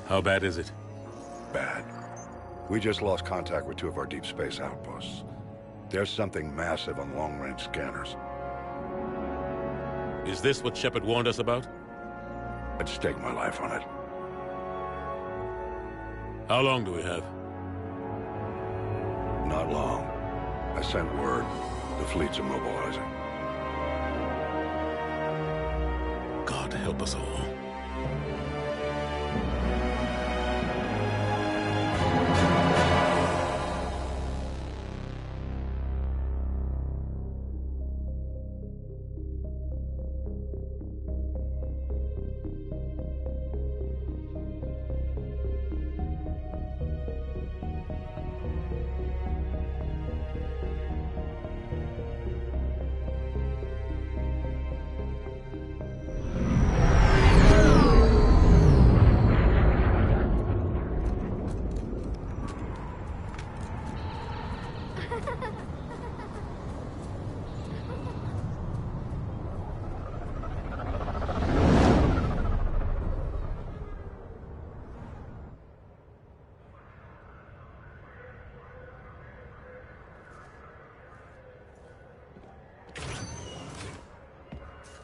How bad is it? Bad. We just lost contact with two of our deep space outposts. There's something massive on long-range scanners. Is this what Shepard warned us about? I'd stake my life on it. How long do we have? Not long. I sent word. The fleet's immobilizing. God help us all.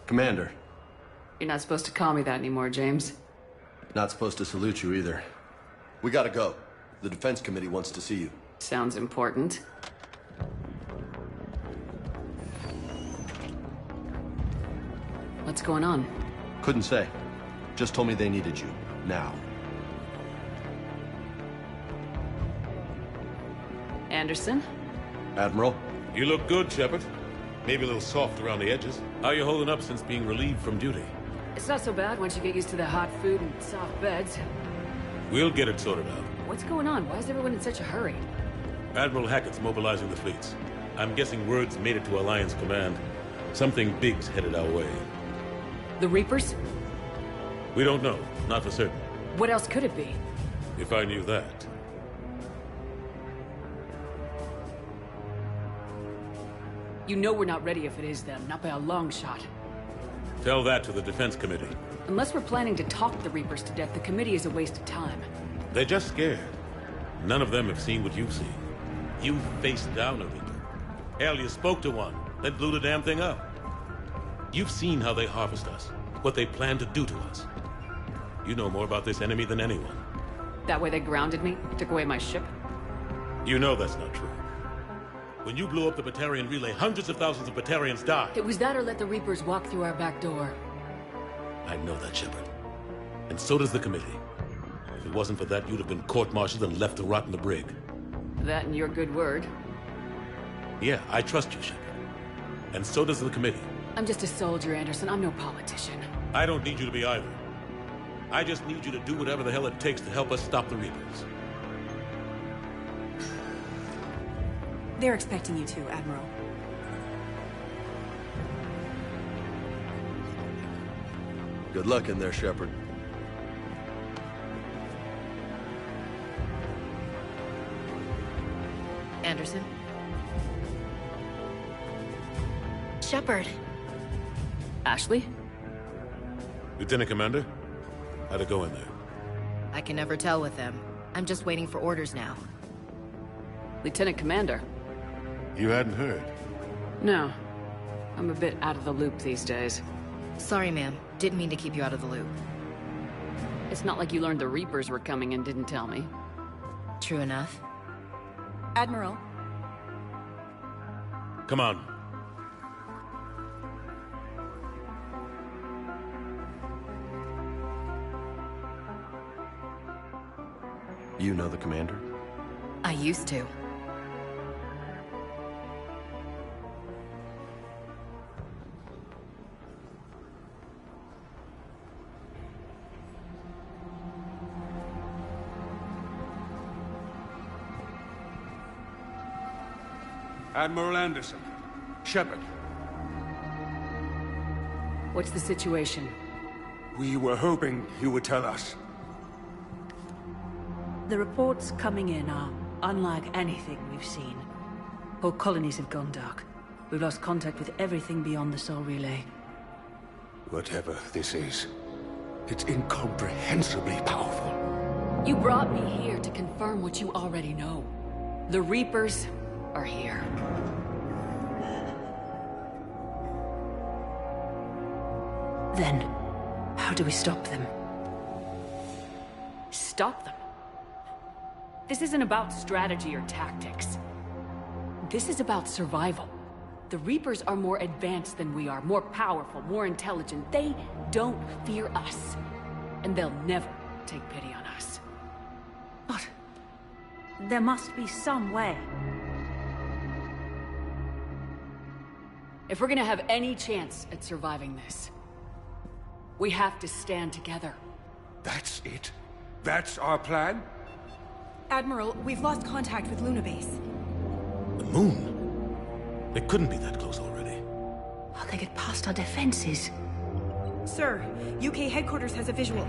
Commander. You're not supposed to call me that anymore, James. Not supposed to salute you either. We gotta go. The Defense Committee wants to see you. Sounds important. What's going on? Couldn't say. Just told me they needed you. Now. Anderson? Admiral? You look good, Shepard. Maybe a little soft around the edges. How are you holding up since being relieved from duty? It's not so bad once you get used to the hot food and soft beds. We'll get it sorted out. What's going on? Why is everyone in such a hurry? Admiral Hackett's mobilizing the fleets. I'm guessing word's made it to Alliance Command. Something big's headed our way. The Reapers? We don't know. Not for certain. What else could it be? If I knew that. You know we're not ready if it is them, not by a long shot. Tell that to the Defense Committee. Unless we're planning to talk the Reapers to death, the committee is a waste of time. They're just scared. None of them have seen what you've seen. You faced down a Reaper. Hell, you spoke to one, then blew the damn thing up. You've seen how they harvest us, what they plan to do to us. You know more about this enemy than anyone. That way they grounded me, took away my ship? You know that's not true. When you blew up the Batarian relay, hundreds of thousands of Batarians died. It was that or let the Reapers walk through our back door. I know that, Shepard. And so does the committee. If it wasn't for that, you'd have been court-martialed and left to rot in the brig. That and your good word. Yeah, I trust you, Shepard. And so does the committee. I'm just a soldier, Anderson. I'm no politician. I don't need you to be either. I just need you to do whatever the hell it takes to help us stop the Reapers. They're expecting you to, Admiral. Good luck in there, Shepard. Anderson? Shepard. Ashley? Lieutenant Commander? How'd it go in there? I can never tell with them. I'm just waiting for orders now. Lieutenant Commander? You hadn't heard? No. I'm a bit out of the loop these days. Sorry, ma'am. Didn't mean to keep you out of the loop. It's not like you learned the Reapers were coming and didn't tell me. True enough. Admiral. Come on. You know the commander? I used to. Admiral Anderson. Shepard. What's the situation? We were hoping you would tell us. The reports coming in are unlike anything we've seen. Whole colonies have gone dark. We've lost contact with everything beyond the Sol Relay. Whatever this is, it's incomprehensibly powerful. You brought me here to confirm what you already know. The Reapers are here. Then, how do we stop them? Stop them? This isn't about strategy or tactics. This is about survival. The Reapers are more advanced than we are, more powerful, more intelligent. They don't fear us. And they'll never take pity on us. But there must be some way. If we're gonna have any chance at surviving this, we have to stand together. That's it? That's our plan? Admiral, we've lost contact with Luna Base. The moon? They couldn't be that close already. How'd they get past our defenses? Sir, UK headquarters has a visual.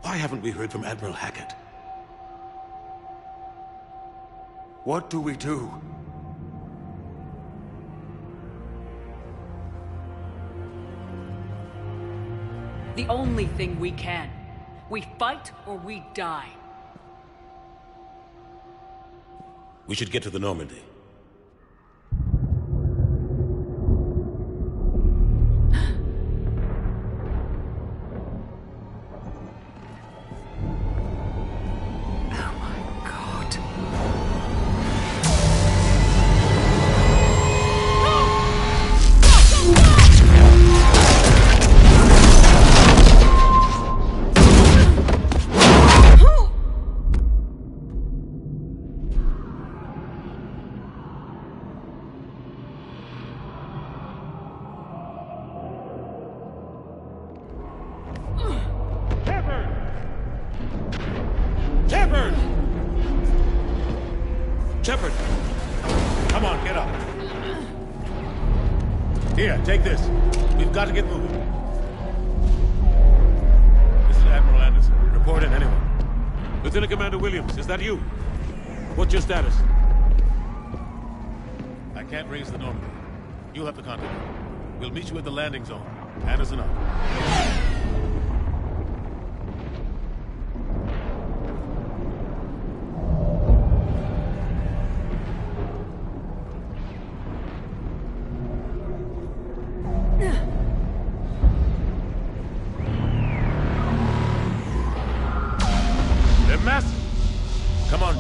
Why haven't we heard from Admiral Hackett? What do we do? The only thing we can. We fight or we die. We should get to the Normandy. Shepard! Shepard! Come on, get up. Here, take this. We've got to get moving. This is Admiral Anderson. Report in, anyone. Lieutenant Commander Williams, is that you? What's your status? I can't raise the Normandy. You'll have to contact me. We'll meet you at the landing zone. Anderson up. They're massive. Come on.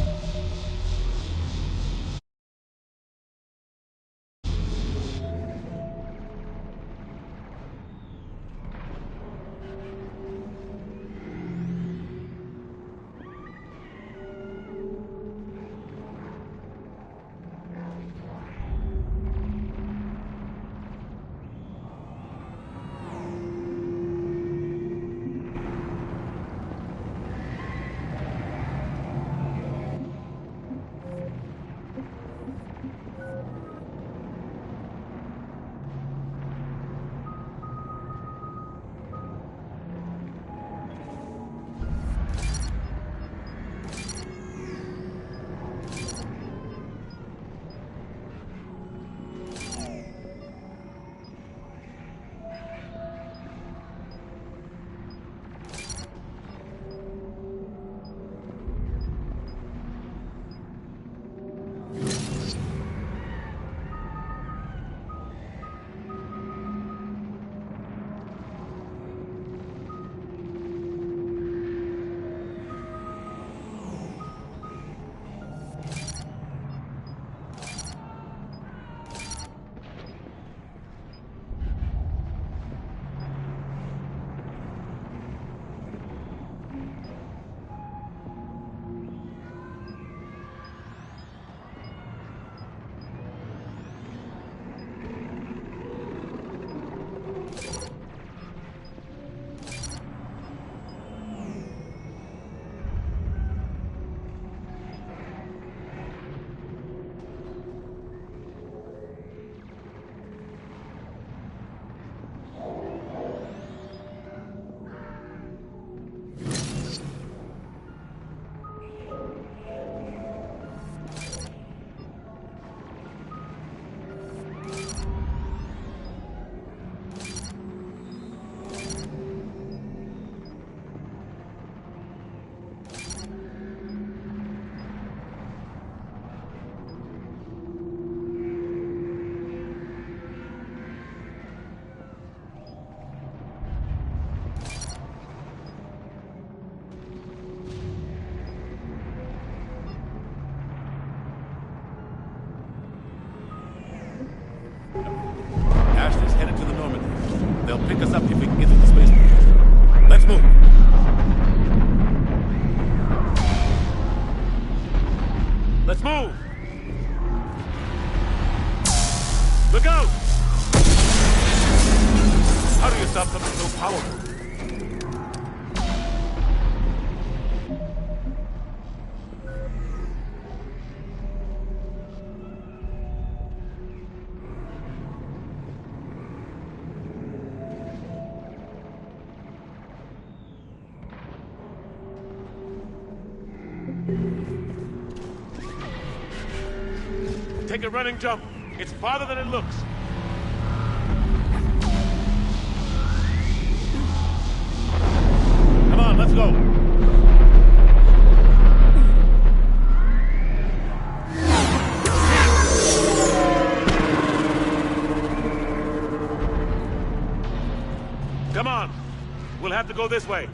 They'll pick us up if we can get to the spaceport. Let's move. Let's move! Look out! How do you stop something so powerful? Take a running jump. It's farther than it looks. Come on, let's go. Come on. We'll have to go this way.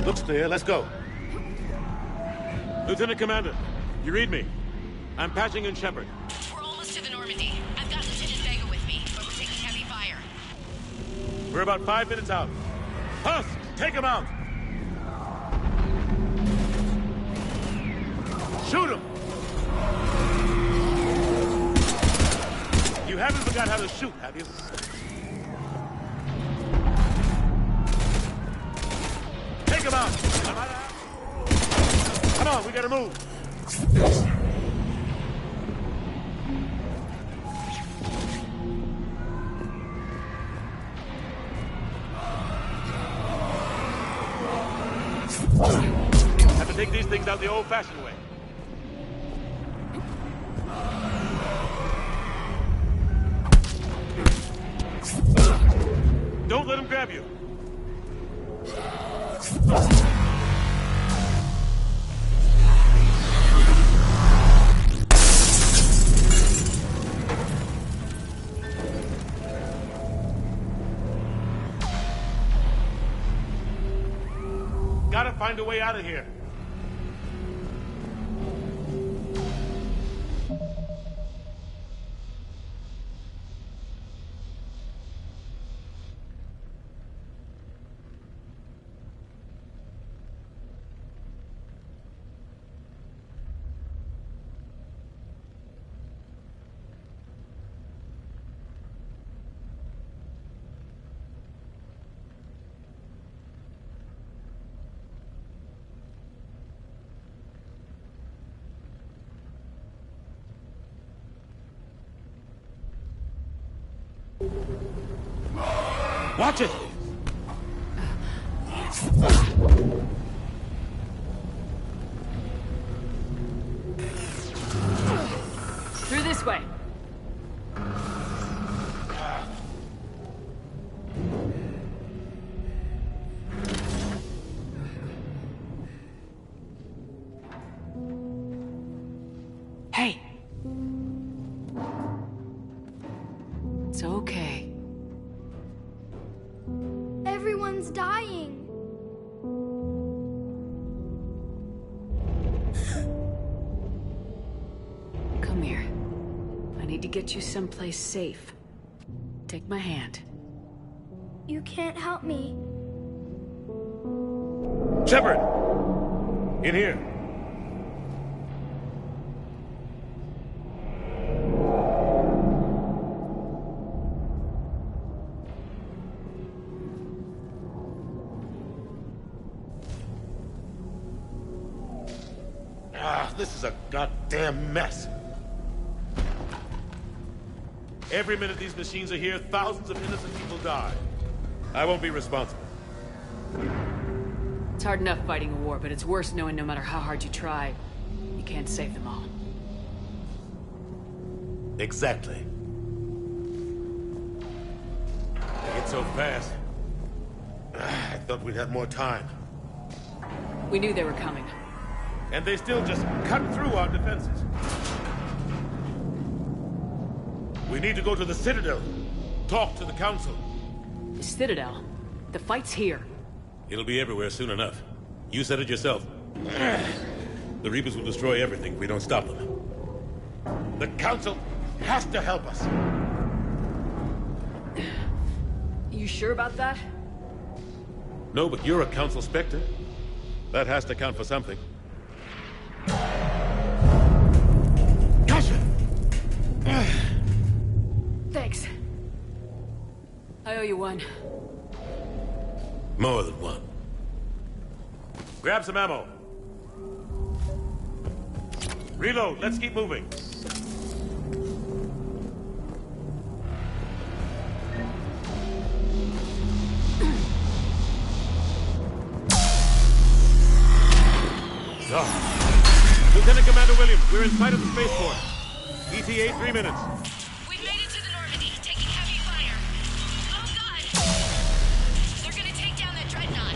Looks clear. Let's go. Lieutenant Commander, you read me? I'm patching in Shepard. We're almost to the Normandy. I've got Lieutenant Vega with me, but we're taking heavy fire. We're about 5 minutes out. Husk, take him out! Shoot him! You haven't forgot how to shoot, have you? Take him out! Come on, we gotta move! Have to take these things out the old-fashioned way. Don't let him grab you. Gotta find a way out of here. Watch it! Through this way. Hey. It's okay. Everyone's dying. Come here. I need to get you someplace safe. Take my hand. You can't help me. Shepard! In here. This is a goddamn mess. Every minute these machines are here, thousands of innocent people die. I won't be responsible. It's hard enough fighting a war, but it's worse knowing no matter how hard you try, you can't save them all. Exactly. They get so fast. I thought we'd have more time. We knew they were coming. And they still just cut through our defenses. We need to go to the Citadel. Talk to the Council. The Citadel? The fight's here. It'll be everywhere soon enough. You said it yourself. The Reapers will destroy everything if we don't stop them. The Council has to help us. You sure about that? No, but you're a Council Spectre. That has to count for something. Gotcha! Thanks. I owe you one. More than one. Grab some ammo. Reload. Let's keep moving. Lieutenant Commander Williams, we're in sight of the spaceport. ETA 3 minutes. We've made it to the Normandy, taking heavy fire. Oh god! They're gonna take down that dreadnought.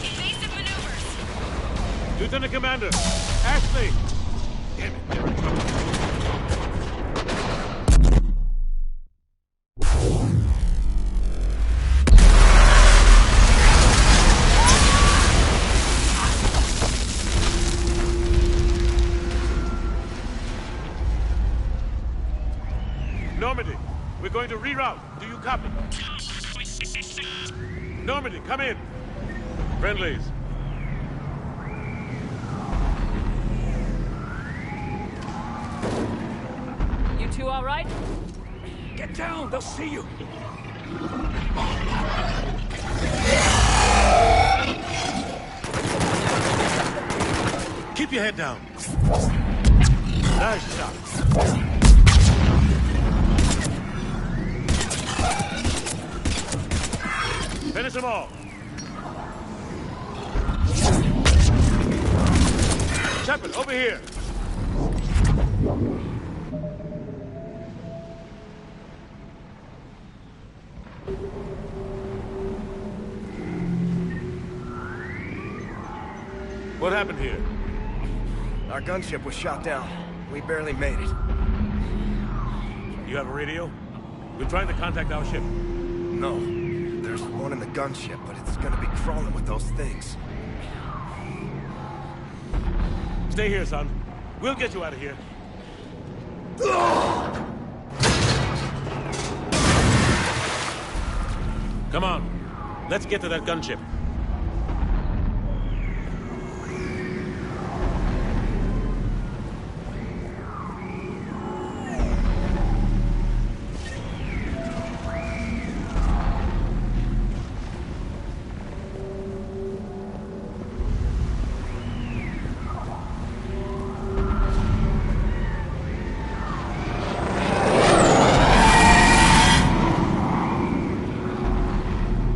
Evasive maneuvers. Lieutenant Commander, Ashley! Damn it, they're in trouble. Normandy, we're going to reroute. Do you copy? Normandy, come in. Friendlies. You two all right? Get down! They'll see you! Keep your head down. Nice shot. Finish them all. Shepard, over here. What happened here? Our gunship was shot down. We barely made it. You have a radio? We're trying to contact our ship. No. There's one in the gunship, but it's gonna be crawling with those things. Stay here, son. We'll get you out of here. Come on. Let's get to that gunship.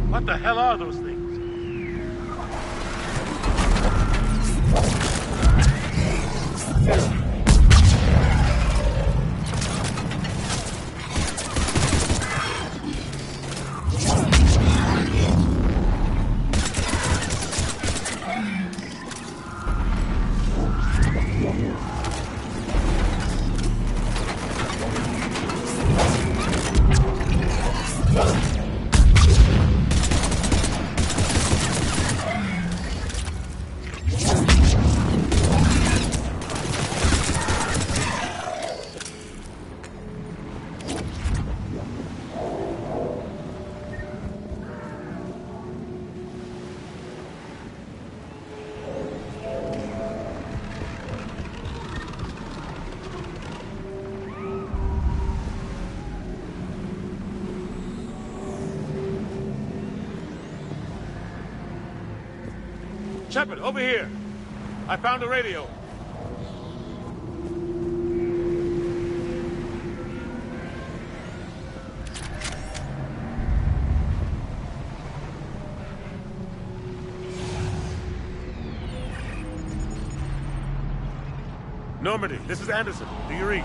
What the hell are those things? Shepard, over here. I found a radio. Normandy, this is Anderson. Do you read?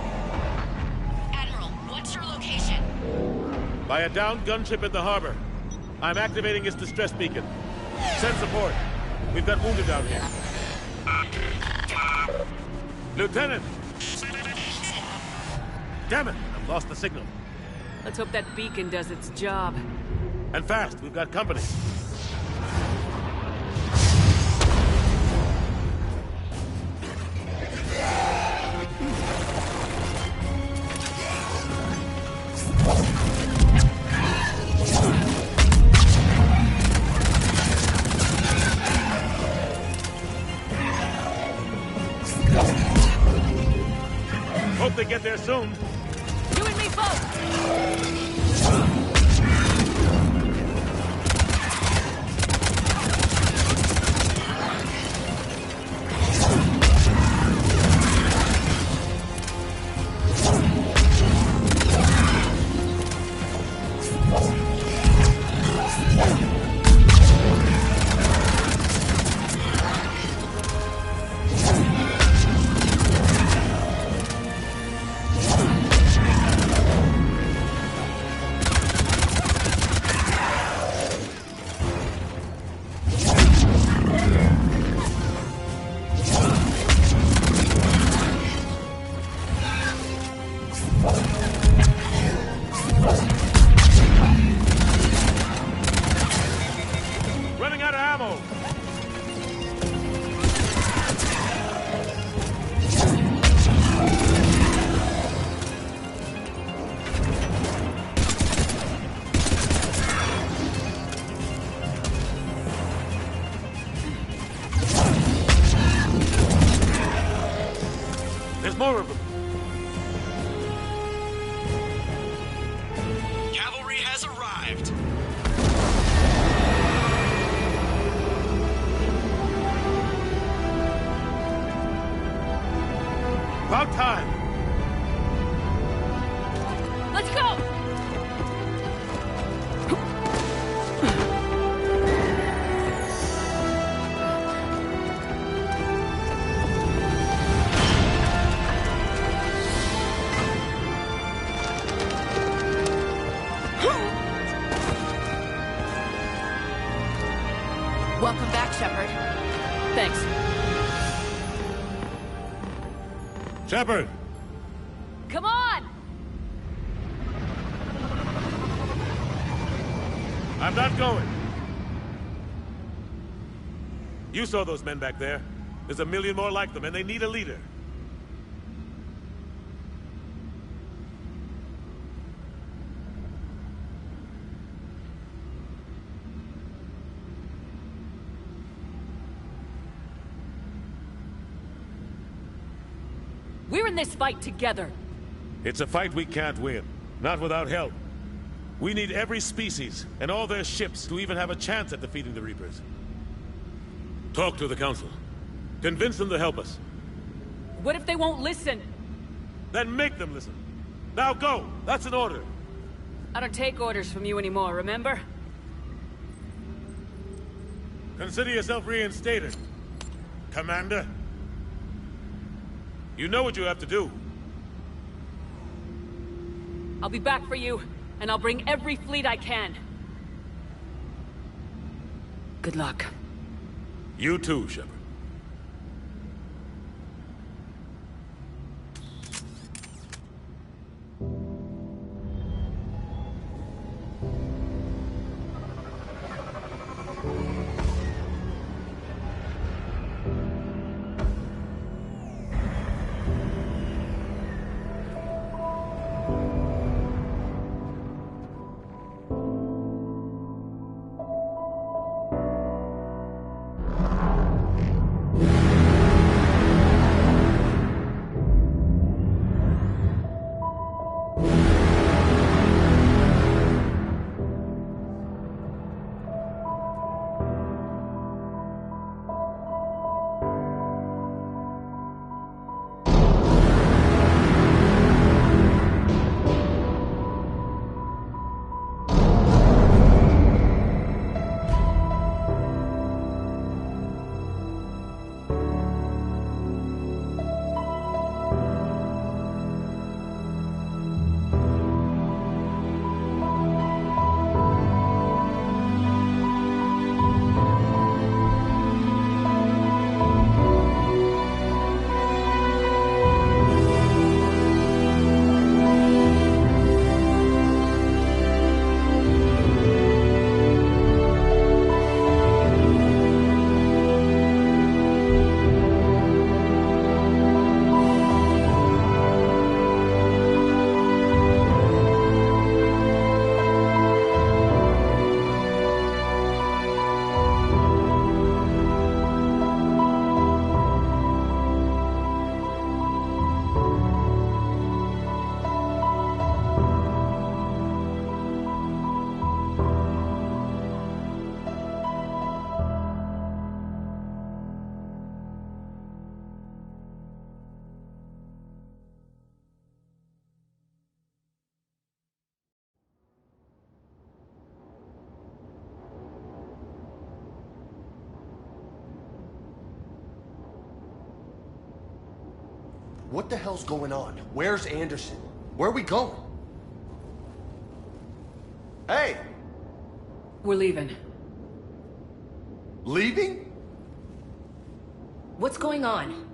Admiral, what's your location? By a downed gunship in the harbor. I'm activating its distress beacon. Send support. We've got wounded down here. Lieutenant! Damn it! I've lost the signal. Let's hope that beacon does its job. And fast. We've got company. they get there soon. You and me both! Running out of ammo! There's more of them. Cavalry has arrived. About time. Let's go! Welcome back, Shepard. Thanks. Shepard! Come on! I'm not going. You saw those men back there. There's a million more like them, and they need a leader. We're in this fight together. It's a fight we can't win. Not without help. We need every species and all their ships to even have a chance at defeating the Reapers. Talk to the Council. Convince them to help us. What if they won't listen? Then make them listen. Now go! That's an order. I don't take orders from you anymore, remember? Consider yourself reinstated, Commander. You know what you have to do. I'll be back for you, and I'll bring every fleet I can. Good luck. You too, Shepard. What the hell's going on? Where's Anderson? Where are we going? Hey! We're leaving. Leaving? What's going on?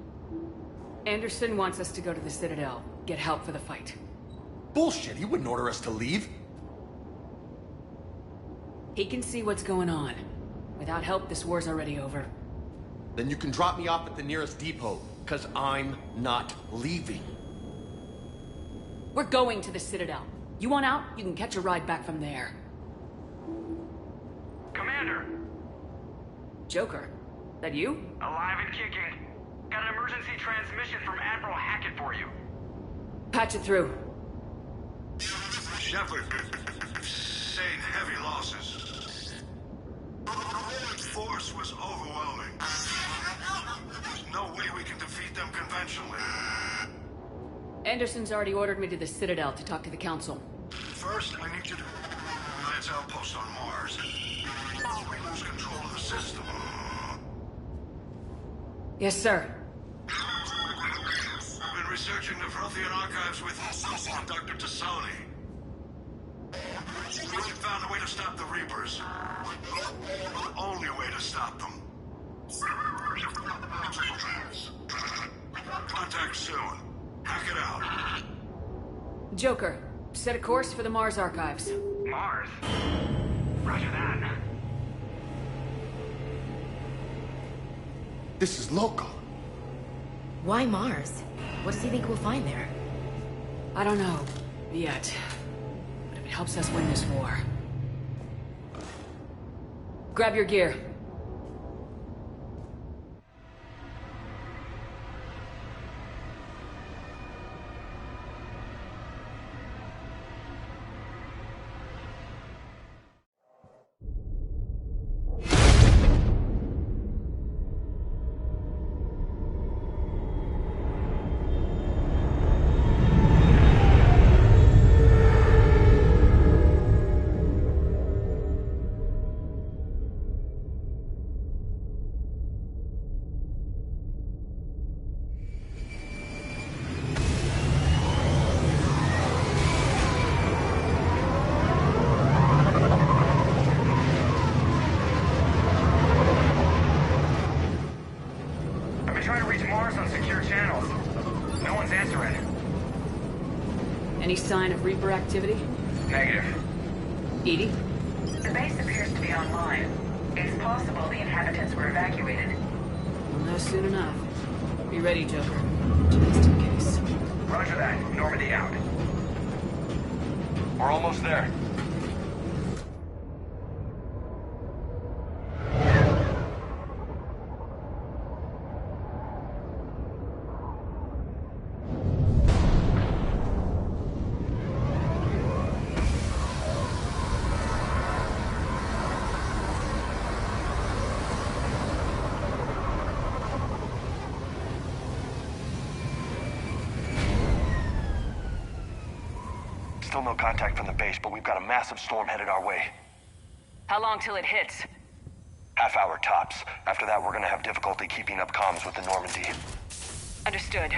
Anderson wants us to go to the Citadel, get help for the fight. Bullshit, he wouldn't order us to leave. He can see what's going on. Without help, this war's already over. Then you can drop me off at the nearest depot, because I'm not leaving. We're going to the Citadel. You want out? You can catch a ride back from there. Commander! Joker, that you? Alive and kicking. Got an emergency transmission from Admiral Hackett for you. Patch it through. Shepard, sustained heavy losses. The Rogue force was overwhelming. There's no way we can defeat them conventionally. Anderson's already ordered me to the Citadel to talk to the Council. First, I need you to Alliance outpost on Mars. We lose control of the system. Yes, sir. I've been researching the Prothean archives with Dr. Tassoni. We found a way to stop the Reapers. The only way to stop them. Contact soon. Hack it out. Joker, set a course for the Mars archives. Mars? Roger that. This is local. Why Mars? What does he think we'll find there? I don't know. Yet. But if it helps us win this war. Grab your gear. Any sign of Reaper activity? Negative. EDI? The base appears to be online. It's possible the inhabitants were evacuated. Well, no, soon enough. Be ready, Joker. Just in case. Roger that. Normandy out. We're almost there. Still no contact from the base, but we've got a massive storm headed our way. How long till it hits? Half hour tops. After that, we're gonna have difficulty keeping up comms with the Normandy. Understood.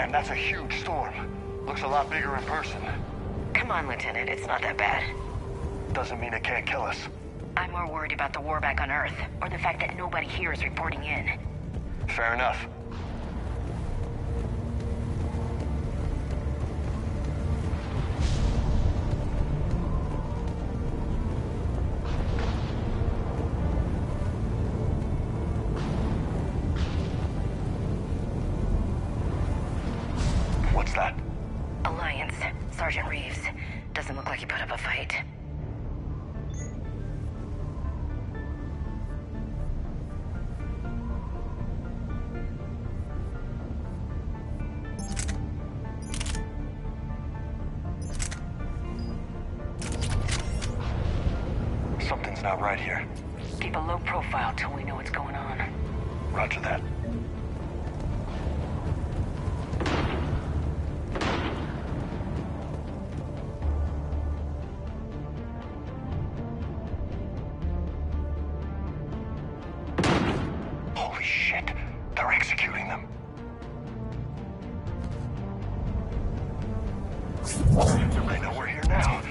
Man, that's a huge storm. Looks a lot bigger in person. Come on, Lieutenant, it's not that bad. Doesn't mean it can't kill us. I'm more worried about the war back on Earth, or the fact that nobody here is reporting in. Fair enough. What's that? Alliance. Sergeant Reeves. Doesn't look like he put up a fight. Something's not right here. Keep a low profile till we know what's going on. Roger that. Holy shit. They're executing them. I know we're here now.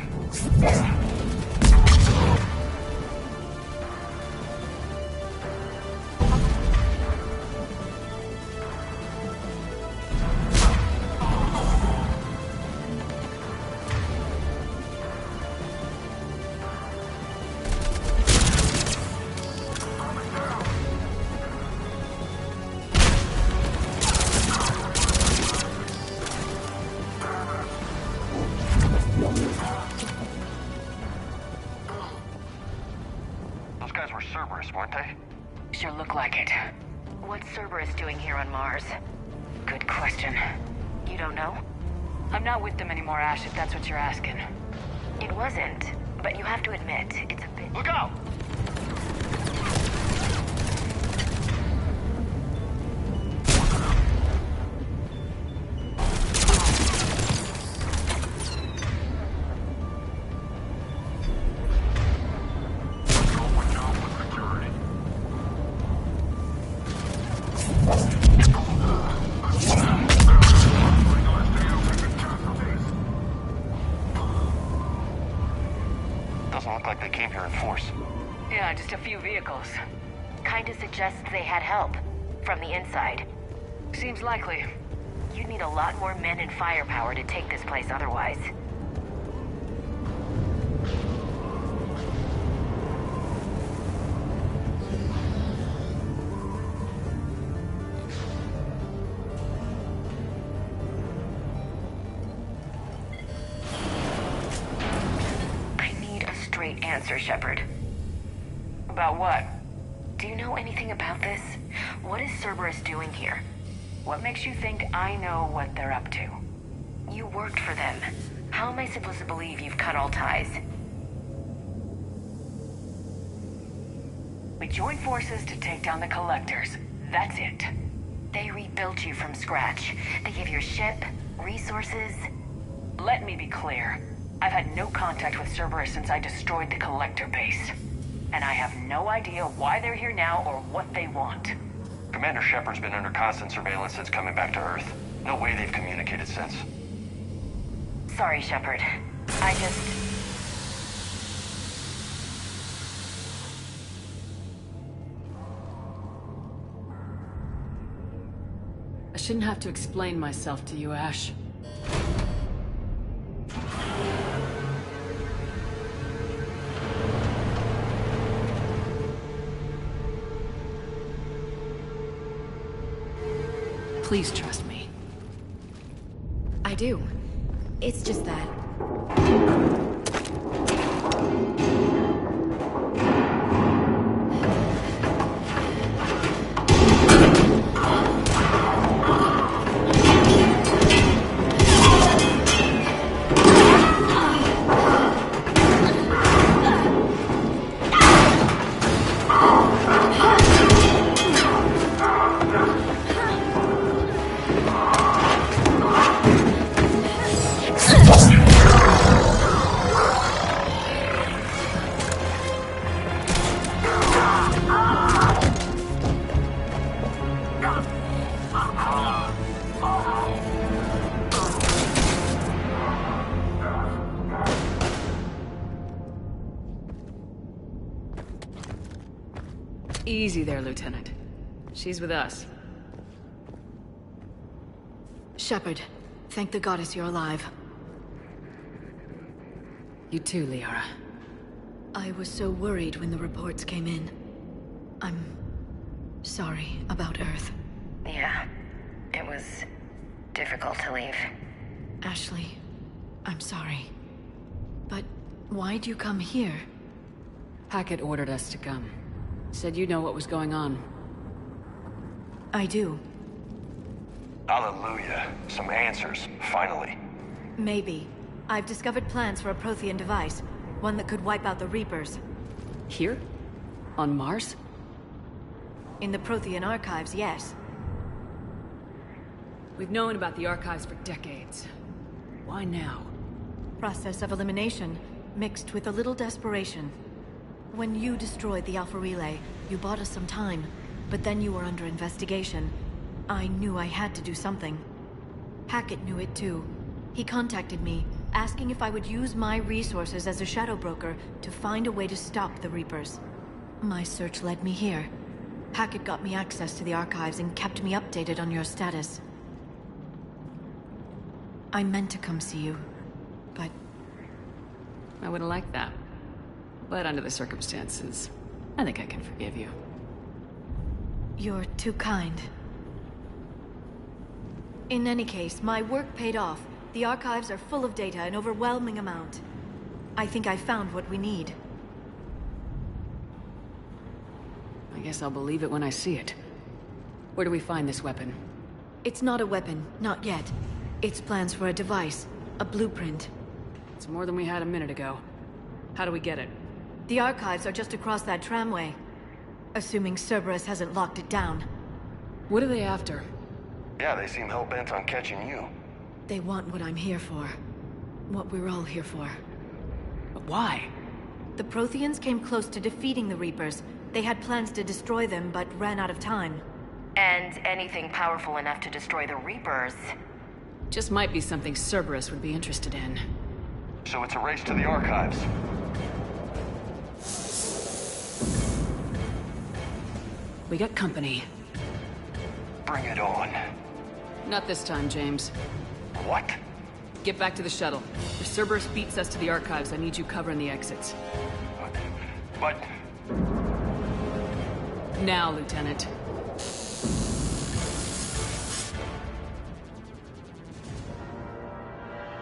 Those guys were Cerberus, weren't they? Sure look like it. What's Cerberus doing here on Mars? Good question. You don't know? I'm not with them anymore, Ash, if that's what you're asking. It wasn't, but you have to admit, it's a bit... Look out! Doesn't look like they came here in force. Yeah, just a few vehicles. Kinda suggests they had help. From the inside. Seems likely. You'd need a lot more men and firepower to take this place otherwise. I need a straight answer, Shepard. About what? Do you know anything about this? What is Cerberus doing here? What makes you think I know what they're up to? You worked for them. How am I supposed to believe you've cut all ties? We joined forces to take down the Collectors. That's it. They rebuilt you from scratch. They gave your ship, resources. Let me be clear. I've had no contact with Cerberus since I destroyed the Collector base. And I have no idea why they're here now or what they want. Commander Shepard's been under constant surveillance since coming back to Earth. No way they've communicated since. Sorry, Shepard. I shouldn't have to explain myself to you, Ash. Please trust me. I do. It's just that... Easy there, Lieutenant. She's with us. Shepard, thank the goddess you're alive. You too, Liara. I was so worried when the reports came in. I'm sorry about Earth. Yeah, it was difficult to leave. Ashley, I'm sorry. But why'd you come here? Hackett ordered us to come. Said you know what was going on. I do. Hallelujah. Some answers, finally. Maybe. I've discovered plans for a Prothean device. One that could wipe out the Reapers. Here? On Mars? In the Prothean archives, yes. We've known about the archives for decades. Why now? Process of elimination, mixed with a little desperation. When you destroyed the Alpha Relay, you bought us some time. But then you were under investigation. I knew I had to do something. Hackett knew it too. He contacted me, asking if I would use my resources as a shadow broker to find a way to stop the Reapers. My search led me here. Hackett got me access to the archives and kept me updated on your status. I meant to come see you, but... I would've liked that. But under the circumstances, I think I can forgive you. You're too kind. In any case, my work paid off. The archives are full of data, an overwhelming amount. I think I found what we need. I guess I'll believe it when I see it. Where do we find this weapon? It's not a weapon, not yet. It's plans for a device, a blueprint. It's more than we had a minute ago. How do we get it? The archives are just across that tramway. Assuming Cerberus hasn't locked it down. What are they after? Yeah, they seem hell-bent on catching you. They want what I'm here for. What we're all here for. But why? The Protheans came close to defeating the Reapers. They had plans to destroy them, but ran out of time. And anything powerful enough to destroy the Reapers. Just might be something Cerberus would be interested in. So it's a race to the archives. We got company. Bring it on. Not this time, James. What? Get back to the shuttle. If Cerberus beats us to the archives, I need you covering the exits. But... Now, Lieutenant.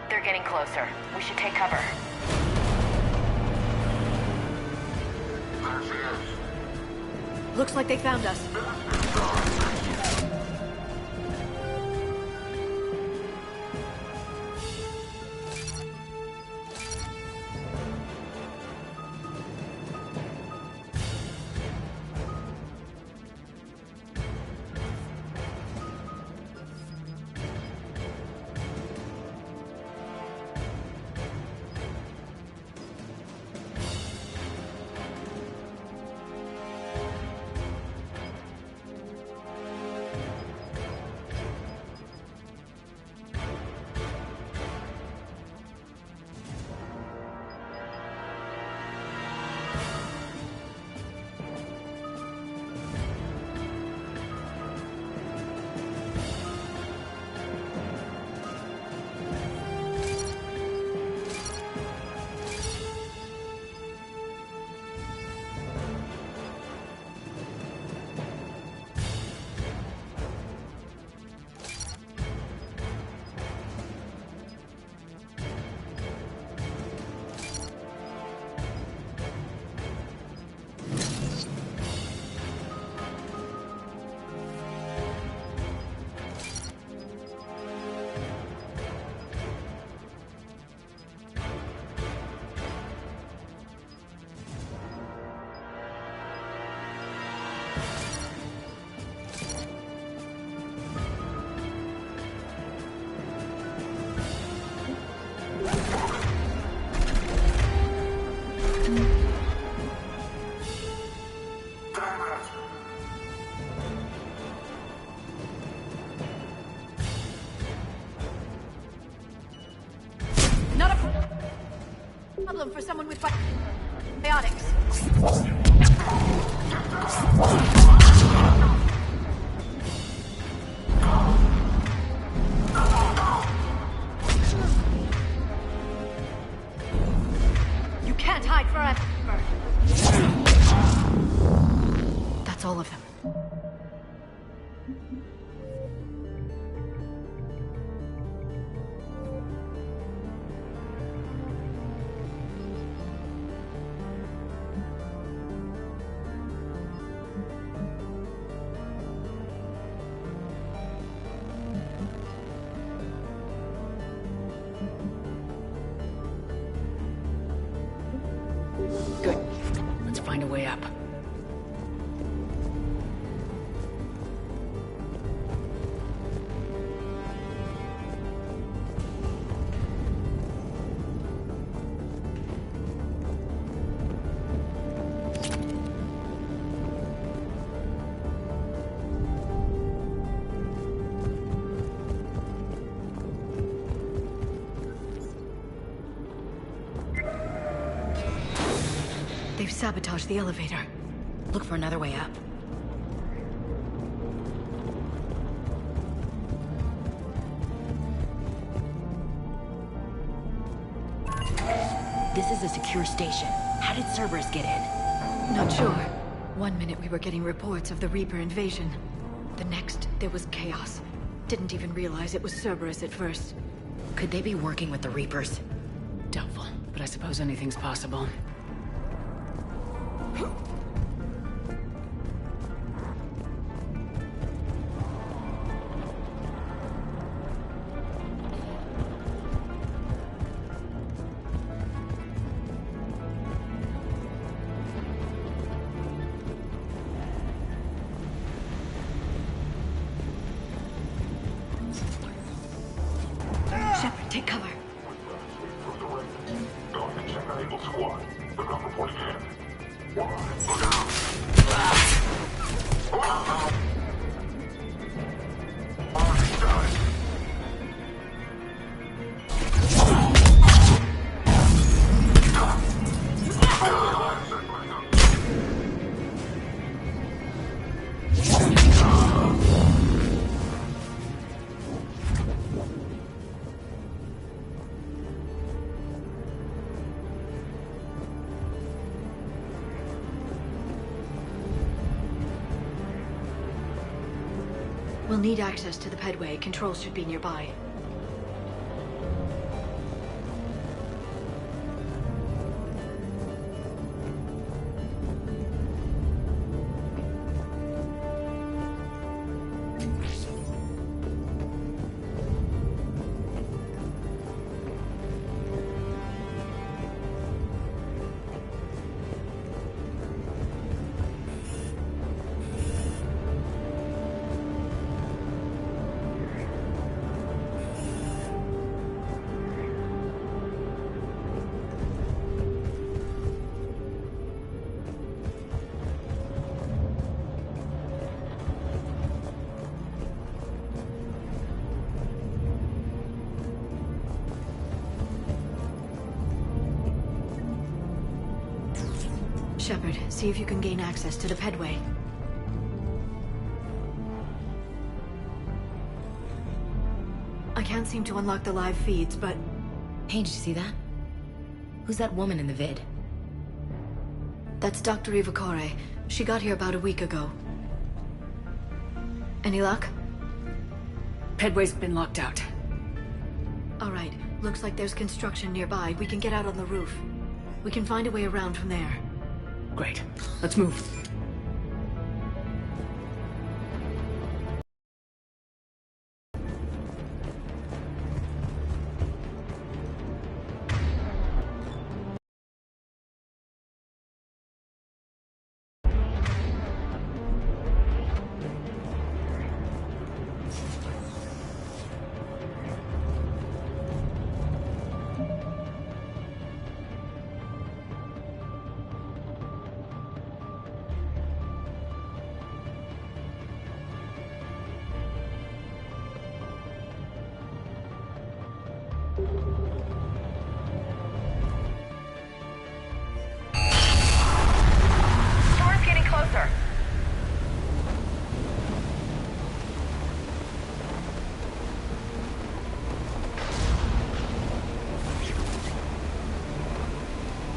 They're getting closer. We should take cover. Looks like they found us. For someone with fire. You can't hide forever. That's all of them. Good. Let's find a way up. They've sabotaged the elevator. Look for another way up. This is a secure station. How did Cerberus get in? Not sure. One minute we were getting reports of the Reaper invasion. The next, there was chaos. Didn't even realize it was Cerberus at first. Could they be working with the Reapers? Doubtful, but I suppose anything's possible. Shepard, take cover. Squad. Look out for 4010. Look out! We'll need access to the pedway. Controls should be nearby. Shepard, see if you can gain access to the pedway. I can't seem to unlock the live feeds, but... Hey, did you see that? Who's that woman in the vid? That's Dr. Ivakore. She got here about a week ago. Any luck? Pedway's been locked out. All right. Looks like there's construction nearby. We can get out on the roof. We can find a way around from there. Great. Let's move.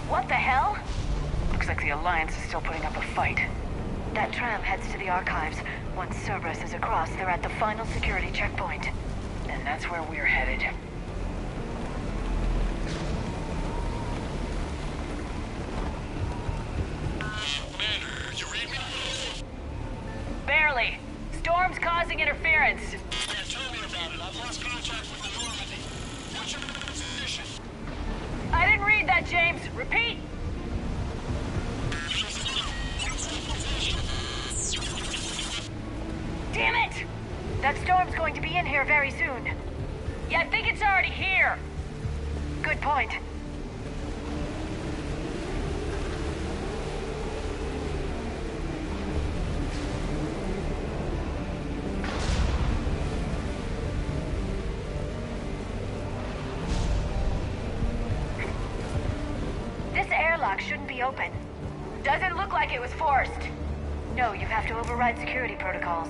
What the hell? Looks like the Alliance is still putting up a fight. That tram heads to the archives. Once Cerberus is across, they're at the final security checkpoint. And that's where we're headed. Commander, you read me? Barely. Storm's causing interference. Yeah, tell me about it. I've lost contact with the Normandy. What's your position? I didn't read that, James. Repeat. Damn it! That storm's going to be in here very soon. Yeah, I think it's already here. Good point. This airlock shouldn't be open. Doesn't look like it was forced. No, you have to override security protocols.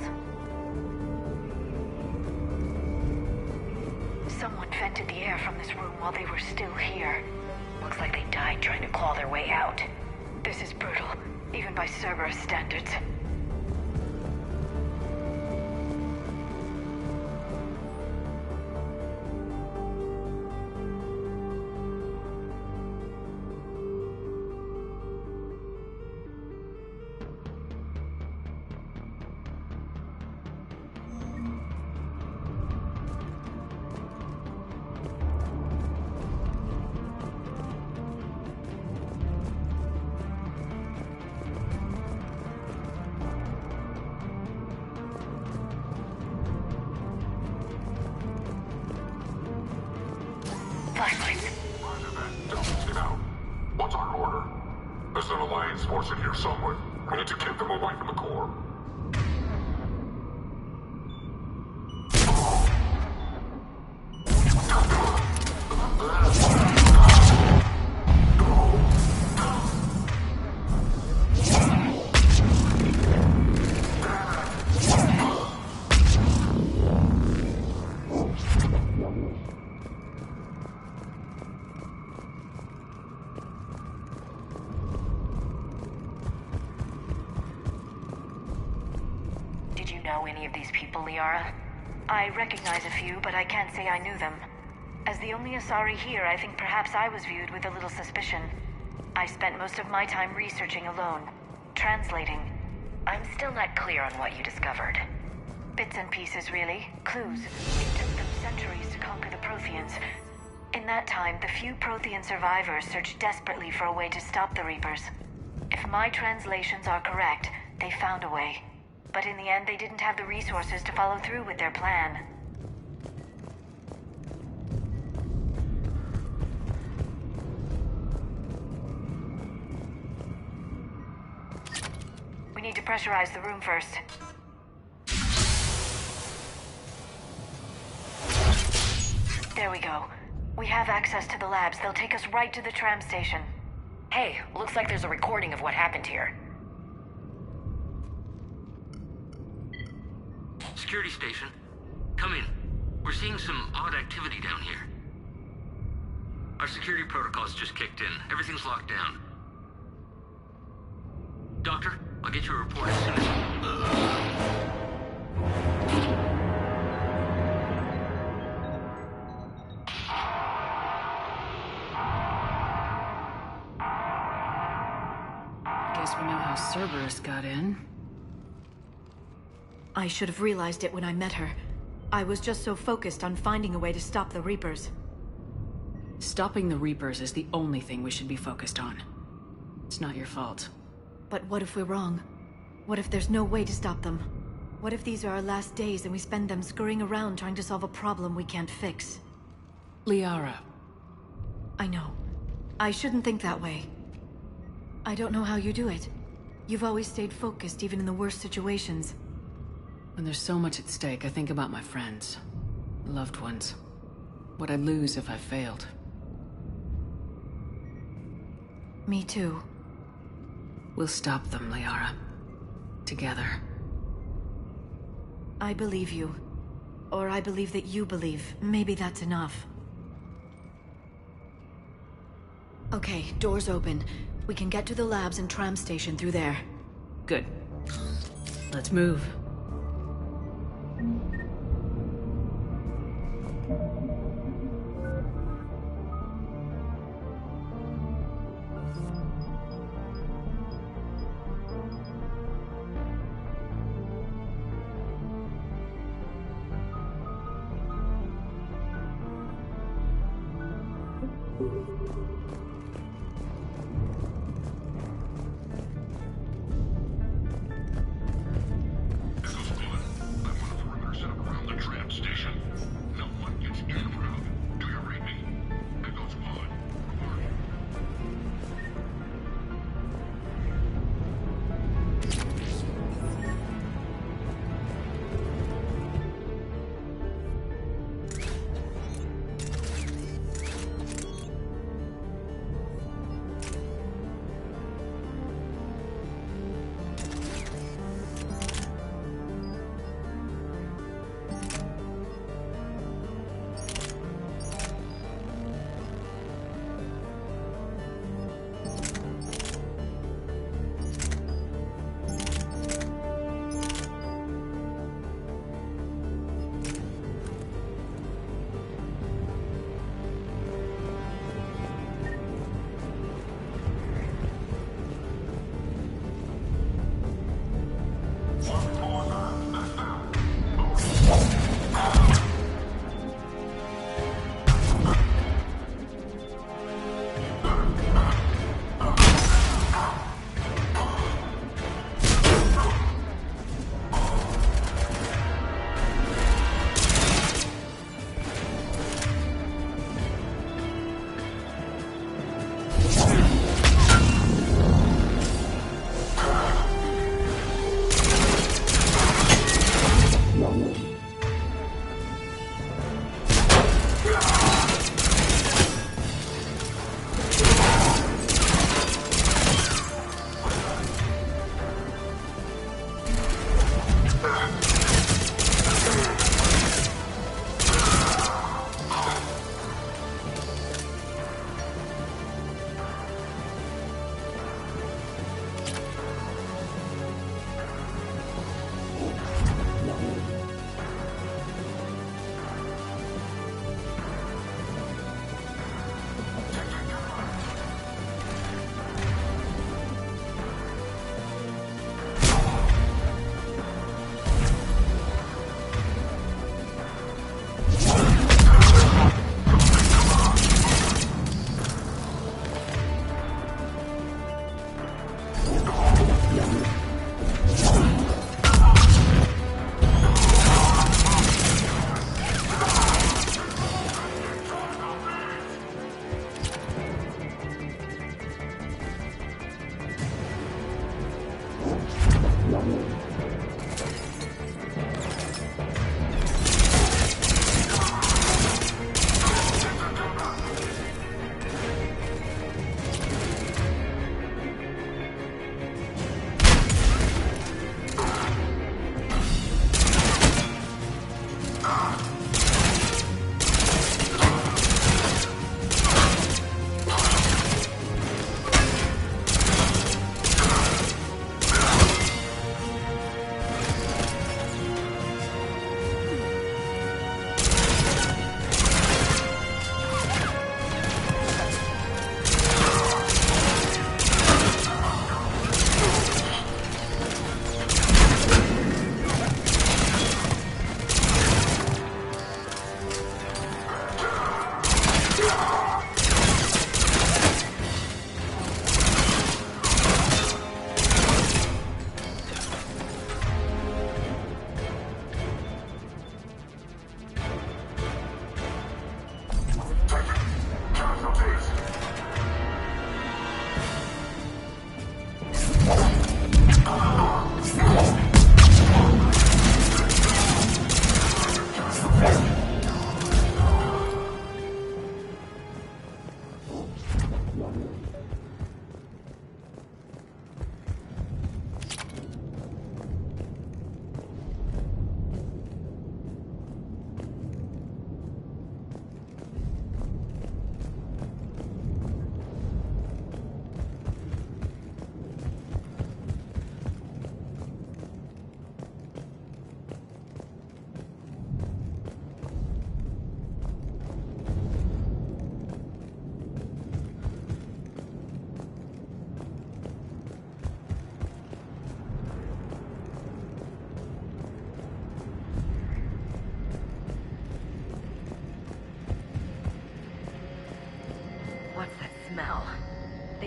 Someone vented the air from this room while they were still here. Looks like they died trying to claw their way out. This is brutal, even by Cerberus standards. What's our order? There's an Alliance force in here somewhere. We need to keep them away from the core. Know any of these people, Liara? I recognize a few, but I can't say I knew them. As the only Asari here, I think perhaps I was viewed with a little suspicion. I spent most of my time researching alone, translating. I'm still not clear on what you discovered. Bits and pieces, really. Clues. It took them centuries to conquer the Protheans. In that time, the few Prothean survivors searched desperately for a way to stop the Reapers. If my translations are correct, they found a way. But in the end, they didn't have the resources to follow through with their plan. We need to pressurize the room first. There we go. We have access to the labs. They'll take us right to the tram station. Hey, looks like there's a recording of what happened here. Security station. Come in. We're seeing some odd activity down here. Our security protocols just kicked in. Everything's locked down. Doctor, I'll get you a report as soon as... Guess we know how Cerberus got in. I should have realized it when I met her. I was just so focused on finding a way to stop the Reapers. Stopping the Reapers is the only thing we should be focused on. It's not your fault. But what if we're wrong? What if there's no way to stop them? What if these are our last days and we spend them scurrying around trying to solve a problem we can't fix? Liara. I know. I shouldn't think that way. I don't know how you do it. You've always stayed focused even in the worst situations. When there's so much at stake, I think about my friends, loved ones. What I'd lose if I failed. Me too. We'll stop them, Liara. Together. I believe you. Or I believe that you believe. Maybe that's enough. Okay, doors open. We can get to the labs and tram station through there. Good. Let's move.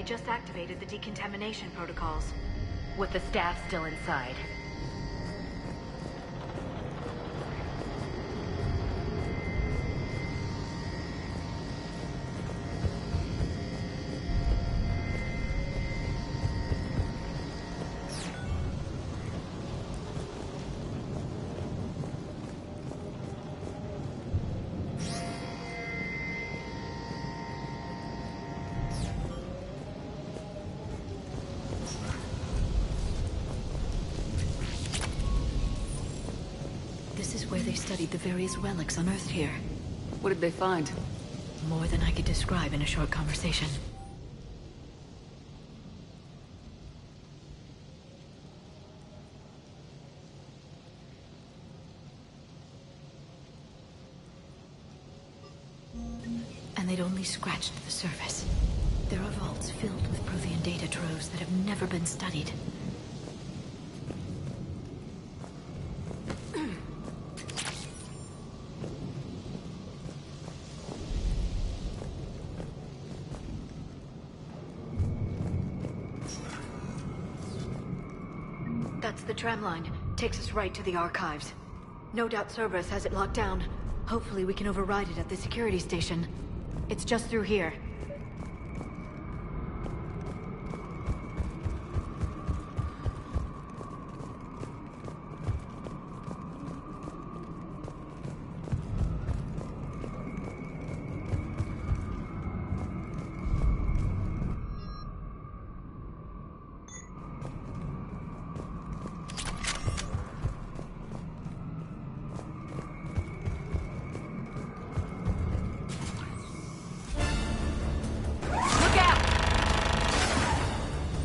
They just activated the decontamination protocols. With the staff still inside. This is where they studied the various relics unearthed here. What did they find? More than I could describe in a short conversation. And they'd only scratched the surface. There are vaults filled with Prothean data troves that have never been studied. That's the tram line. Takes us right to the archives. No doubt Cerberus has it locked down. Hopefully we can override it at the security station. It's just through here.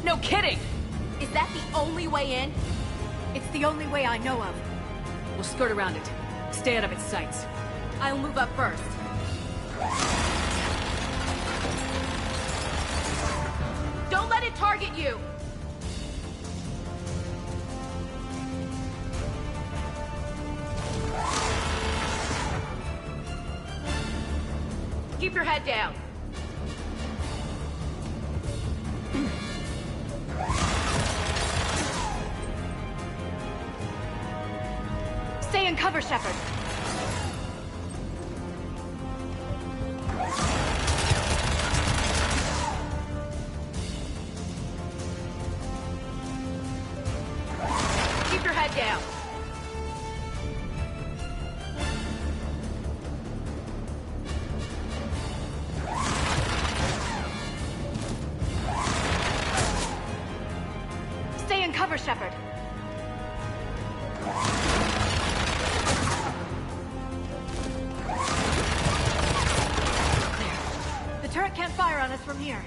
No kidding! Is that the only way in? It's the only way I know of. We'll skirt around it. Stay out of its sights. I'll move up first. Don't let it target you! Keep your head down. Stay in cover, Shepard. Keep your head down. Stay in cover, Shepard. The turret can't fire on us from here.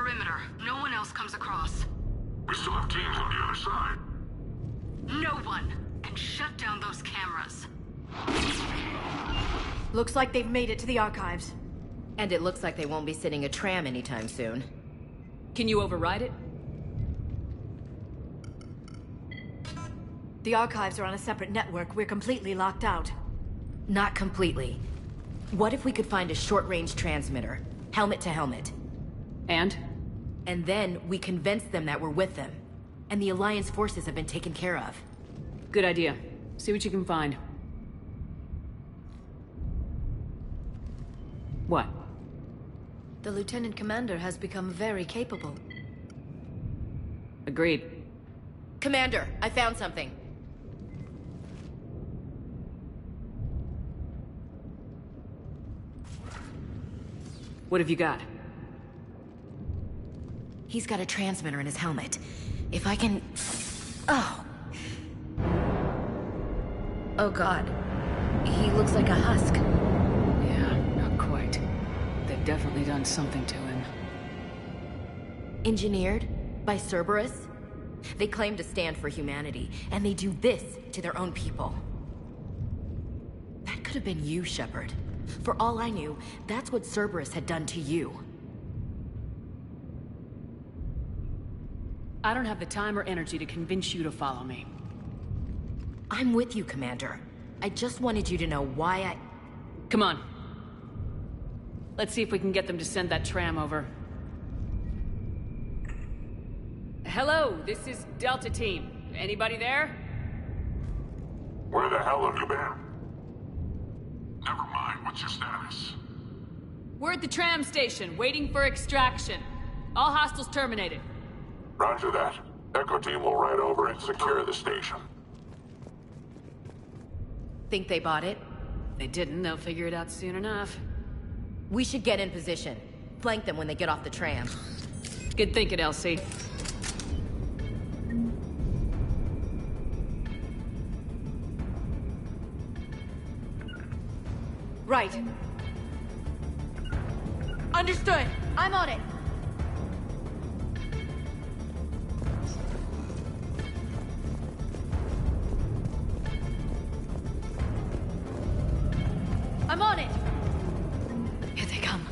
perimeter. No one else comes across. We still have teams on the other side. No one can shut down those cameras. Looks like they've made it to the archives. And it looks like they won't be sitting a tram anytime soon. Can you override it? The archives are on a separate network. We're completely locked out. Not completely. What if we could find a short-range transmitter? Helmet to helmet. And? And then we convince them that we're with them. And the Alliance forces have been taken care of. Good idea. See what you can find. What? The Lieutenant Commander has become very capable. Agreed. Commander, I found something. What have you got? He's got a transmitter in his helmet. If I can... Oh. Oh god. He looks like a husk. Yeah, not quite. They've definitely done something to him. Engineered by Cerberus? They claim to stand for humanity, and they do this to their own people. That could have been you, Shepard. For all I knew, that's what Cerberus had done to you. I don't have the time or energy to convince you to follow me. I'm with you, Commander. I just wanted you to know why I... Come on. Let's see if we can get them to send that tram over. Hello, this is Delta Team. Anybody there? Where the hell have you been? Never mind, what's your status? We're at the tram station, waiting for extraction. All hostiles terminated. Roger that. Echo Team will ride over and secure the station. Think they bought it? They didn't, they'll figure it out soon enough. We should get in position. Flank them when they get off the tram. Good thinking, Elsie. Right. Understood. I'm on it. I'm on it. Here they come.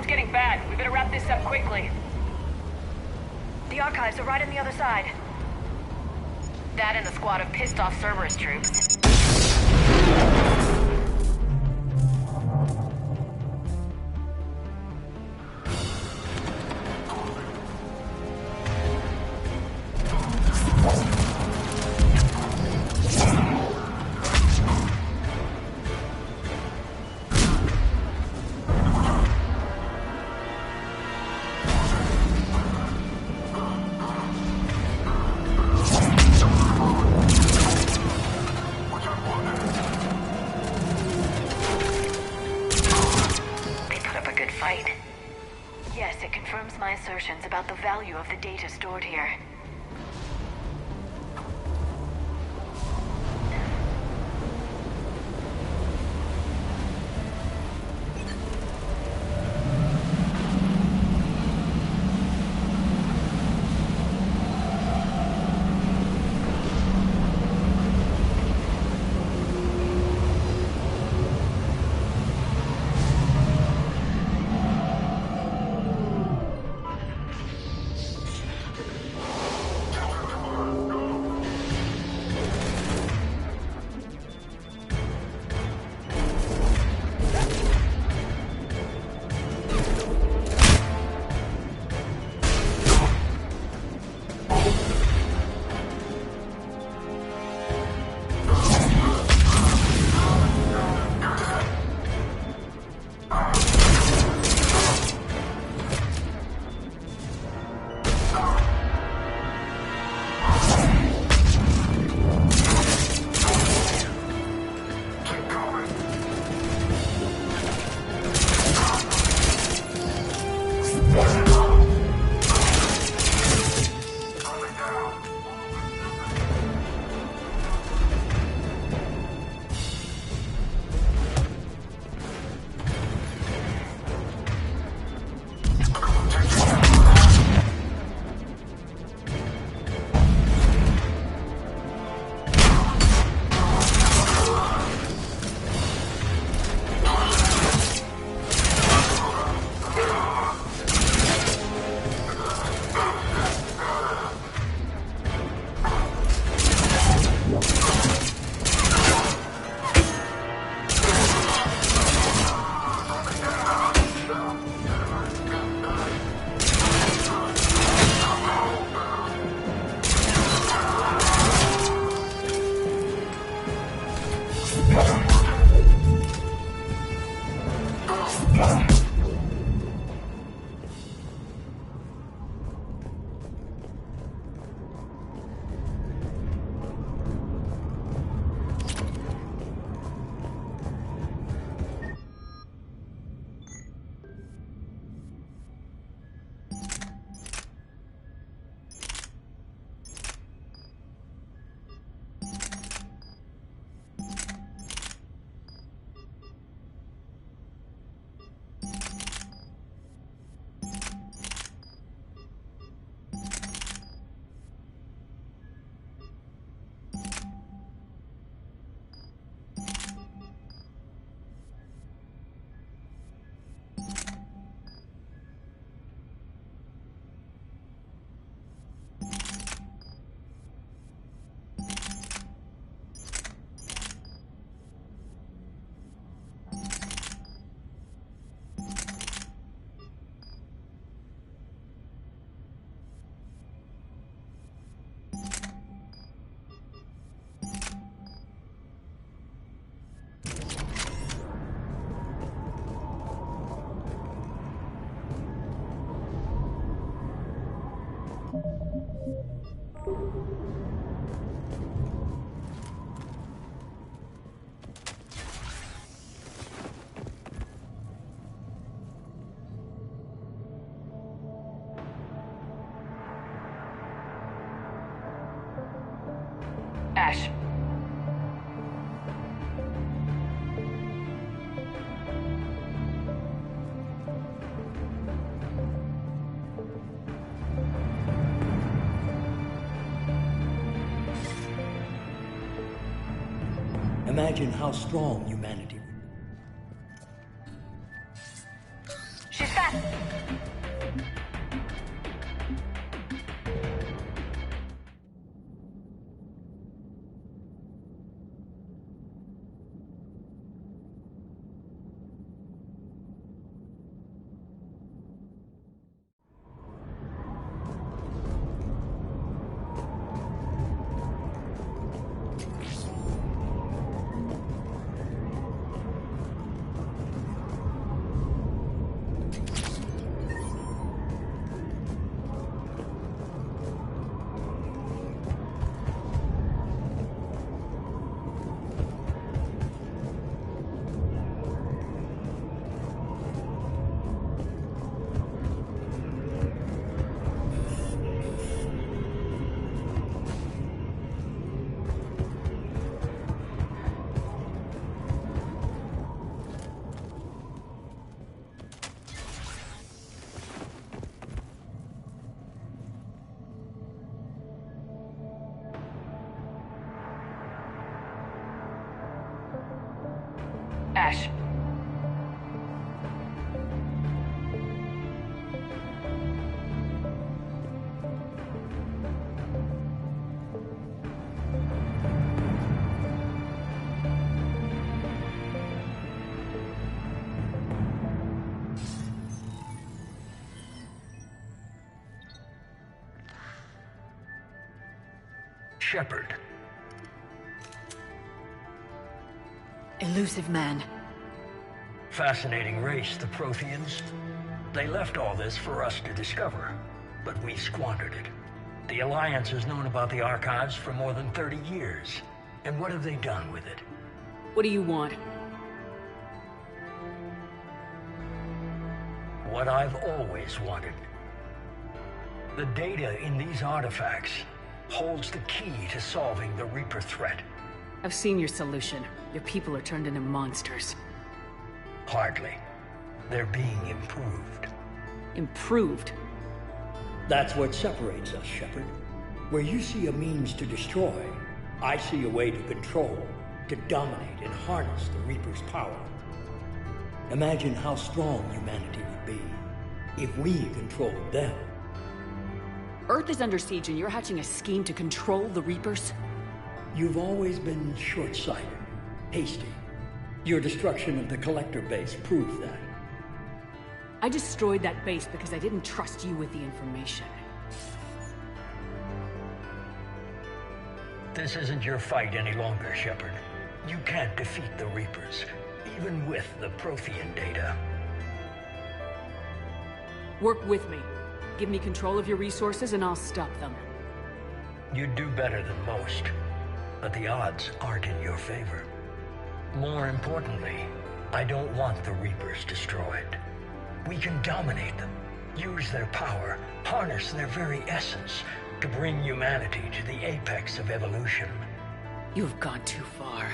Getting bad. We better wrap this up quickly. The archives are right on the other side. That and a squad of pissed-off Cerberus troops. data stored here. Ash. Imagine how strong humanity would be. She's back. Ash. Shepard. Elusive man. Fascinating race, the Protheans. They left all this for us to discover, but we squandered it. The Alliance has known about the archives for more than 30 years. And what have they done with it? What do you want? What I've always wanted. The data in these artifacts holds the key to solving the Reaper threat. I've seen your solution. Your people are turned into monsters. Hardly. They're being improved. Improved? That's what separates us, Shepard. Where you see a means to destroy, I see a way to control, to dominate and harness the Reaper's power. Imagine how strong humanity would be if we controlled them. Earth is under siege and you're hatching a scheme to control the Reapers? You've always been short-sighted, hasty. Your destruction of the Collector base proved that. I destroyed that base because I didn't trust you with the information. This isn't your fight any longer, Shepard. You can't defeat the Reapers, even with the Prothean data. Work with me. Give me control of your resources and I'll stop them. You'd do better than most, but the odds aren't in your favor. More importantly, I don't want the Reapers destroyed. We can dominate them, use their power, harness their very essence to bring humanity to the apex of evolution. You've gone too far.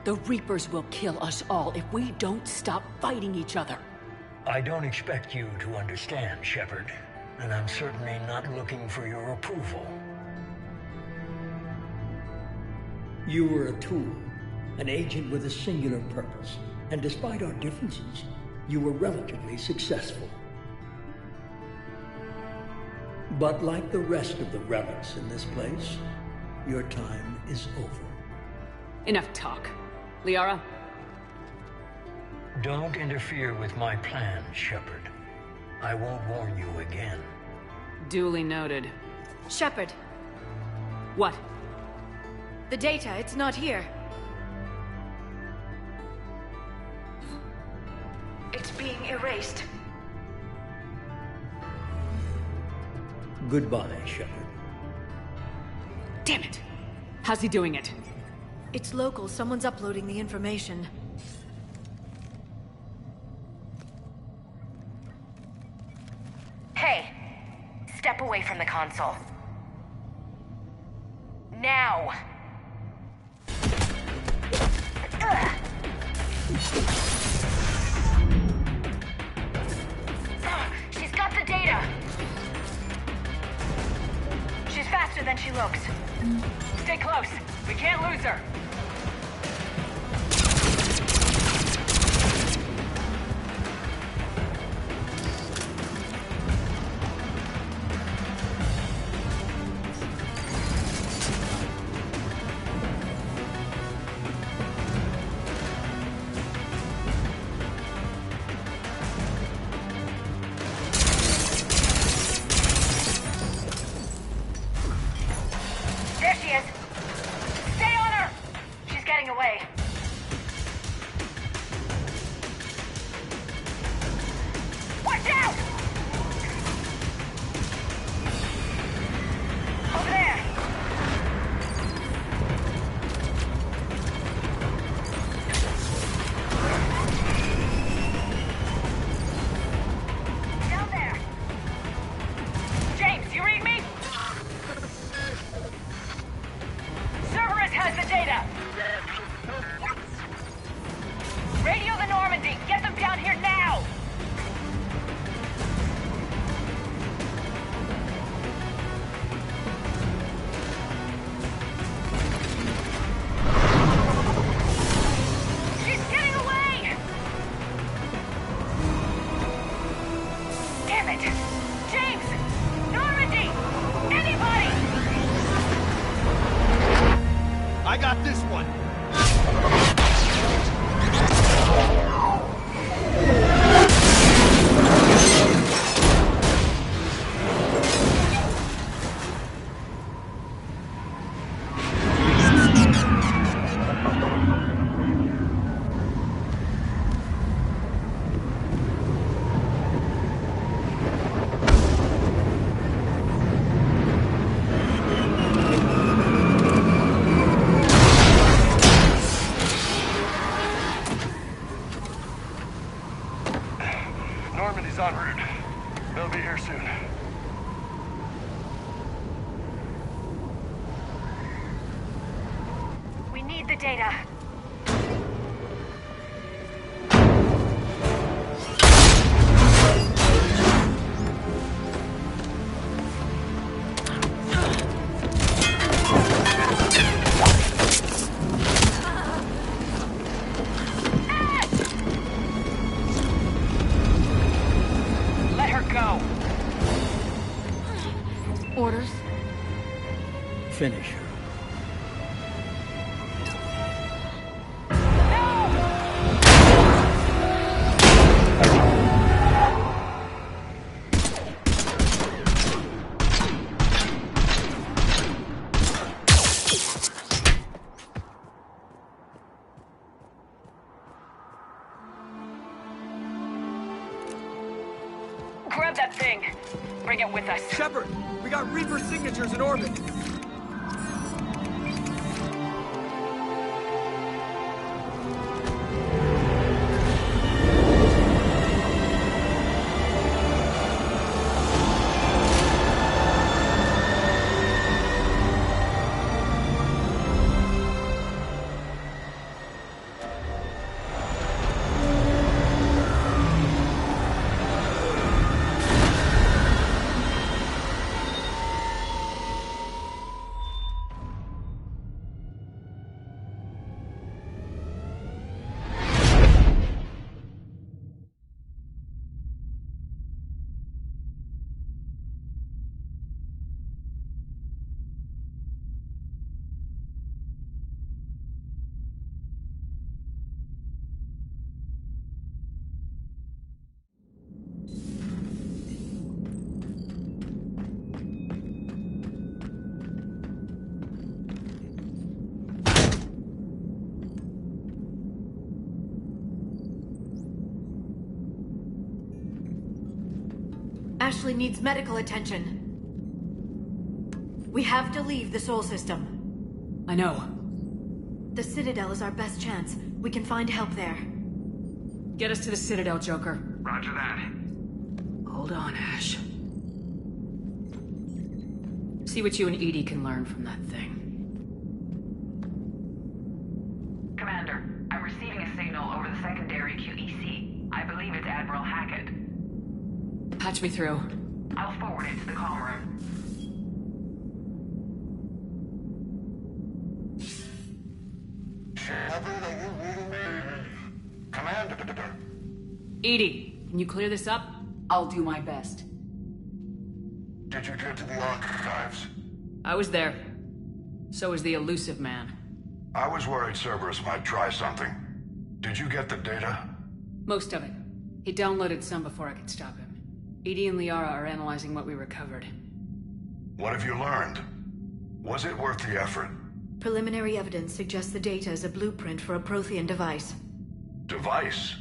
The Reapers will kill us all if we don't stop fighting each other. I don't expect you to understand, Shepard, and I'm certainly not looking for your approval. You were a tool, an agent with a singular purpose, and despite our differences, you were relatively successful. But like the rest of the relics in this place, your time is over. Enough talk. Liara? Don't interfere with my plans, Shepard. I won't warn you again. Duly noted. Shepard. What? The data, it's not here. It's being erased. Goodbye, Shepard. Damn it! How's he doing it? It's local. Someone's uploading the information. Hey! Step away from the console. Now! She's got the data! She's faster than she looks. Stay close. We can't lose her. There she is. Stay on her! I got this one! Normandy's en route. They'll be here soon. We need the data. Orders? Finish her. Grab that thing. Bring it with us. Shepard, we got Reaper signatures in orbit. Ashley needs medical attention. We have to leave the Sol system. I know. The Citadel is our best chance. We can find help there. Get us to the Citadel, Joker. Roger that. Hold on, Ash. See what you and EDI can learn from that thing. Commander, I'm receiving a signal over the secondary QEC. I believe it's Admiral Hackett. Patch me through. I'll forward it to the comm room. Shepard, are you reading me? Commander. EDI, can you clear this up? I'll do my best. Did you get to the archives? I was there. So was the elusive man. I was worried Cerberus might try something. Did you get the data? Most of it. He downloaded some before I could stop him. EDI and Liara are analyzing what we recovered. What have you learned? Was it worth the effort? Preliminary evidence suggests the data is a blueprint for a Prothean device. Device?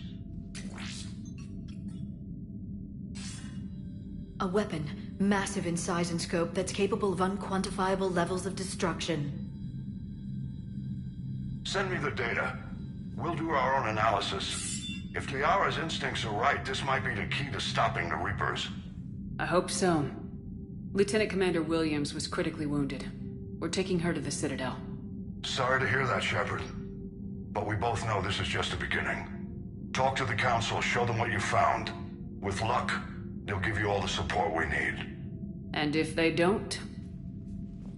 A weapon, massive in size and scope, that's capable of unquantifiable levels of destruction. Send me the data. We'll do our own analysis. If Liara's instincts are right, this might be the key to stopping the Reapers. I hope so. Lieutenant Commander Williams was critically wounded. We're taking her to the Citadel. Sorry to hear that, Shepard. But we both know this is just the beginning. Talk to the Council, show them what you found. With luck, they'll give you all the support we need. And if they don't?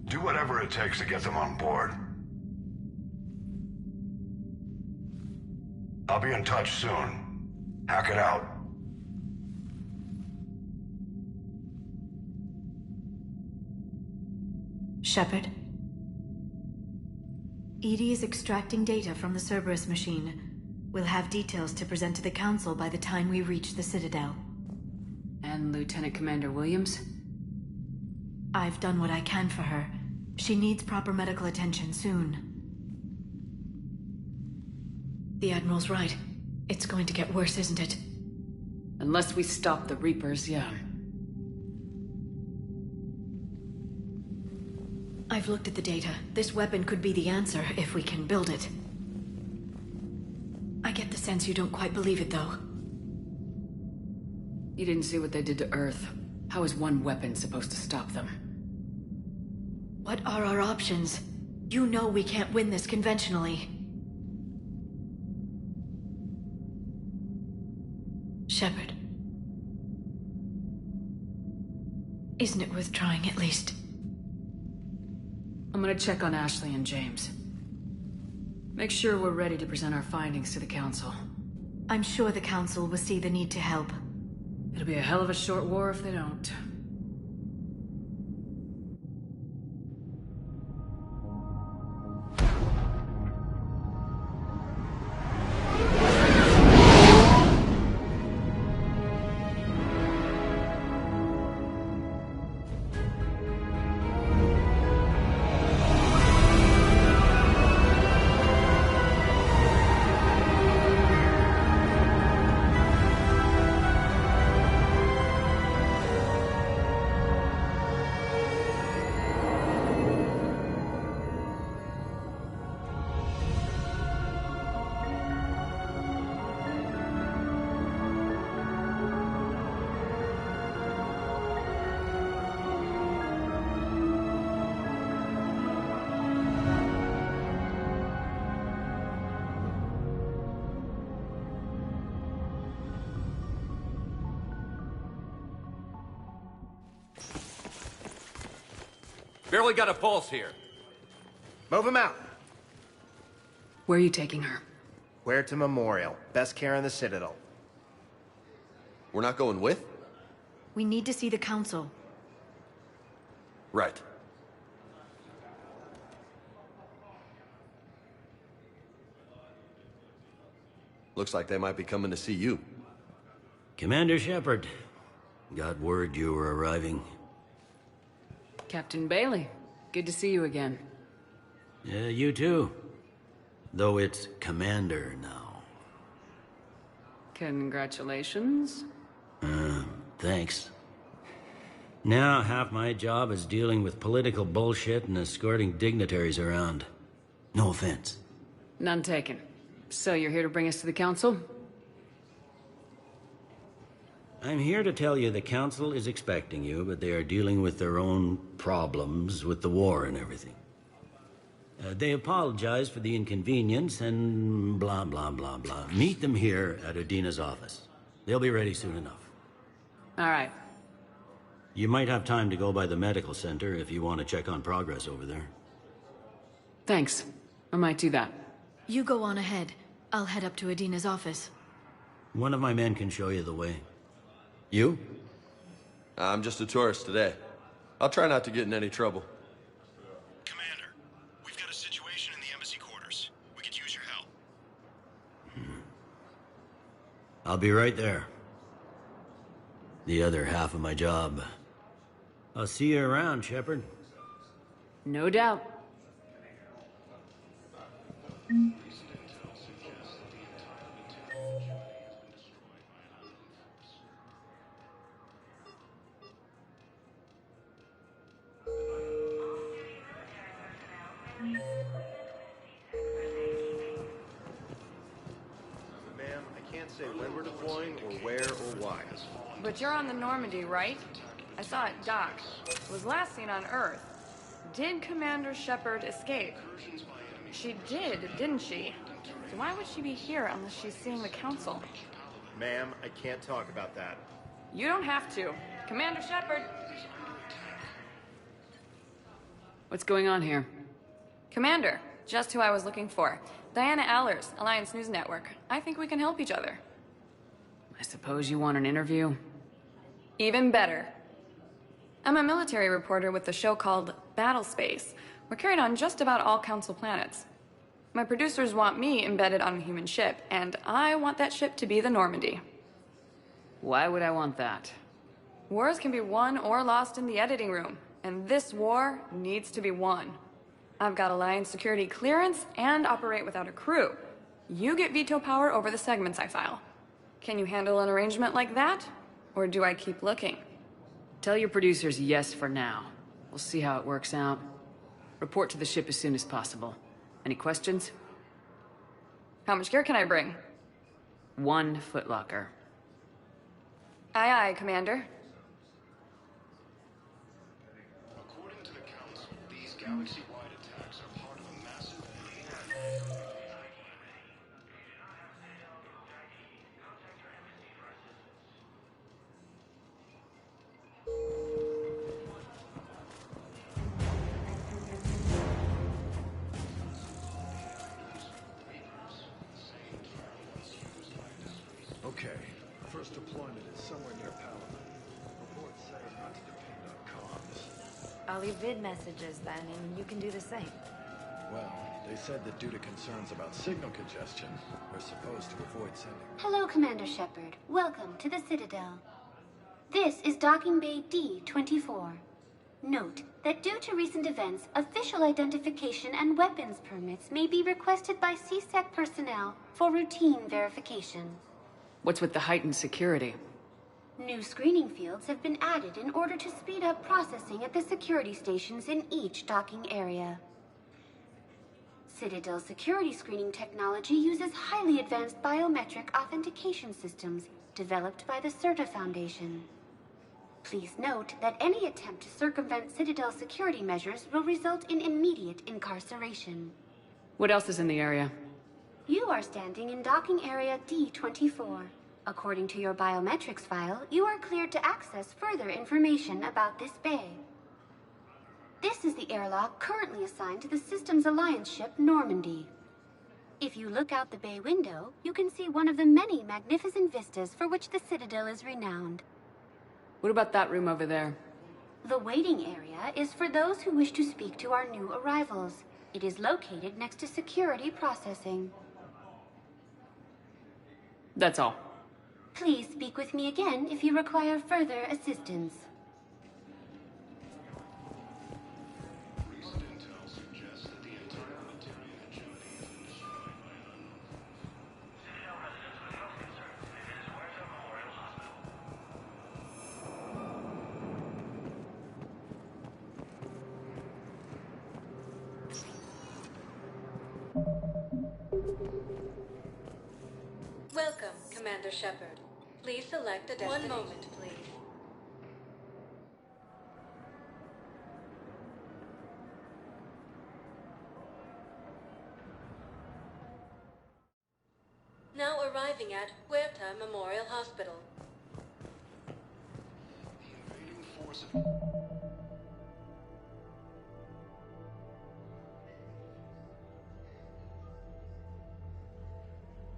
Do whatever it takes to get them on board. I'll be in touch soon. Hack it out. Shepard? EDI is extracting data from the Cerberus machine. We'll have details to present to the Council by the time we reach the Citadel. And Lieutenant Commander Williams? I've done what I can for her. She needs proper medical attention soon. The Admiral's right. It's going to get worse, isn't it? Unless we stop the Reapers, yeah. I've looked at the data. This weapon could be the answer if we can build it. I get the sense you don't quite believe it, though. You didn't see what they did to Earth. How is one weapon supposed to stop them? What are our options? You know we can't win this conventionally. Shepard. Isn't it worth trying at least? I'm gonna check on Ashley and James. Make sure we're ready to present our findings to the Council. I'm sure the Council will see the need to help. It'll be a hell of a short war if they don't. Barely got a pulse here. Move him out. Where are you taking her? Where to Memorial. Best care in the Citadel. We're not going with? We need to see the Council. Right. Looks like they might be coming to see you. Commander Shepard. Got word you were arriving. Captain Bailey, good to see you again. You too. Though it's Commander now. Congratulations. Thanks. Now half my job is dealing with political bullshit and escorting dignitaries around. No offense. None taken. So you're here to bring us to the Council? I'm here to tell you the Council is expecting you, but they are dealing with their own problems with the war and everything. They apologize for the inconvenience and blah, blah, blah, blah. Meet them here at Udina's office. They'll be ready soon enough. All right. You might have time to go by the medical center if you want to check on progress over there. Thanks. I might do that. You go on ahead. I'll head up to Udina's office. One of my men can show you the way. You? I'm just a tourist today. I'll try not to get in any trouble. Commander, we've got a situation in the embassy quarters. We could use your help. I'll be right there. The other half of my job. I'll see you around, Shepard. No doubt. Ma'am, I can't say when we're deploying or where or why. But you're on the Normandy, right? I saw it dock. It was last seen on Earth. Did Commander Shepard escape? She did, didn't she? So why would she be here unless she's seeing the Council? Ma'am, I can't talk about that. You don't have to. Commander Shepard! What's going on here? Commander, just who I was looking for. Diana Allers, Alliance News Network. I think we can help each other. I suppose you want an interview? Even better. I'm a military reporter with the show called Battlespace. We're carried on just about all Council planets. My producers want me embedded on a human ship, and I want that ship to be the Normandy. Why would I want that? Wars can be won or lost in the editing room, and this war needs to be won. I've got Alliance security clearance and operate without a crew. You get veto power over the segments I file. Can you handle an arrangement like that? Or do I keep looking? Tell your producers yes for now. We'll see how it works out. Report to the ship as soon as possible. Any questions? How much gear can I bring? 1 footlocker. Aye, aye, Commander. According to the Council, these galaxy-wide attacks are part of a massive... Okay, first deployment is somewhere near power. Reports say not to depend on comms. I'll leave vid messages then, and you can do the same. Well, they said that due to concerns about signal congestion, we're supposed to avoid sending... Hello, Commander Shepard. Welcome to the Citadel. This is Docking Bay D-24. Note that due to recent events, official identification and weapons permits may be requested by CSEC personnel for routine verification. What's with the heightened security? New screening fields have been added in order to speed up processing at the security stations in each docking area. Citadel security screening technology uses highly advanced biometric authentication systems developed by the CERTA Foundation. Please note that any attempt to circumvent Citadel security measures will result in immediate incarceration. What else is in the area? You are standing in docking area D-24. According to your biometrics file, you are cleared to access further information about this bay. This is the airlock currently assigned to the Systems Alliance ship Normandy. If you look out the bay window, you can see one of the many magnificent vistas for which the Citadel is renowned. What about that room over there? The waiting area is for those who wish to speak to our new arrivals. It is located next to security processing. That's all. Please speak with me again if you require further assistance. Recent intel suggests that the entire Material hegemony has been destroyed by an unknown Welcome, Commander Shepard. Please select a destination. 1 moment, please. Now arriving at Huerta Memorial Hospital. The invading force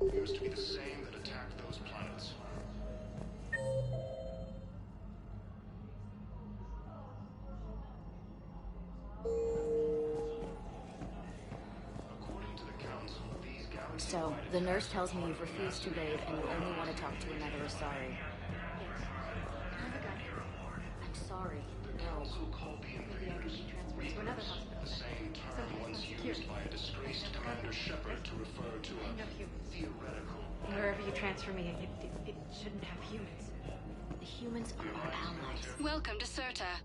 appears to be the same that attacked those planets. According to the Council, these galaxies... So, the nurse tells me you've refused to raid and you only want to talk to another Asari. I'm sorry. The Council called the invaders Reapers, the same term once used by a disgraced Commander Shepard to refer to a theoretical... Wherever you transfer me, it shouldn't have humans. The humans are our allies. Welcome to CERTA.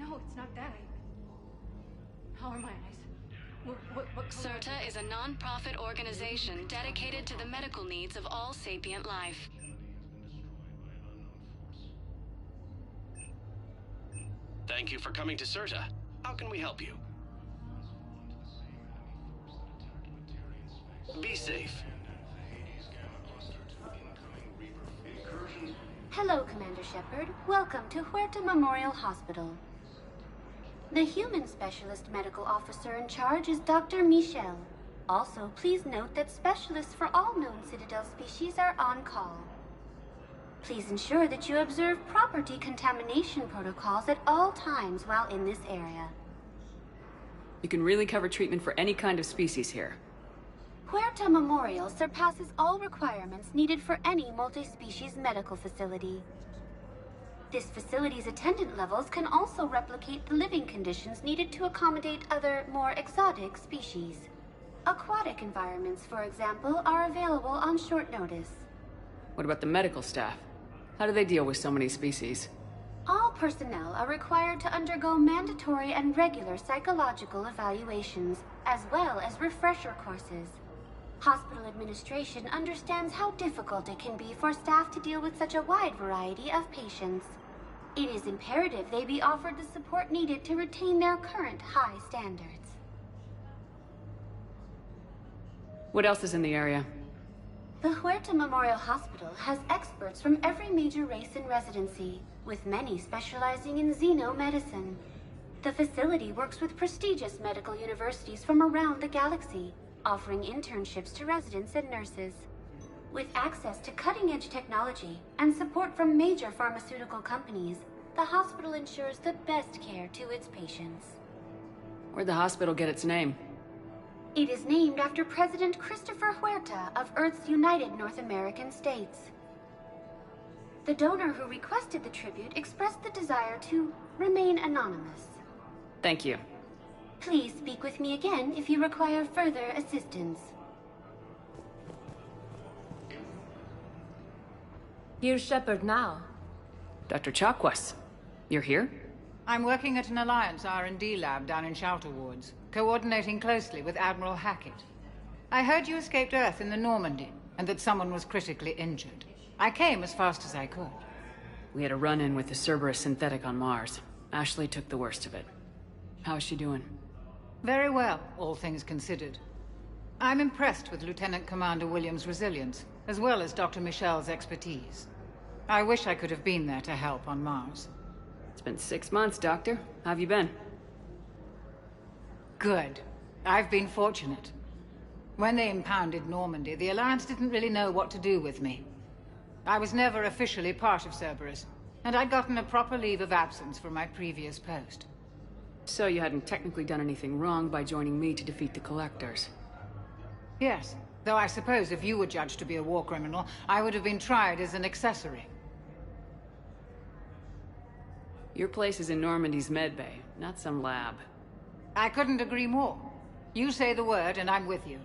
No, it's not that. How are my eyes? What CERTA is a non-profit organization dedicated to the medical needs of all sapient life. Thank you for coming to CERTA. How can we help you? Be safe. Hello, Commander Shepard. Welcome to Huerta Memorial Hospital. The human specialist medical officer in charge is Dr. Michel. Also, please note that specialists for all known Citadel species are on call. Please ensure that you observe proper decontamination protocols at all times while in this area. You can really cover treatment for any kind of species here. Huerta Memorial surpasses all requirements needed for any multi-species medical facility. This facility's attendant levels can also replicate the living conditions needed to accommodate other, more exotic species. Aquatic environments, for example, are available on short notice. What about the medical staff? How do they deal with so many species? All personnel are required to undergo mandatory and regular psychological evaluations, as well as refresher courses. Hospital administration understands how difficult it can be for staff to deal with such a wide variety of patients. It is imperative they be offered the support needed to retain their current high standards. What else is in the area? The Huerta Memorial Hospital has experts from every major race in residency, with many specializing in xenomedicine. The facility works with prestigious medical universities from around the galaxy, offering internships to residents and nurses. With access to cutting-edge technology and support from major pharmaceutical companies, the hospital ensures the best care to its patients. Where'd the hospital get its name? It is named after President Christopher Huerta of Earth's United North American States. The donor who requested the tribute expressed the desire to remain anonymous. Thank you. Please speak with me again if you require further assistance. Here's Shepard now. Dr. Chakwas, you're here? I'm working at an Alliance R&D lab down in Shelter Wards, coordinating closely with Admiral Hackett. I heard you escaped Earth in the Normandy, and that someone was critically injured. I came as fast as I could. We had a run-in with the Cerberus synthetic on Mars. Ashley took the worst of it. How's she doing? Very well, all things considered. I'm impressed with Lieutenant Commander Williams' resilience, as well as Dr. Michel's expertise. I wish I could have been there to help on Mars. It's been 6 months, Doctor. How have you been? Good. I've been fortunate. When they impounded Normandy, the Alliance didn't really know what to do with me. I was never officially part of Cerberus, and I'd gotten a proper leave of absence from my previous post. So you hadn't technically done anything wrong by joining me to defeat the Collectors? Yes, though I suppose if you were judged to be a war criminal, I would have been tried as an accessory. Your place is in Normandy's medbay, not some lab. I couldn't agree more. You say the word and I'm with you.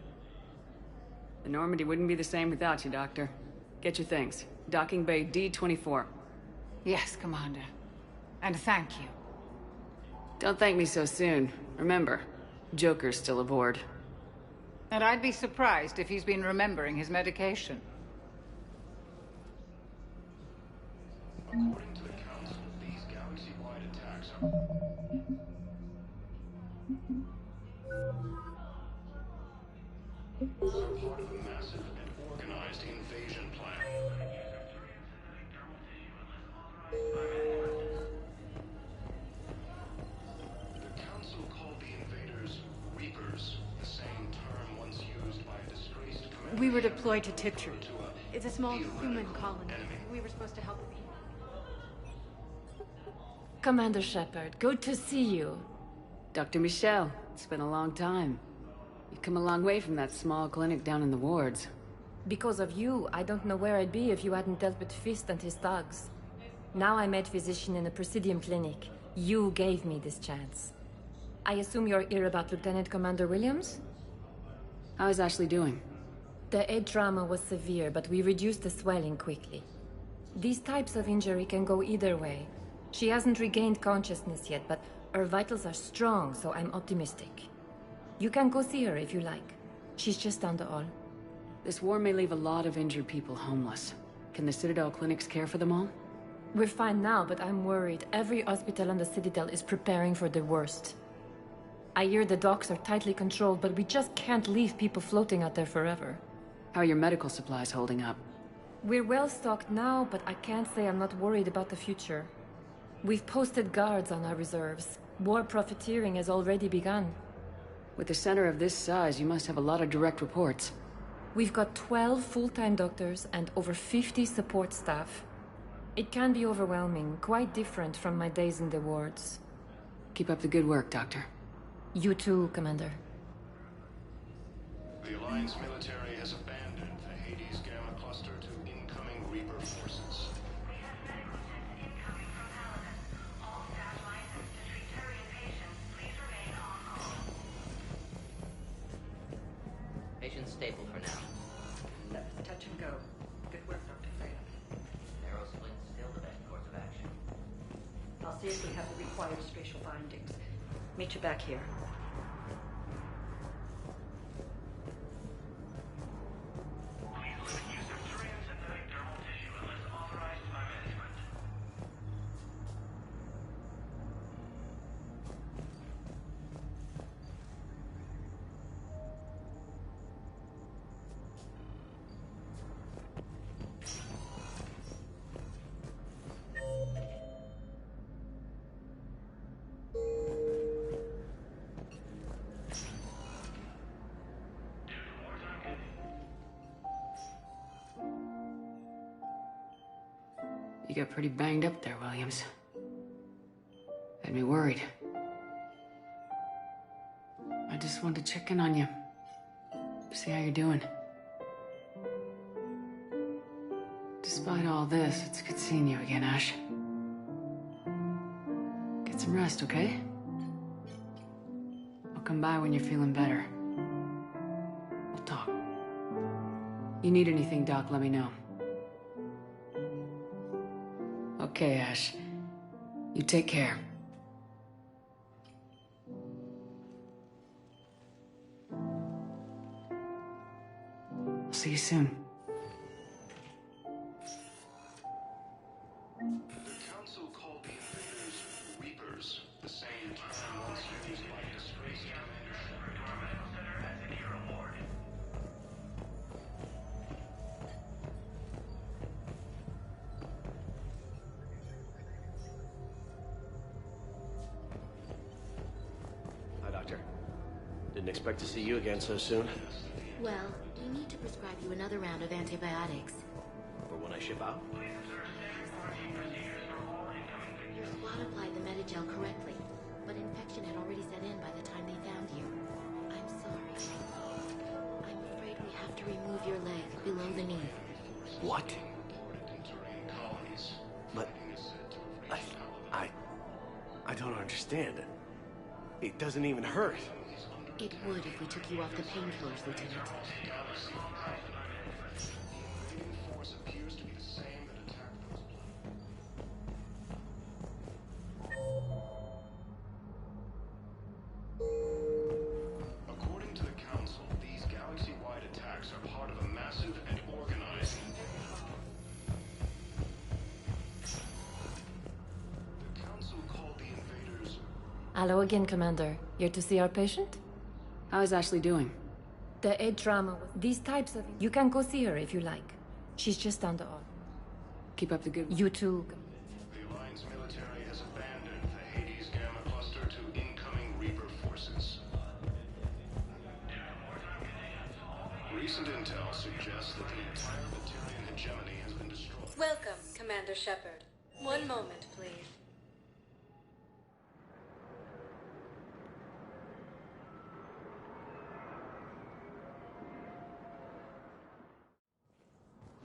The Normandy wouldn't be the same without you, Doctor. Get your things. Docking Bay D-24. Yes, Commander. And thank you. Don't thank me so soon. Remember, Joker's still aboard. And I'd be surprised if he's been remembering his medication. According to the Council, these galaxy-wide attacks are... part of a massive and organized invasion plan. The Council called the invaders Reapers, the same term once used by a disgraced commander. We were deployed to Tiptree. It's a small human colony. We were supposed to help the people. Commander Shepard, good to see you. Dr. Michel, it's been a long time. You've come a long way from that small clinic down in the wards. Because of you, I don't know where I'd be if you hadn't dealt with Fist and his thugs. Now I'm head physician in a Presidium clinic. You gave me this chance. I assume you're here about Lieutenant Commander Williams? How is Ashley doing? The head trauma was severe, but we reduced the swelling quickly. These types of injury can go either way. She hasn't regained consciousness yet, but her vitals are strong, so I'm optimistic. You can go see her if you like. She's just down the hall. This war may leave a lot of injured people homeless. Can the Citadel clinics care for them all? We're fine now, but I'm worried. Every hospital on the Citadel is preparing for the worst. I hear the docks are tightly controlled, but we just can't leave people floating out there forever. How are your medical supplies holding up? We're well stocked now, but I can't say I'm not worried about the future. We've posted guards on our reserves. War profiteering has already begun. With a center of this size, you must have a lot of direct reports. We've got 12 full-time doctors and over 50 support staff. It can be overwhelming, quite different from my days in the wards. Keep up the good work, Doctor. You too, Commander. The Alliance military has abandoned the Hades Gamma cluster to incoming Reaper forces. Patient's stable for now. That was touch and go. Good work, Dr. Freya. Narrow splint's still the best course of action. I'll see if we have the required spatial findings. Meet you back here. You got pretty banged up there, Williams. Had me worried. I just wanted to check in on you. See how you're doing. Despite all this, it's good seeing you again, Ash. Get some rest, okay? I'll come by when you're feeling better. We'll talk. You need anything, Doc, let me know. Okay, Ash. You take care. I'll see you soon. The Council called the invaders Reapers, the same term once used by disgraced Commander Shepard. Hi, Doctor. Didn't expect to see you again so soon. Well, we need to prescribe you another round of antibiotics. For when I ship out? Your squad applied the Metagel correctly, but infection had already set in by the time they found you. I'm sorry. I'm afraid we have to remove your leg below the knee. What? But... I don't understand. It doesn't even hurt. It would if we took you off the painkillers, Lieutenant. According to the Council, these galaxy-wide attacks are part of a massive and organized... The Council called the invaders... Hello again, Commander. Here to see our patient? How's Ashley doing? The head trauma. These types of... You can go see her if you like. She's just down the hall. Keep up the good... You too. The Alliance military has abandoned the Hades Gamma cluster to incoming Reaper forces. Recent intel suggests that the entire Batarian hegemony has been destroyed. Welcome, Commander Shepard. One moment, please.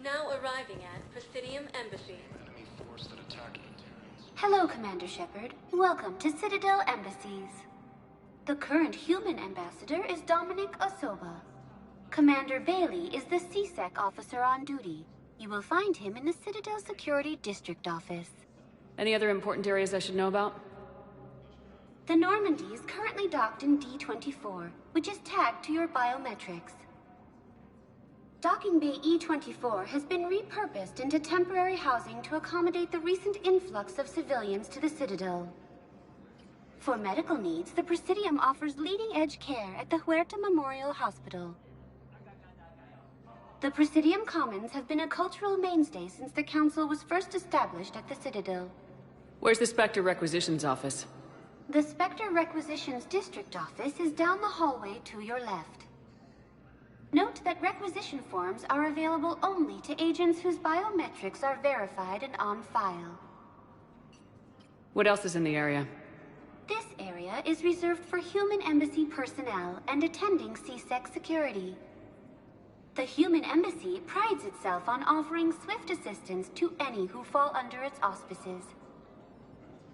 Now arriving at Presidium Embassy. Enemy force that attacked Batarians. Hello, Commander Shepard. Welcome to Citadel Embassies. The current human ambassador is Dominic Osoba. Commander Bailey is the CSEC officer on duty. You will find him in the Citadel Security District office. Any other important areas I should know about? The Normandy is currently docked in D-24, which is tagged to your biometrics. Docking Bay E-24 has been repurposed into temporary housing to accommodate the recent influx of civilians to the Citadel. For medical needs, the Presidium offers leading-edge care at the Huerta Memorial Hospital. The Presidium Commons have been a cultural mainstay since the Council was first established at the Citadel. Where's the Spectre Requisitions office? The Spectre Requisitions District office is down the hallway to your left. Note that requisition forms are available only to agents whose biometrics are verified and on file. What else is in the area? This area is reserved for human embassy personnel and attending CSEC security. The human embassy prides itself on offering swift assistance to any who fall under its auspices.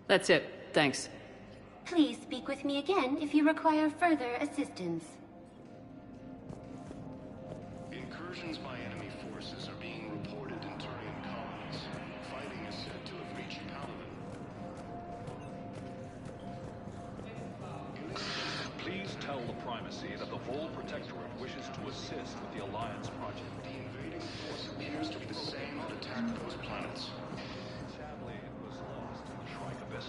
That's it. Thanks. Please speak with me again if you require further assistance. Incursions by enemy forces are being reported in Turian colonies. Fighting is said to have reached Paladin. Please tell the Primacy that the Vol Protectorate wishes to assist with the Alliance project. The invading force appears to be the same that attacked those planets. Sadly, it was lost in the Shrike Abyss.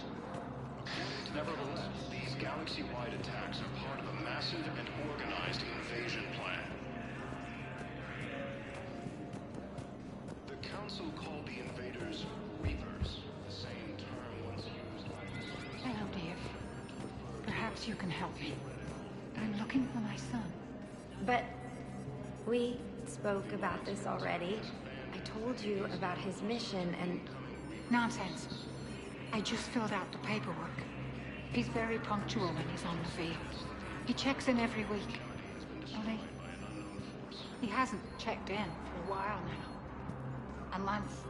Nevertheless, these galaxy-wide attacks are part of a massive and organized invasion plan. The Council called the invaders Reapers, the same term once used by the... Hello, Dave. Perhaps you can help me. I'm looking for my son. But we spoke about this already. I told you about his mission and... Nonsense. I just filled out the paperwork. He's very punctual when he's on the field. He checks in every week. Only, he hasn't checked in for a while now. A month.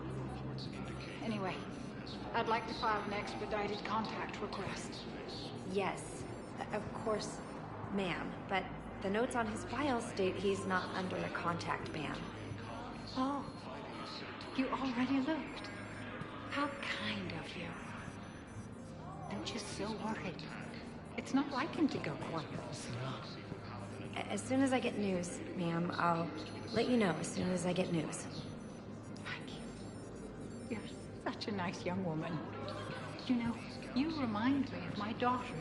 Anyway, I'd like to file an expedited contact request. Yes, of course, ma'am. But the notes on his file state he's not under a contact ban. Oh, you already looked. How kind of you. I'm just so worried. It's not like him to go quiet. As soon as I get news, ma'am, I'll let you know as soon as I get news. Thank you. You're such a nice young woman. You know, you remind me of my daughter.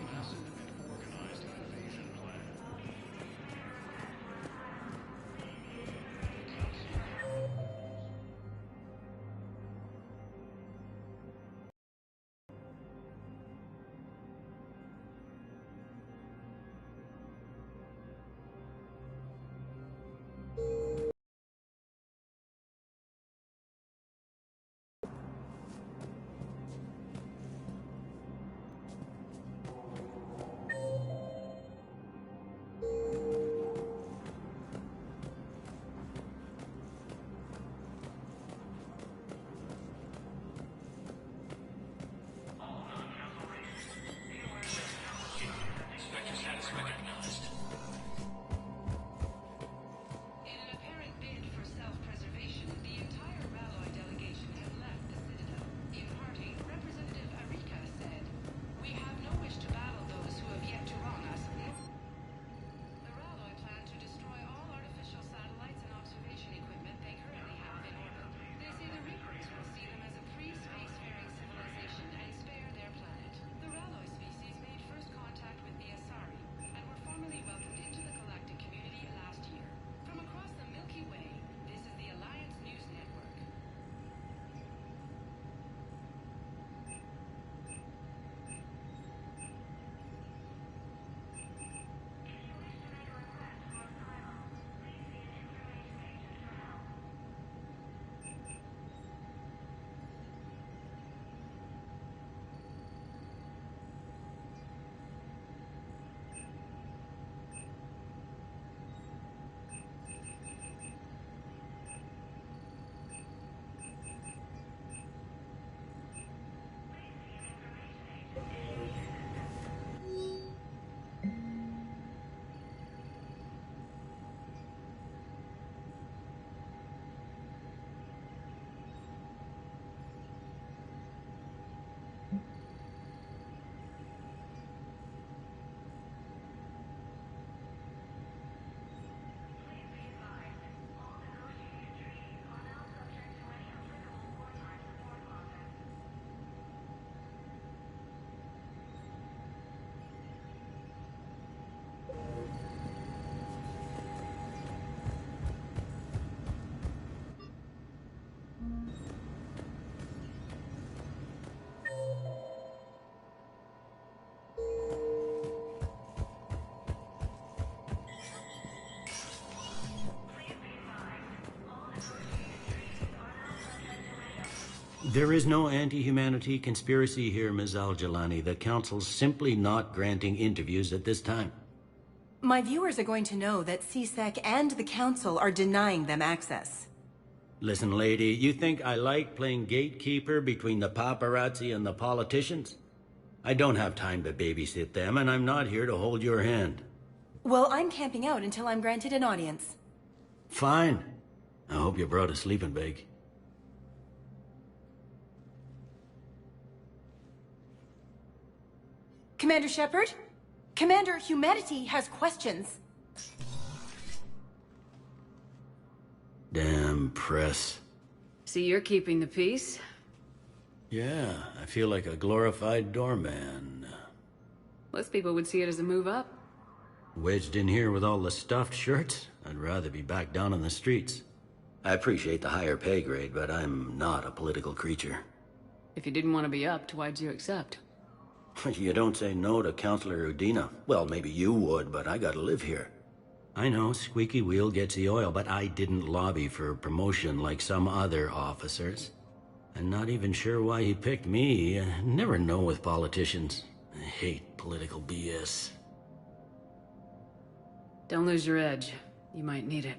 There is no anti-humanity conspiracy here, Ms. Al-Jalani. The Council's simply not granting interviews at this time. My viewers are going to know that CSEC and the Council are denying them access. Listen, lady, you think I like playing gatekeeper between the paparazzi and the politicians? I don't have time to babysit them, and I'm not here to hold your hand. Well, I'm camping out until I'm granted an audience. Fine. I hope you brought a sleeping bag. Commander Shepard? Commander, humanity has questions. Damn press. See, you're keeping the peace. Yeah, I feel like a glorified doorman. Most people would see it as a move up. Wedged in here with all the stuffed shirts, I'd rather be back down on the streets. I appreciate the higher pay grade, but I'm not a political creature. If you didn't want to be upped, why'd you accept? You don't say no to Counselor Udina. Well, maybe you would, but I gotta live here. I know, squeaky wheel gets the oil, but I didn't lobby for promotion like some other officers. I'm not even sure why he picked me. I never know with politicians. I hate political BS. Don't lose your edge. You might need it.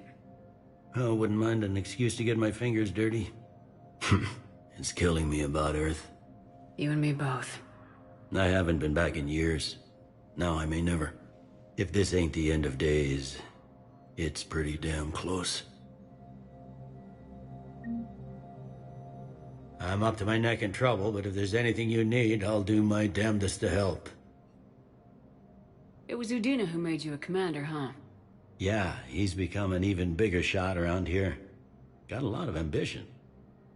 Oh, wouldn't mind an excuse to get my fingers dirty. It's killing me about Earth. You and me both. I haven't been back in years. Now I may never. If this ain't the end of days, it's pretty damn close. I'm up to my neck in trouble, but if there's anything you need, I'll do my damnedest to help. It was Udina who made you a commander, huh? Yeah, he's become an even bigger shot around here. Got a lot of ambition.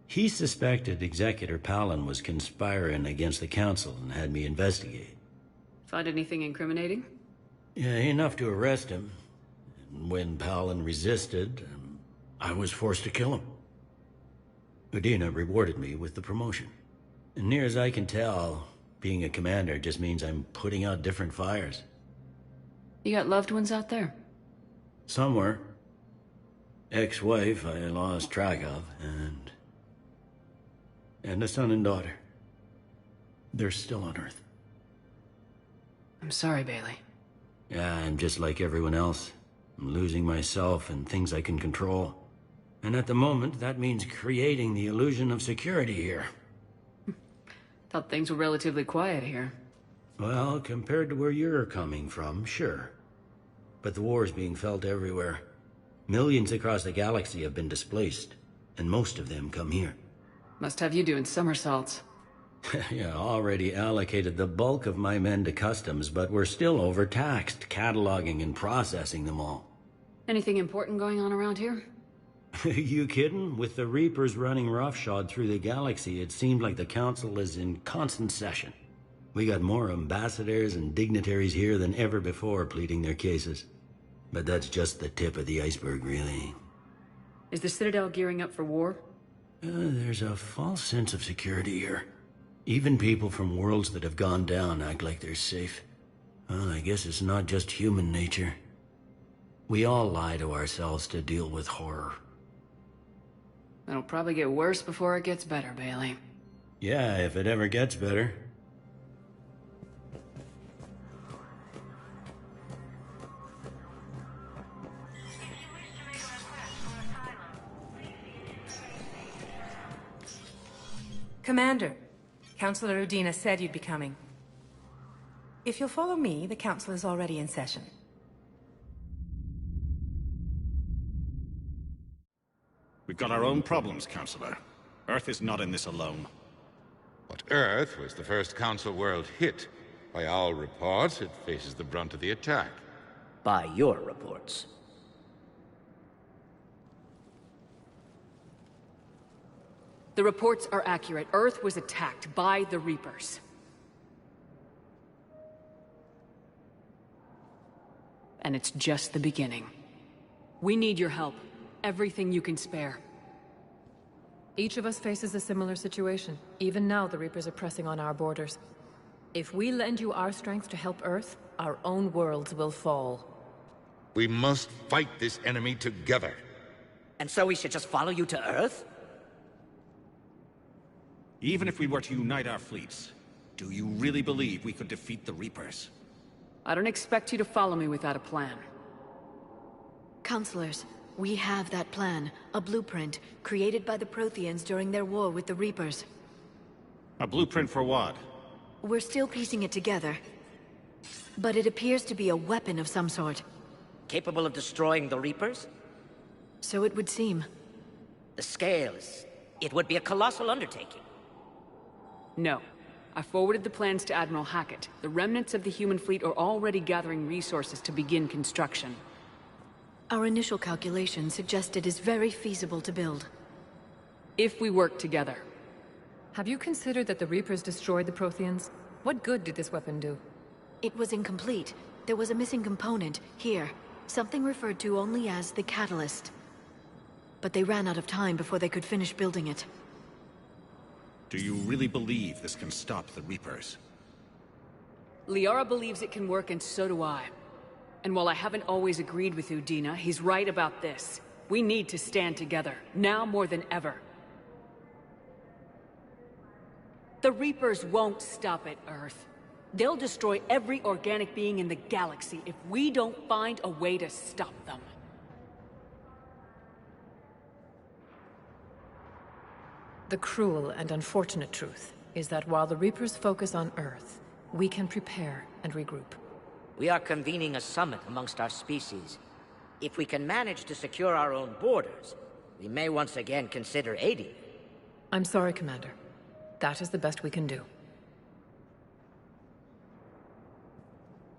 He suspected Executor Palin was conspiring against the Council and had me investigate. Find anything incriminating? Yeah, enough to arrest him. And when Palin resisted, I was forced to kill him. Udina rewarded me with the promotion. And near as I can tell, being a commander just means I'm putting out different fires. You got loved ones out there? Somewhere. Ex-wife I lost track of, and a son and daughter. They're still on Earth. I'm sorry, Bailey. Yeah, I'm just like everyone else. I'm losing myself and things I can control. And at the moment, that means creating the illusion of security here. Thought things were relatively quiet here. Well, compared to where you're coming from, sure. But the war's being felt everywhere. Millions across the galaxy have been displaced, and most of them come here. Must have you doing somersaults. Yeah, already allocated the bulk of my men to customs, but we're still overtaxed, cataloging and processing them all. Anything important going on around here? You kidding? With the Reapers running roughshod through the galaxy, it seemed like the Council is in constant session. We got more ambassadors and dignitaries here than ever before pleading their cases. But that's just the tip of the iceberg, really. Is the Citadel gearing up for war? There's a false sense of security here. Even people from worlds that have gone down act like they're safe. Well, I guess it's not just human nature. We all lie to ourselves to deal with horror. It'll probably get worse before it gets better, Bailey. Yeah, if it ever gets better. Commander, Counselor Udina said you'd be coming. If you'll follow me, the Council is already in session. We've got our own problems, Counselor. Earth is not in this alone. But Earth was the first Council world hit. By all reports, it faces the brunt of the attack. By your reports. The reports are accurate. Earth was attacked by the Reapers. And it's just the beginning. We need your help. Everything you can spare. Each of us faces a similar situation. Even now, the Reapers are pressing on our borders. If we lend you our strength to help Earth, our own worlds will fall. We must fight this enemy together. And so we should just follow you to Earth? Even if we were to unite our fleets, do you really believe we could defeat the Reapers? I don't expect you to follow me without a plan. Counselors, we have that plan. A blueprint, created by the Protheans during their war with the Reapers. A blueprint for what? We're still piecing it together. But it appears to be a weapon of some sort. Capable of destroying the Reapers? So it would seem. The scale is... it would be a colossal undertaking. No. I forwarded the plans to Admiral Hackett. The remnants of the human fleet are already gathering resources to begin construction. Our initial calculations suggest it is very feasible to build. If we work together. Have you considered that the Reapers destroyed the Protheans? What good did this weapon do? It was incomplete. There was a missing component, here. Something referred to only as the Catalyst. But they ran out of time before they could finish building it. Do you really believe this can stop the Reapers? Liara believes it can work, and so do I. And while I haven't always agreed with Udina, he's right about this. We need to stand together, now more than ever. The Reapers won't stop at Earth. They'll destroy every organic being in the galaxy if we don't find a way to stop them. The cruel and unfortunate truth is that while the Reapers focus on Earth, we can prepare and regroup. We are convening a summit amongst our species. If we can manage to secure our own borders, we may once again consider aiding you. I'm sorry, Commander. That is the best we can do.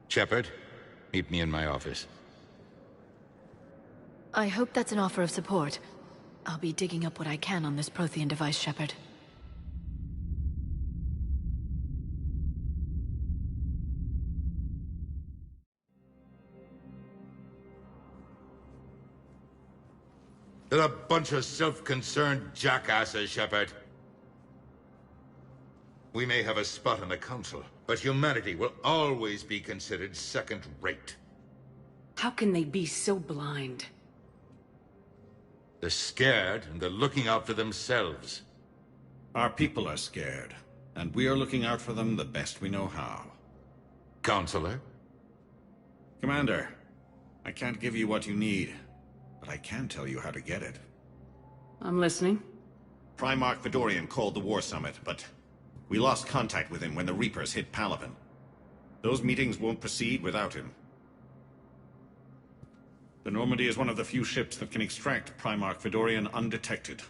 Shepard, meet me in my office. I hope that's an offer of support. I'll be digging up what I can on this Prothean device, Shepard. They're a bunch of self-concerned jackasses, Shepard. We may have a spot on the Council, but humanity will always be considered second-rate. How can they be so blind? They're scared, and they're looking out for themselves. Our people are scared, and we are looking out for them the best we know how. Counselor? Commander, I can't give you what you need, but I can tell you how to get it. I'm listening. Primarch Fedorian called the War Summit, but we lost contact with him when the Reapers hit Palaven. Those meetings won't proceed without him. The Normandy is one of the few ships that can extract Primarch Fedorian undetected.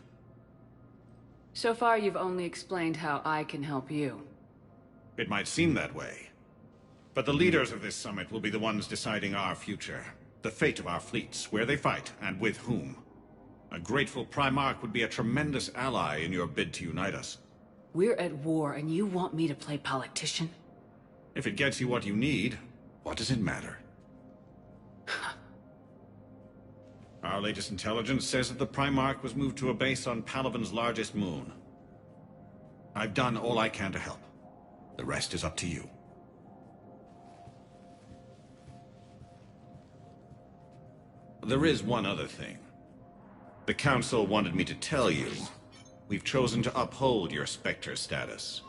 So far, you've only explained how I can help you. It might seem that way. But the leaders of this summit will be the ones deciding our future. The fate of our fleets, where they fight, and with whom. A grateful Primarch would be a tremendous ally in your bid to unite us. We're at war, and you want me to play politician? If it gets you what you need, what does it matter? Our latest intelligence says that the Primarch was moved to a base on Palaven's largest moon. I've done all I can to help. The rest is up to you. There is one other thing. The Council wanted me to tell you, we've chosen to uphold your Spectre status.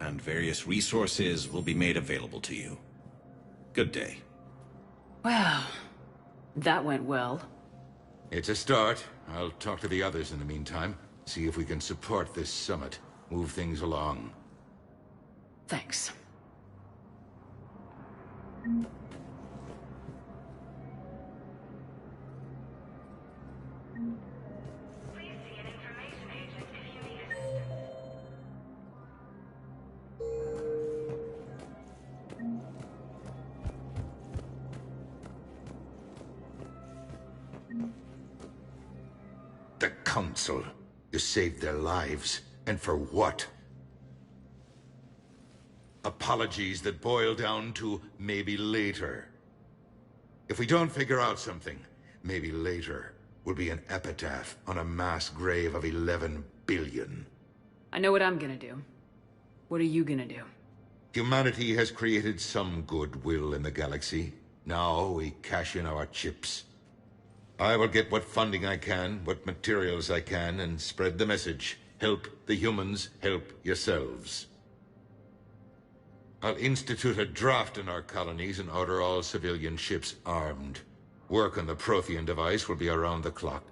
And various resources will be made available to you. Good day. Well, that went well. It's a start. I'll talk to the others in the meantime. See if we can support this summit. Move things along. Thanks. The Council. You saved their lives. And for what? Apologies that boil down to maybe later. If we don't figure out something, maybe later will be an epitaph on a mass grave of 11 billion. I know what I'm gonna do. What are you gonna do? Humanity has created some goodwill in the galaxy. Now we cash in our chips. I will get what funding I can, what materials I can, and spread the message. Help the humans, help yourselves. I'll institute a draft in our colonies and order all civilian ships armed. Work on the Prothean device will be around the clock.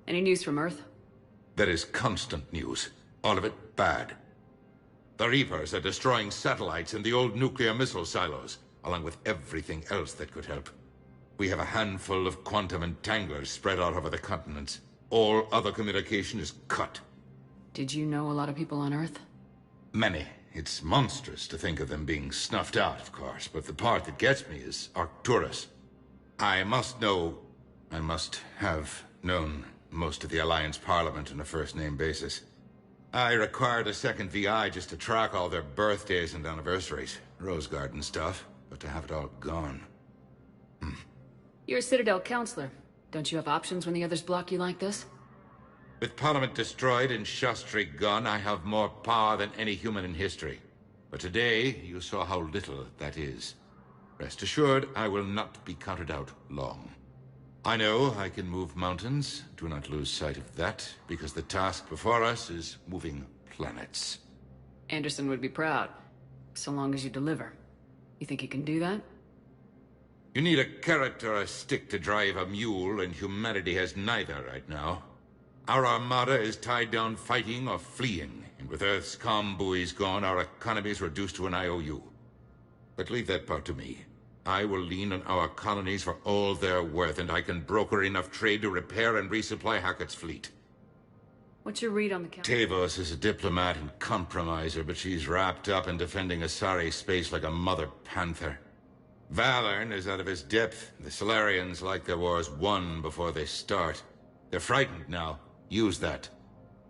Any news from Earth? There is constant news. All of it bad. The Reapers are destroying satellites in the old nuclear missile silos, along with everything else that could help. We have a handful of quantum entanglers spread out over the continents. All other communication is cut. Did you know a lot of people on Earth? Many. It's monstrous to think of them being snuffed out, of course, but the part that gets me is Arcturus. I must have known most of the Alliance Parliament on a first-name basis. I required a second VI just to track all their birthdays and anniversaries. Rose Garden stuff, but to have it all gone. You're a Citadel counselor. Don't you have options when the others block you like this? With Parliament destroyed and Shastri gone, I have more power than any human in history. But today, you saw how little that is. Rest assured, I will not be counted out long. I know I can move mountains. Do not lose sight of that, because the task before us is moving planets. Anderson would be proud, so long as you deliver. You think you can do that? You need a carrot or a stick to drive a mule, and humanity has neither right now. Our armada is tied down fighting or fleeing, and with Earth's comm buoys gone, our economy is reduced to an IOU. But leave that part to me. I will lean on our colonies for all they're worth, and I can broker enough trade to repair and resupply Hackett's fleet. What's your read on the council? Tavos is a diplomat and compromiser, but she's wrapped up in defending Asari space like a mother panther. Valern is out of his depth. The Solarians like their wars won before they start. They're frightened now. Use that.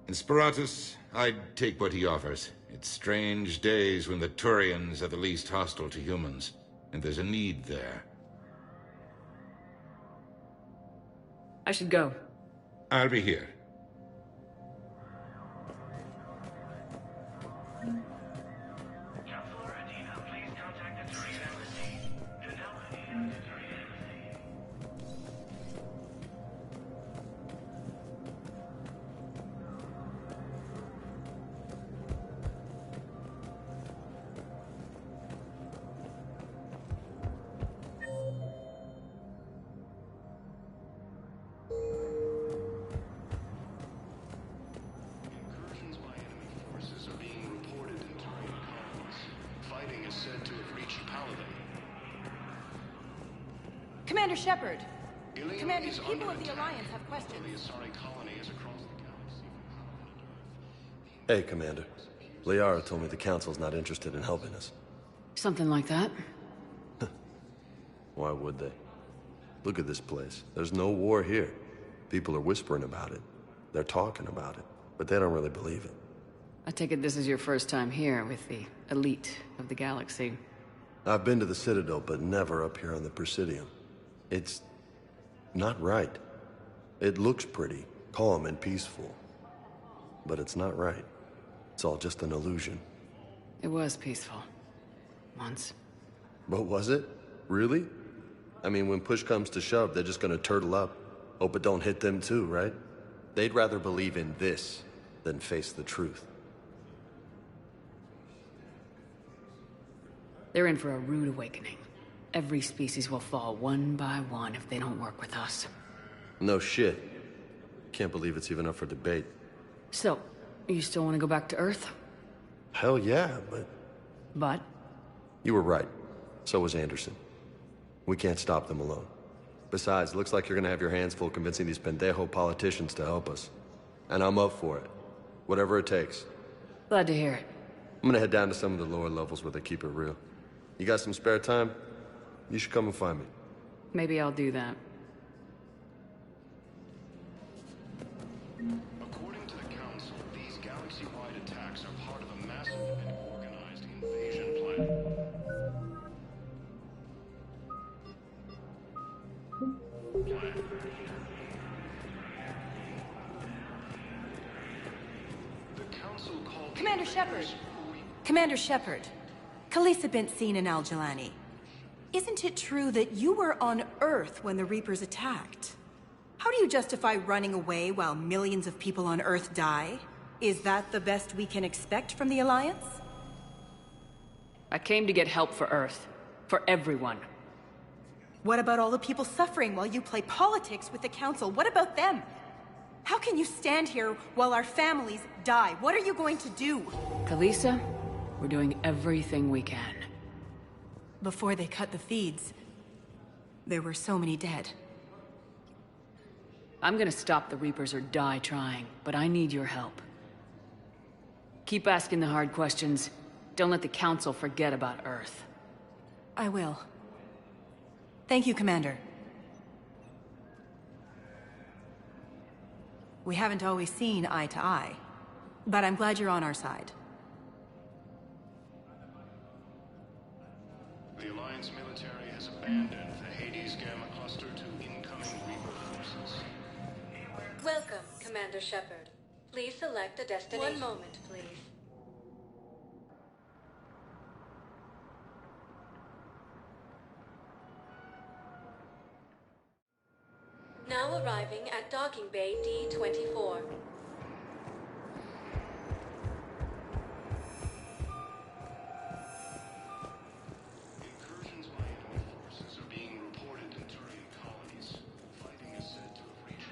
In Sparatus, I'd take what he offers. It's strange days when the Turians are the least hostile to humans. And there's a need there. I should go. I'll be here. Commander Shepard! Commander, people of the Alliance have questions. Hey, Commander. Liara told me the Council's not interested in helping us. Something like that. Why would they? Look at this place. There's no war here. People are whispering about it. They're talking about it, but they don't really believe it. I take it this is your first time here with the elite of the galaxy. I've been to the Citadel, but never up here on the Presidium. It's not right. It looks pretty, calm and peaceful. But it's not right. It's all just an illusion. It was peaceful. Once. But was it? Really? I mean, when push comes to shove, they're just gonna turtle up. Hope it don't hit them too, right? They'd rather believe in this than face the truth. They're in for a rude awakening. Every species will fall one by one if they don't work with us. No shit. Can't believe it's even up for debate. So, you still want to go back to Earth? Hell yeah, but... But? You were right. So was Anderson. We can't stop them alone. Besides, looks like you're gonna have your hands full convincing these pendejo politicians to help us. And I'm up for it. Whatever it takes. Glad to hear it. I'm gonna head down to some of the lower levels where they keep it real. You got some spare time? You should come and find me. Maybe I'll do that. According to the Council, these galaxy-wide attacks are part of a massive and organized invasion plan. The Council called... Commander Shepard! Commander Shepard! Khalisah bint Seen and Al-Jalani. Isn't it true that you were on Earth when the Reapers attacked? How do you justify running away while millions of people on Earth die? Is that the best we can expect from the Alliance? I came to get help for Earth. For everyone. What about all the people suffering while you play politics with the Council? What about them? How can you stand here while our families die? What are you going to do? Kalisa, we're doing everything we can. Before they cut the feeds, there were so many dead. I'm gonna stop the Reapers or die trying, but I need your help. Keep asking the hard questions. Don't let the Council forget about Earth. I will. Thank you, Commander. We haven't always seen eye to eye, but I'm glad you're on our side. The Alliance military has abandoned the Hades Gamma cluster to incoming Reaper forces. Welcome, Commander Shepard. Please select a destination. 1 moment, please. Now arriving at Docking Bay D-24. Incursions by enemy forces are being reported in Turian colonies. Fighting is said to have reached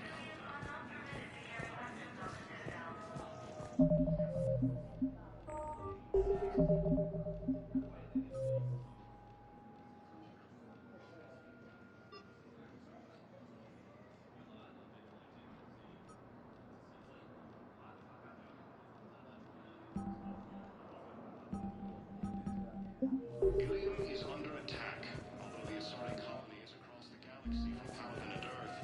Ilium is under attack. Although the Asari colony is across the galaxy from Paladin and Earth,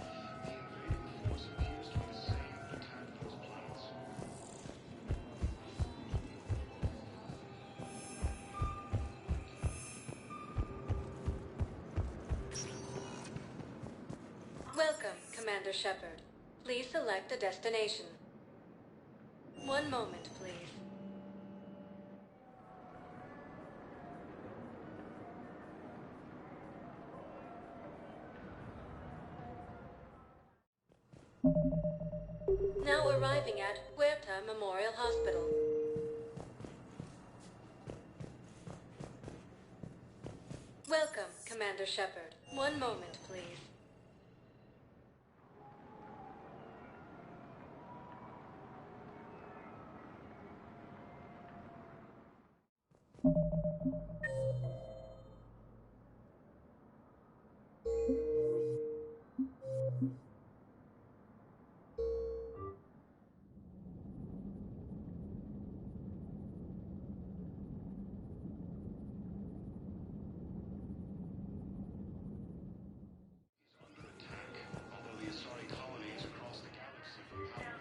the invading force appears to be the same that attacked those planets. Welcome, Commander Shepard. Please select a destination. 1 moment, please. Now arriving at Huerta Memorial Hospital. Welcome, Commander Shepard. 1 moment, please. Although the Asari colony is across the galaxy from Paladin.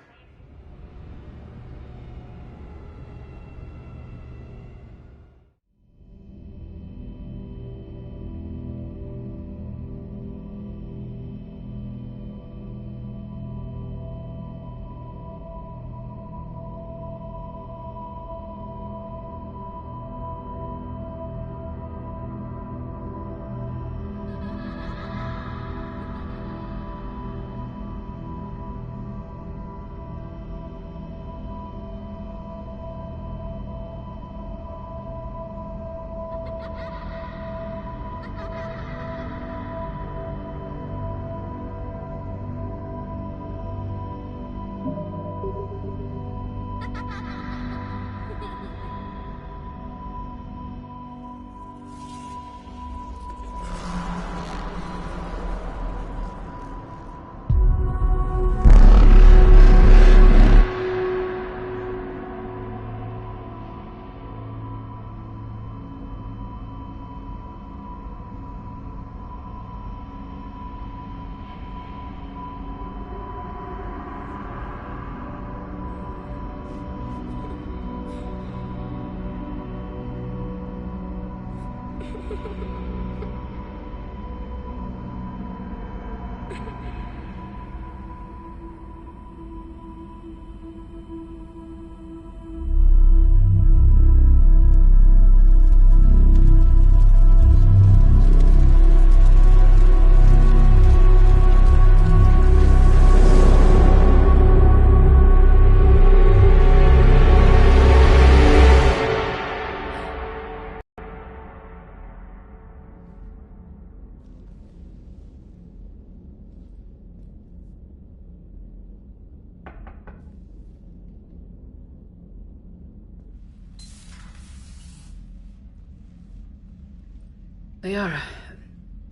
Liara,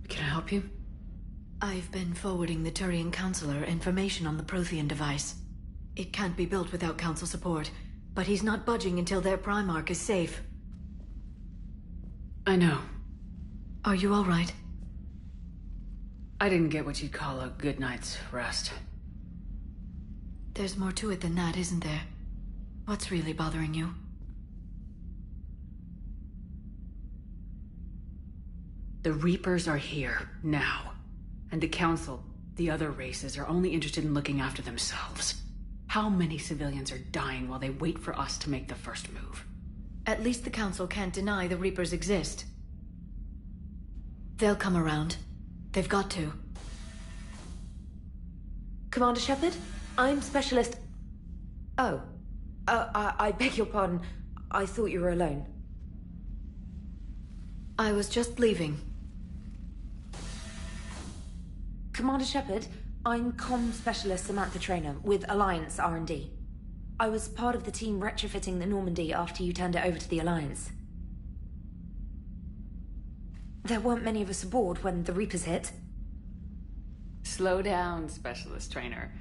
can I help you? I've been forwarding the Turian Counselor information on the Prothean device. It can't be built without Council support, but he's not budging until their Primarch is safe. I know. Are you all right? I didn't get what you'd call a good night's rest. There's more to it than that, isn't there? What's really bothering you? The Reapers are here, now. And the Council, the other races, are only interested in looking after themselves. How many civilians are dying while they wait for us to make the first move? At least the Council can't deny the Reapers exist. They'll come around. They've got to. Commander Shepard, I'm Specialist... Oh. I beg your pardon. I thought you were alone. I was just leaving. Commander Shepard, I'm Comm Specialist Samantha Traynor with Alliance R&D. I was part of the team retrofitting the Normandy after you turned it over to the Alliance. There weren't many of us aboard when the Reapers hit. Slow down, Specialist Traynor.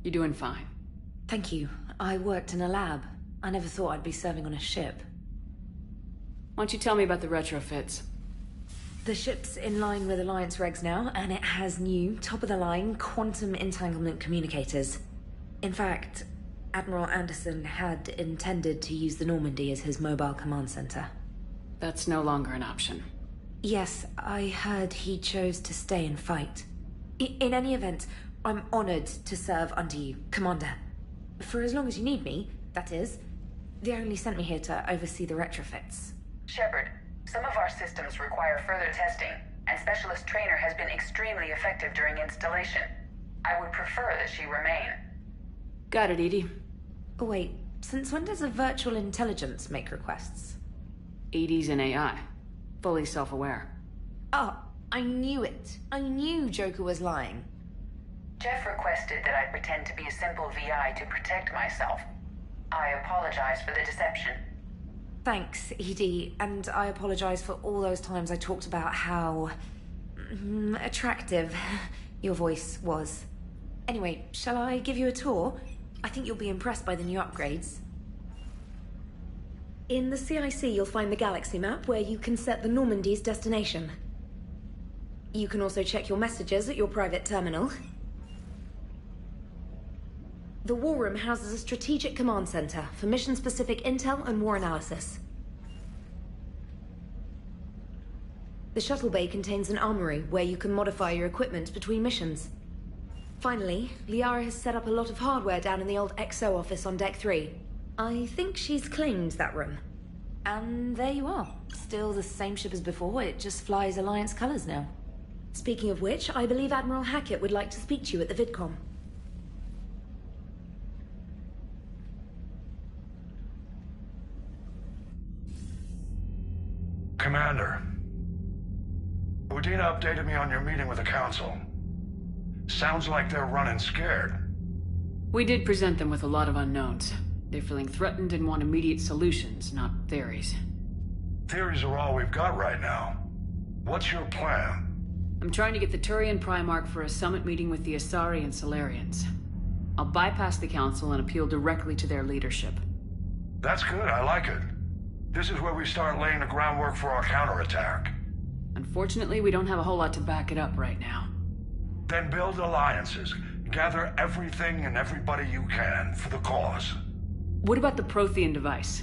You're doing fine. Thank you. I worked in a lab. I never thought I'd be serving on a ship. Why don't you tell me about the retrofits? The ship's in line with Alliance regs now, and it has new, top-of-the-line, quantum entanglement communicators. In fact, Admiral Anderson had intended to use the Normandy as his mobile command center. That's no longer an option. Yes, I heard he chose to stay and fight. In any event, I'm honored to serve under you, Commander. For as long as you need me, that is. They only sent me here to oversee the retrofits. Shepard, some of our systems require further testing, and Specialist Traynor has been extremely effective during installation. I would prefer that she remain. Got it, EDI. Oh, wait, since when does a virtual intelligence make requests? EDI's an AI. Fully self-aware. Oh, I knew it. I knew Joker was lying. Jeff requested that I pretend to be a simple VI to protect myself. I apologize for the deception. Thanks, EDI, and I apologize for all those times I talked about how... attractive your voice was. Anyway, shall I give you a tour? I think you'll be impressed by the new upgrades. In the CIC, you'll find the galaxy map where you can set the Normandy's destination. You can also check your messages at your private terminal. The War Room houses a strategic command center for mission-specific intel and war analysis. The shuttle bay contains an armory where you can modify your equipment between missions. Finally, Liara has set up a lot of hardware down in the old XO office on Deck 3. I think she's claimed that room. And there you are. Still the same ship as before, it just flies Alliance colors now. Speaking of which, I believe Admiral Hackett would like to speak to you at the VidCom. Commander, Udina updated me on your meeting with the Council. Sounds like they're running scared. We did present them with a lot of unknowns. They're feeling threatened and want immediate solutions, not theories. Theories are all we've got right now. What's your plan? I'm trying to get the Turian Primarch for a summit meeting with the Asari and Solarians. I'll bypass the Council and appeal directly to their leadership. That's good, I like it. This is where we start laying the groundwork for our counterattack. Unfortunately, we don't have a whole lot to back it up right now. Then build alliances. Gather everything and everybody you can for the cause. What about the Prothean device?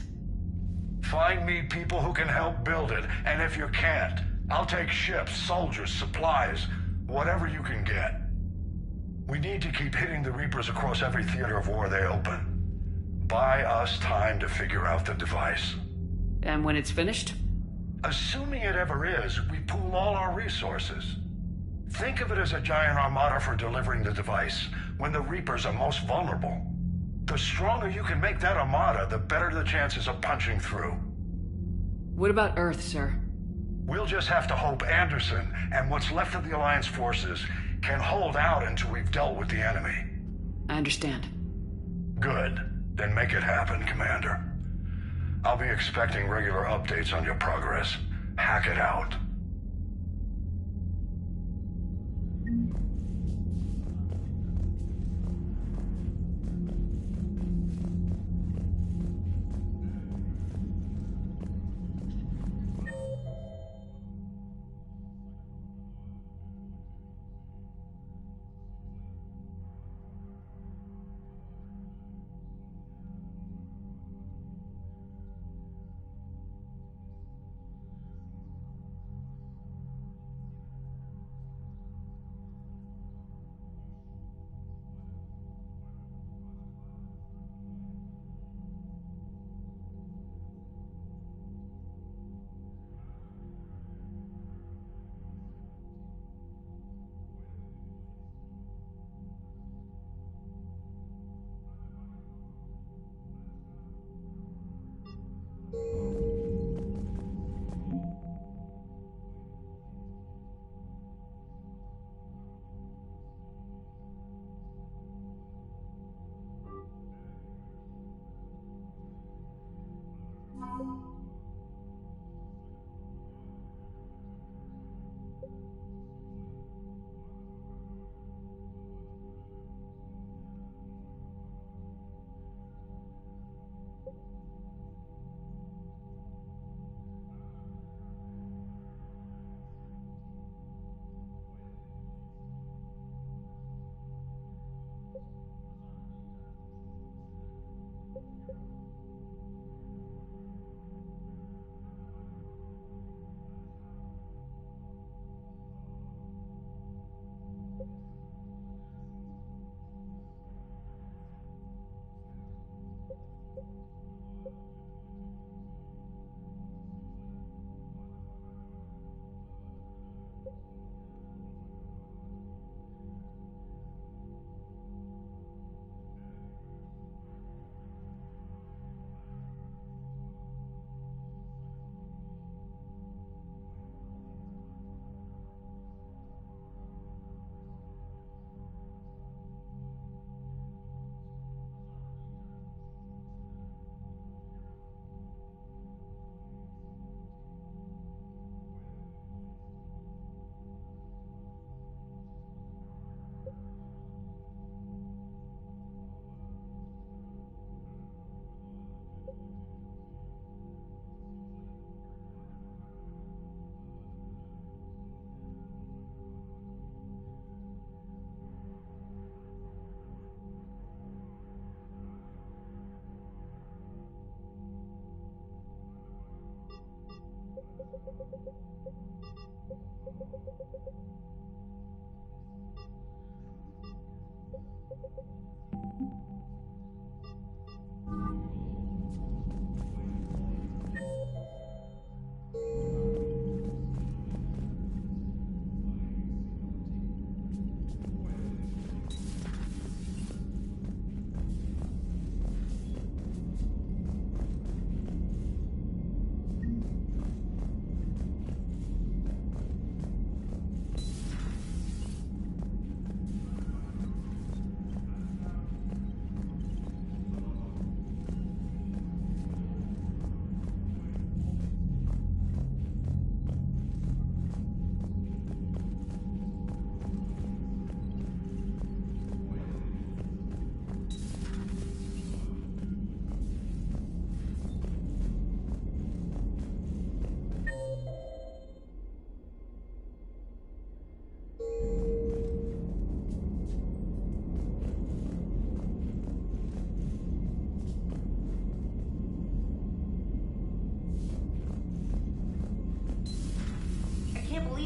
Find me people who can help build it, and if you can't, I'll take ships, soldiers, supplies, whatever you can get. We need to keep hitting the Reapers across every theater of war they open. Buy us time to figure out the device. And when it's finished? Assuming it ever is, we pool all our resources. Think of it as a giant armada for delivering the device, when the Reapers are most vulnerable. The stronger you can make that armada, the better the chances of punching through. What about Earth, sir? We'll just have to hope Anderson and what's left of the Alliance forces can hold out until we've dealt with the enemy. I understand. Good. Then make it happen, Commander. I'll be expecting regular updates on your progress. Hack it out.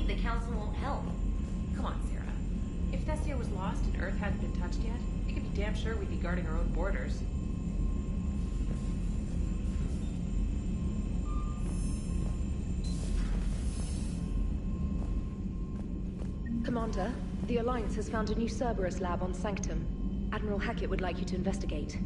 The Council won't help. Come on, Sarah. If Thessia was lost and Earth hadn't been touched yet, you could be damn sure we'd be guarding our own borders. Commander, the Alliance has found a new Cerberus lab on Sanctum. Admiral Hackett would like you to investigate.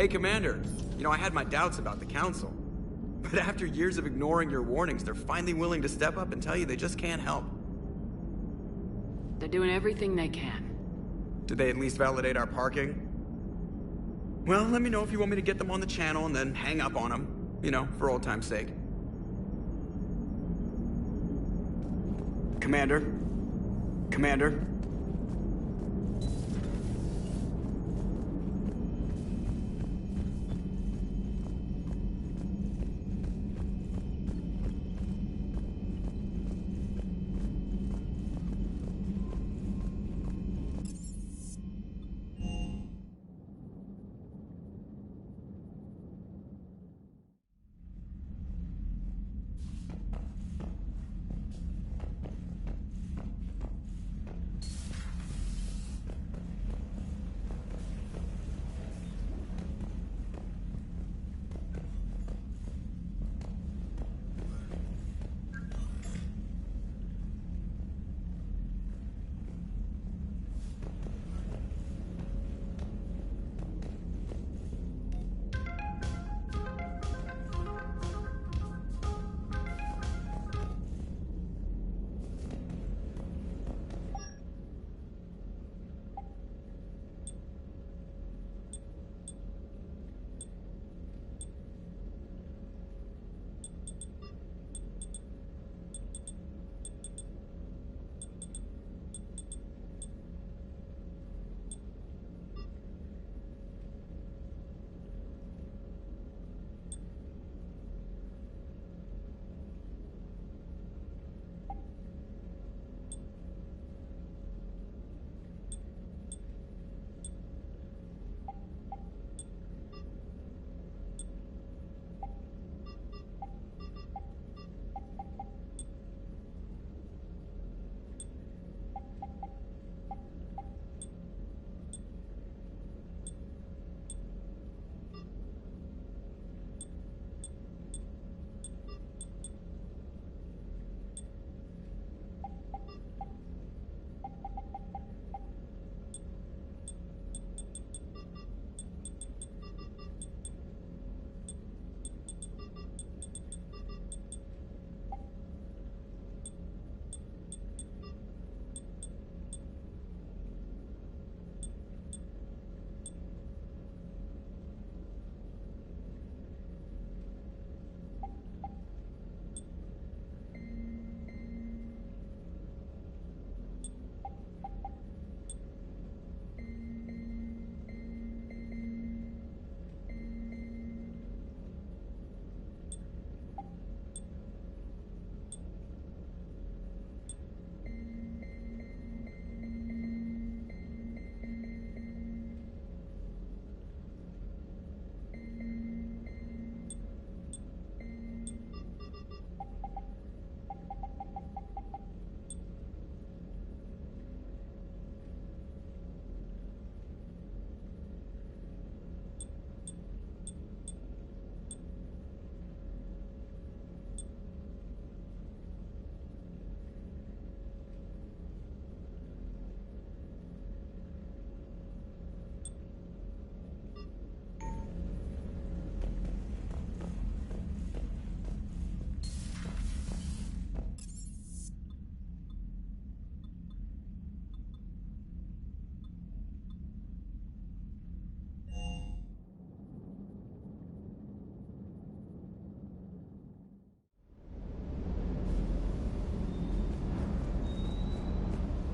Hey, Commander. You know, I had my doubts about the Council. But after years of ignoring your warnings, they're finally willing to step up and tell you they just can't help. They're doing everything they can. Did they at least validate our parking? Well, let me know if you want me to get them on the channel and then hang up on them. You know, for old time's sake. Commander? Commander?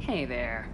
Hey there.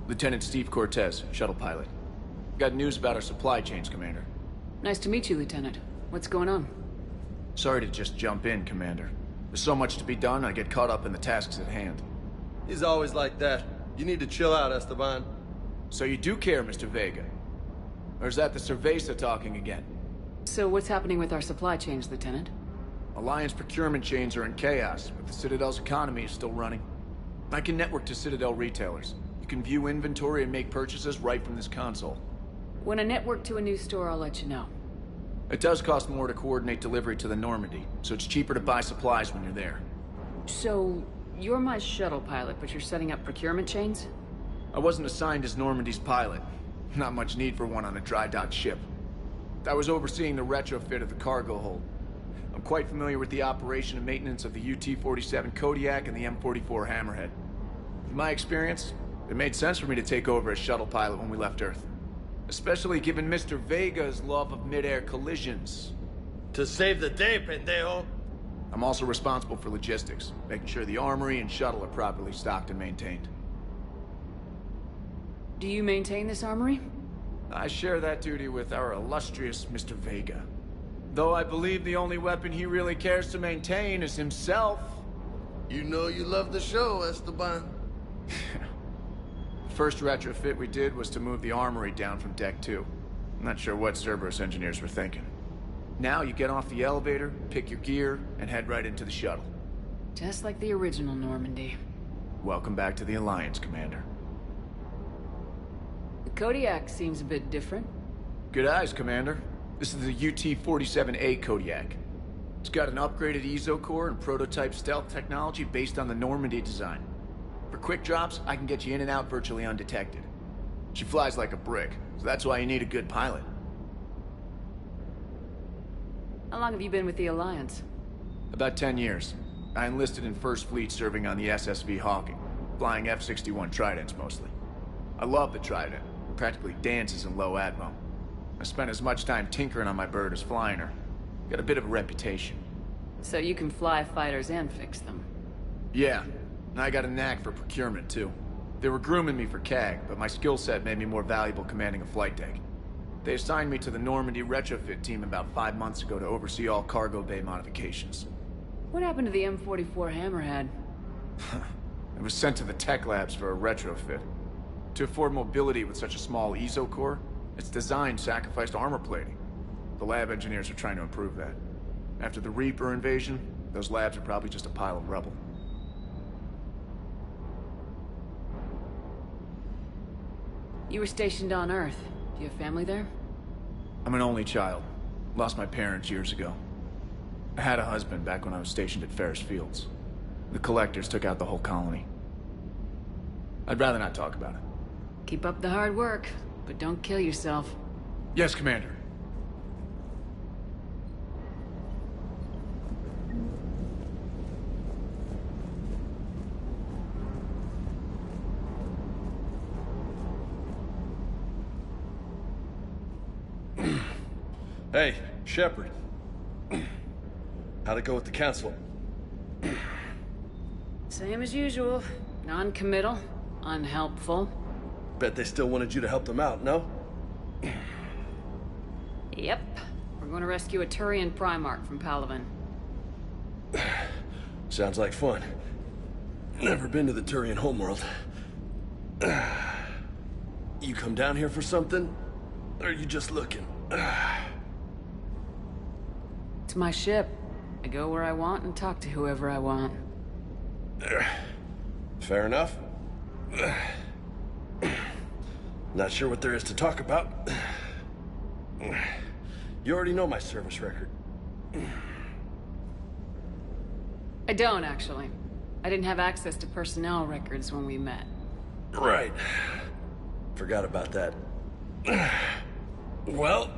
Lieutenant Steve Cortez, shuttle pilot. Got news about our supply chains, Commander. Nice to meet you, Lieutenant. What's going on? Sorry to just jump in, Commander. There's so much to be done, I get caught up in the tasks at hand. He's always like that. You need to chill out, Esteban. So you do care, Mr. Vega? Or is that the Cerveza talking again? So what's happening with our supply chains, Lieutenant? Alliance procurement chains are in chaos, but the Citadel's economy is still running. I can network to Citadel retailers. You can view inventory and make purchases right from this console. When I network to a new store, I'll let you know. It does cost more to coordinate delivery to the Normandy, so it's cheaper to buy supplies when you're there. So, you're my shuttle pilot, but you're setting up procurement chains? I wasn't assigned as Normandy's pilot. Not much need for one on a dry dock ship. I was overseeing the retrofit of the cargo hold. I'm quite familiar with the operation and maintenance of the UT-47 Kodiak and the M44 Hammerhead. In my experience, it made sense for me to take over as shuttle pilot when we left Earth. Especially given Mr. Vega's love of mid-air collisions. To save the day, pendejo! I'm also responsible for logistics, making sure the armory and shuttle are properly stocked and maintained. Do you maintain this armory? I share that duty with our illustrious Mr. Vega. Though I believe the only weapon he really cares to maintain is himself. You know you love the show, Esteban. First retrofit we did was to move the armory down from Deck 2. I'm not sure what Cerberus engineers were thinking. Now you get off the elevator, pick your gear, and head right into the shuttle. Just like the original Normandy. Welcome back to the Alliance, Commander. The Kodiak seems a bit different. Good eyes, Commander. This is the UT-47A Kodiak. It's got an upgraded EZO core and prototype stealth technology based on the Normandy design. For quick drops, I can get you in and out virtually undetected. She flies like a brick, so that's why you need a good pilot. How long have you been with the Alliance? About 10 years. I enlisted in First Fleet serving on the SSV Hawking, flying F-61 Tridents mostly. I love the Trident. It practically dances in low atmo. I spent as much time tinkering on my bird as flying her. Got a bit of a reputation. So you can fly fighters and fix them? Yeah. And I got a knack for procurement, too. They were grooming me for CAG, but my skill set made me more valuable commanding a flight deck. They assigned me to the Normandy retrofit team about 5 months ago to oversee all cargo bay modifications. What happened to the M44 Hammerhead? It was sent to the tech labs for a retrofit. To afford mobility with such a small EZO core, its design sacrificed armor plating. The lab engineers are trying to improve that. After the Reaper invasion, those labs are probably just a pile of rubble. You were stationed on Earth. Do you have family there? I'm an only child. Lost my parents years ago. I had a husband back when I was stationed at Ferris Fields. The Collectors took out the whole colony. I'd rather not talk about it. Keep up the hard work, but don't kill yourself. Yes, Commander. Hey, Shepard. How'd it go with the Council? Same as usual. Non-committal, unhelpful. Bet they still wanted you to help them out, no? Yep. We're going to rescue a Turian Primarch from Palaven. Sounds like fun. Never been to the Turian homeworld. You come down here for something? Or are you just looking? It's my ship. I go where I want and talk to whoever I want. Fair enough. Not sure what there is to talk about. You already know my service record. I don't, actually. I didn't have access to personnel records when we met. Right. Forgot about that. Well...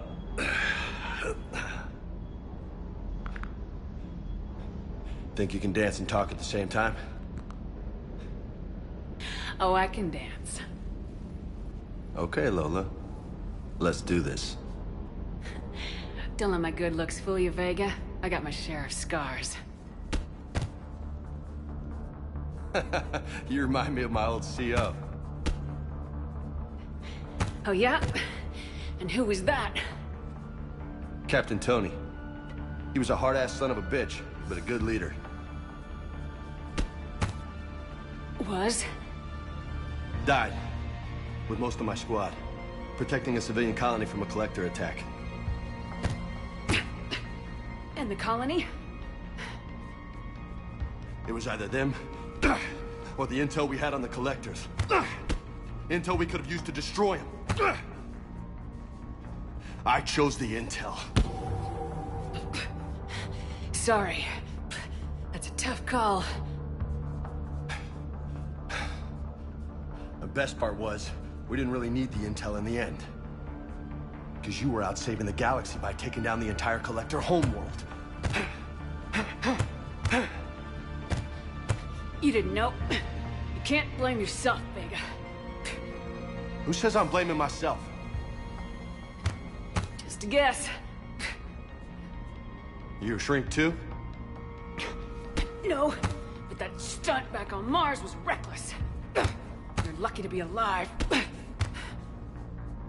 Think you can dance and talk at the same time? Oh, I can dance. Okay, Lola. Let's do this. Don't let my good looks fool you, Vega. I got my share of scars. You remind me of my old CO. Oh, yeah? And who was that? Captain Tony. He was a hard-ass son of a bitch, but a good leader. Was? Died. With most of my squad. Protecting a civilian colony from a collector attack. And the colony? It was either them, or the intel we had on the collectors. Intel we could have used to destroy them. I chose the intel. Sorry. That's a tough call. The best part was, we didn't really need the intel in the end. Because you were out saving the galaxy by taking down the entire collector homeworld. You didn't know. You can't blame yourself, Vega. Who says I'm blaming myself? Just a guess. You a shrink too? No, but that stunt back on Mars was reckless. You're lucky to be alive.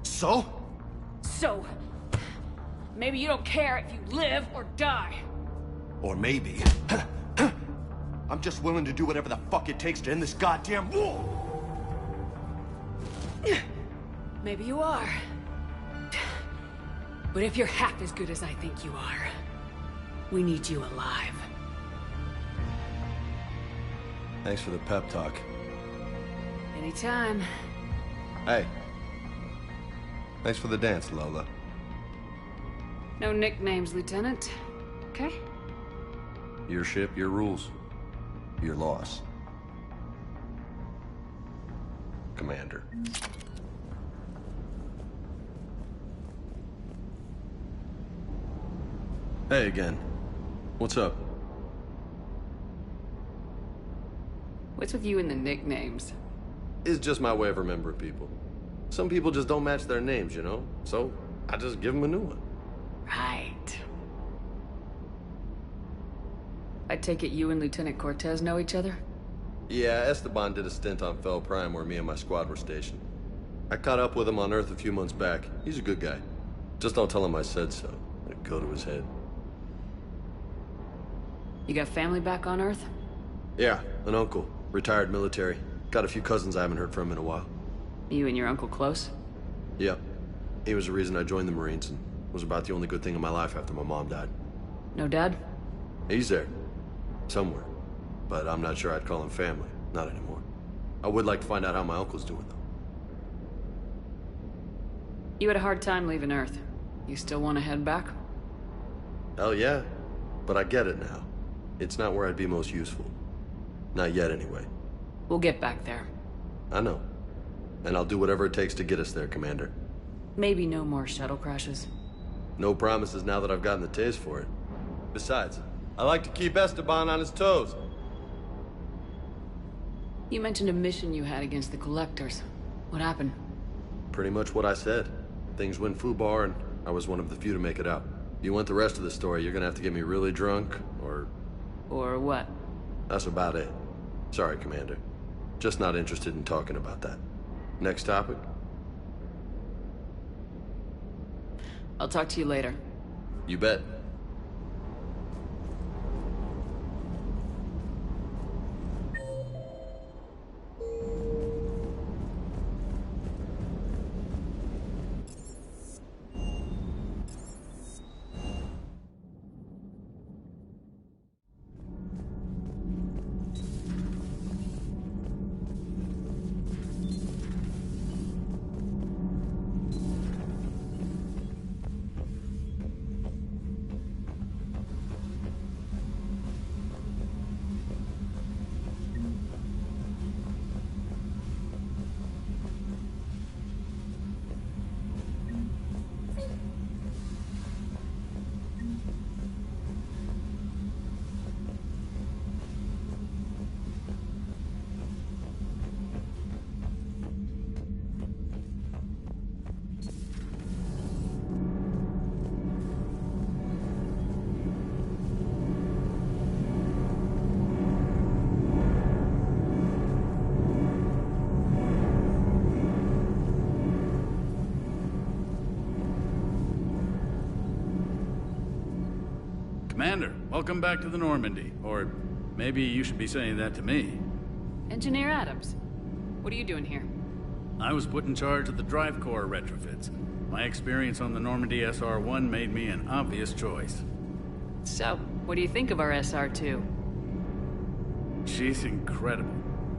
So? So, maybe you don't care if you live or die. Or maybe... I'm just willing to do whatever the fuck it takes to end this goddamn war! Maybe you are. But if you're half as good as I think you are, we need you alive. Thanks for the pep talk. Anytime. Hey. Thanks for the dance, Lola. No nicknames, Lieutenant. Okay? Your ship, your rules. Your loss. Commander. Hey again. What's up? What's with you and the nicknames? It's just my way of remembering people. Some people just don't match their names, you know? So, I just give them a new one. Right. I take it you and Lieutenant Cortez know each other? Yeah, Esteban did a stint on Fel Prime where me and my squad were stationed. I caught up with him on Earth a few months back. He's a good guy. Just don't tell him I said so. It'd go to his head. You got family back on Earth? Yeah, an uncle. Retired military. Got a few cousins I haven't heard from in a while. You and your uncle close? Yep. He was the reason I joined the Marines and was about the only good thing in my life after my mom died. No dad? He's there. Somewhere. But I'm not sure I'd call him family. Not anymore. I would like to find out how my uncle's doing, though. You had a hard time leaving Earth. You still want to head back? Hell yeah. But I get it now. It's not where I'd be most useful. Not yet, anyway. We'll get back there. I know. And I'll do whatever it takes to get us there, Commander. Maybe no more shuttle crashes. No promises now that I've gotten the taste for it. Besides, I like to keep Esteban on his toes. You mentioned a mission you had against the Collectors. What happened? Pretty much what I said. Things went foobar, and I was one of the few to make it out. If you want the rest of the story, you're gonna have to get me really drunk, or... Or what? That's about it. Sorry, Commander. Just not interested in talking about that. Next topic? I'll talk to you later. You bet. Commander, welcome back to the Normandy. Or maybe you should be saying that to me. Engineer Adams, what are you doing here? I was put in charge of the drive core retrofits. My experience on the Normandy SR-1 made me an obvious choice. So, what do you think of our SR-2? She's incredible.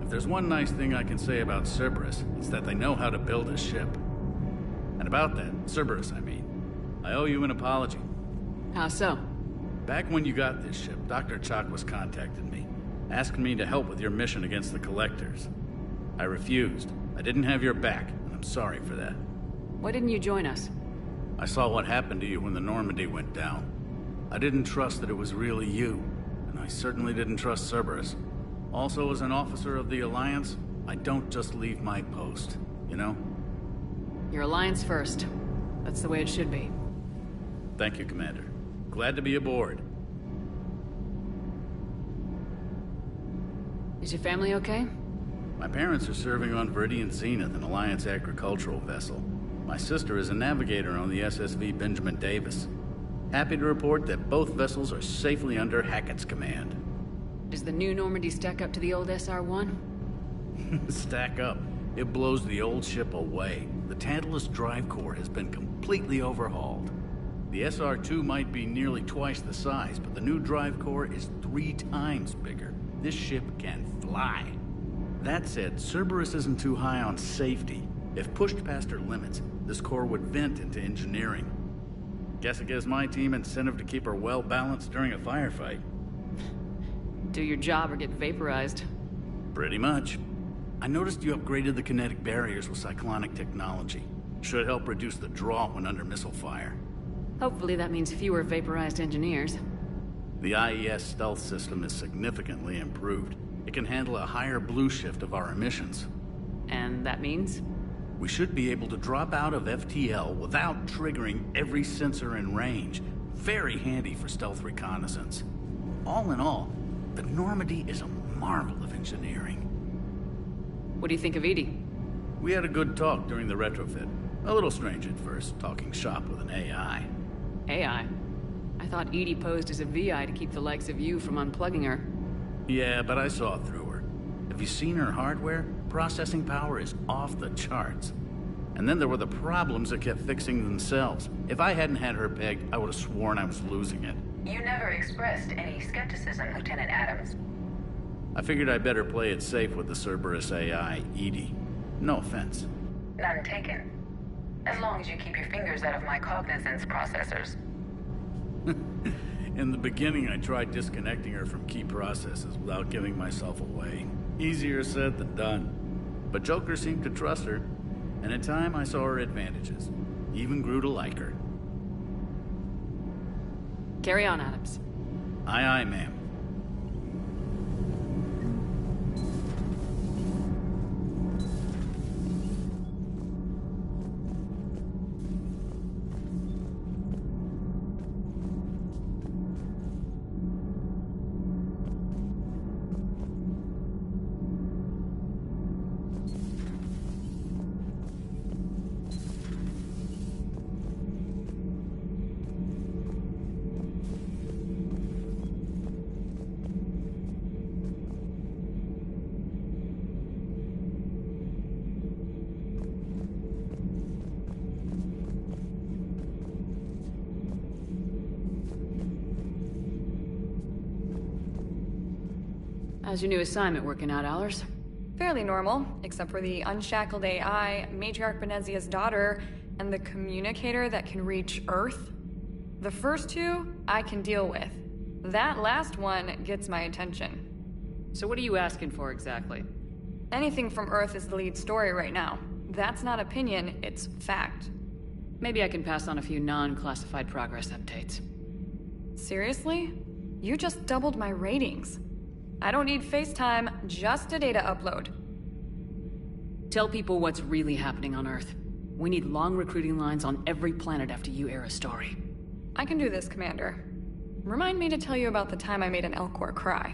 If there's one nice thing I can say about Cerberus, it's that they know how to build a ship. And about that, Cerberus, I mean, I owe you an apology. How so? Back when you got this ship, Dr. Chakwas contacted me, asking me to help with your mission against the Collectors. I refused. I didn't have your back, and I'm sorry for that. Why didn't you join us? I saw what happened to you when the Normandy went down. I didn't trust that it was really you, and I certainly didn't trust Cerberus. Also, as an officer of the Alliance, I don't just leave my post, you know? Your Alliance first. That's the way it should be. Thank you, Commander. Glad to be aboard. Is your family okay? My parents are serving on Viridian Zenith, an Alliance agricultural vessel. My sister is a navigator on the SSV Benjamin Davis. Happy to report that both vessels are safely under Hackett's command. Does the new Normandy stack up to the old SR-1? Stack up. It blows the old ship away. The Tantalus drive core has been completely overhauled. The SR-2 might be nearly twice the size, but the new drive core is 3 times bigger. This ship can fly. That said, Cerberus isn't too high on safety. If pushed past her limits, this core would vent into engineering. Guess it gives my team incentive to keep her well-balanced during a firefight. Do your job or get vaporized. Pretty much. I noticed you upgraded the kinetic barriers with cyclonic technology. Should help reduce the draw when under missile fire. Hopefully that means fewer vaporized engineers. The IES stealth system is significantly improved. It can handle a higher blue shift of our emissions. And that means? We should be able to drop out of FTL without triggering every sensor in range. Very handy for stealth reconnaissance. All in all, the Normandy is a marvel of engineering. What do you think of EDI? We had a good talk during the retrofit. A little strange at first, talking shop with an AI. AI? I thought EDI posed as a VI to keep the likes of you from unplugging her. Yeah, but I saw through her. Have you seen her hardware? Processing power is off the charts. And then there were the problems that kept fixing themselves. If I hadn't had her pegged, I would have sworn I was losing it. You never expressed any skepticism, Lieutenant Adams. I figured I'd better play it safe with the Cerberus AI, EDI. No offense. None taken. As long as you keep your fingers out of my cognizance processors. In the beginning, I tried disconnecting her from key processes without giving myself away. Easier said than done. But Joker seemed to trust her, and in time I saw her advantages. Even grew to like her. Carry on, Adams. Aye, aye, ma'am. How's your new assignment working out, Allers? Fairly normal, except for the unshackled AI, Matriarch Benezia's daughter, and the communicator that can reach Earth. The first two, I can deal with. That last one gets my attention. So what are you asking for exactly? Anything from Earth is the lead story right now. That's not opinion, it's fact. Maybe I can pass on a few non-classified progress updates. Seriously? You just doubled my ratings. I don't need FaceTime, just a data upload. Tell people what's really happening on Earth. We need long recruiting lines on every planet after you air a story. I can do this, Commander. Remind me to tell you about the time I made an Elcor cry.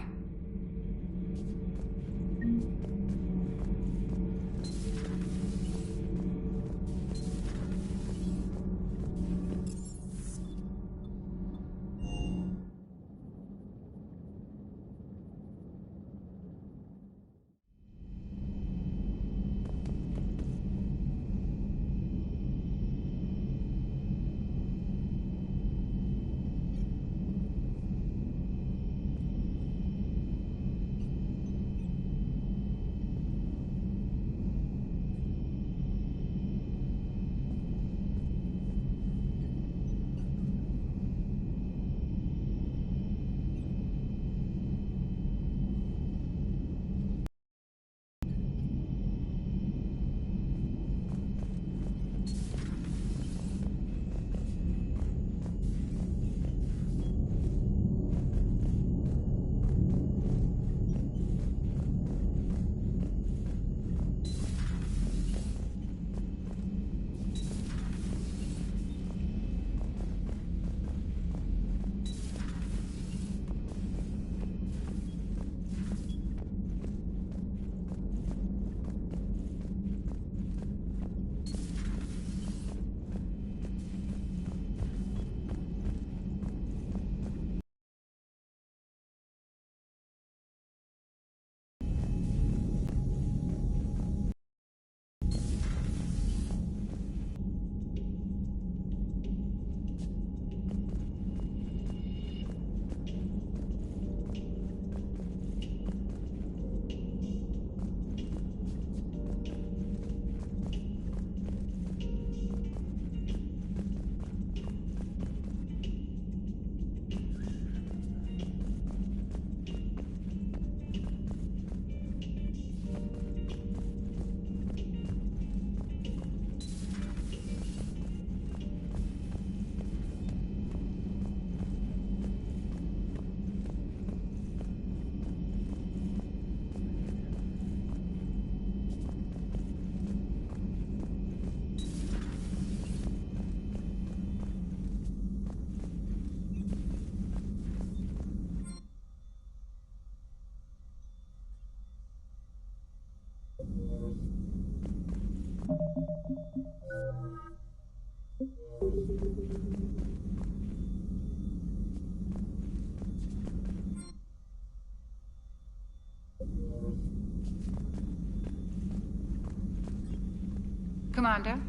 Commander?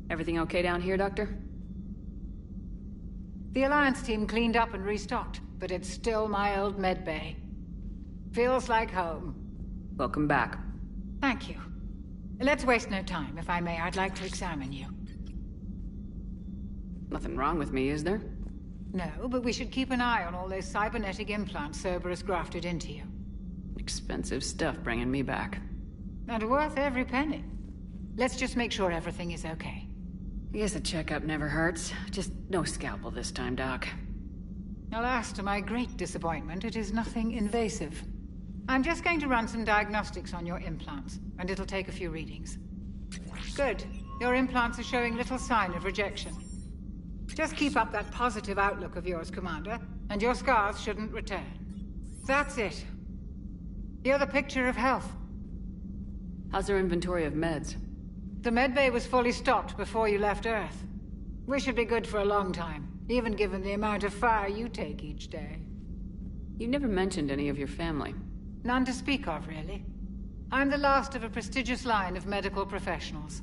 Everything okay down here, Doctor? The Alliance team cleaned up and restocked, but it's still my old medbay. Feels like home. Welcome back. Thank you. Let's waste no time. If I may, I'd like to examine you. Nothing wrong with me, is there? No, but we should keep an eye on all those cybernetic implants Cerberus grafted into you. Expensive stuff bringing me back. And worth every penny. Let's just make sure everything is okay. I guess a checkup never hurts. Just no scalpel this time, Doc. Alas, to my great disappointment, it is nothing invasive. I'm just going to run some diagnostics on your implants, and it'll take a few readings. Good. Your implants are showing little sign of rejection. Just keep up that positive outlook of yours, Commander, and your scars shouldn't return. That's it. You're the picture of health. How's our inventory of meds? The medbay was fully stocked before you left Earth. We should be good for a long time, even given the amount of fire you take each day. You never mentioned any of your family. None to speak of, really. I'm the last of a prestigious line of medical professionals.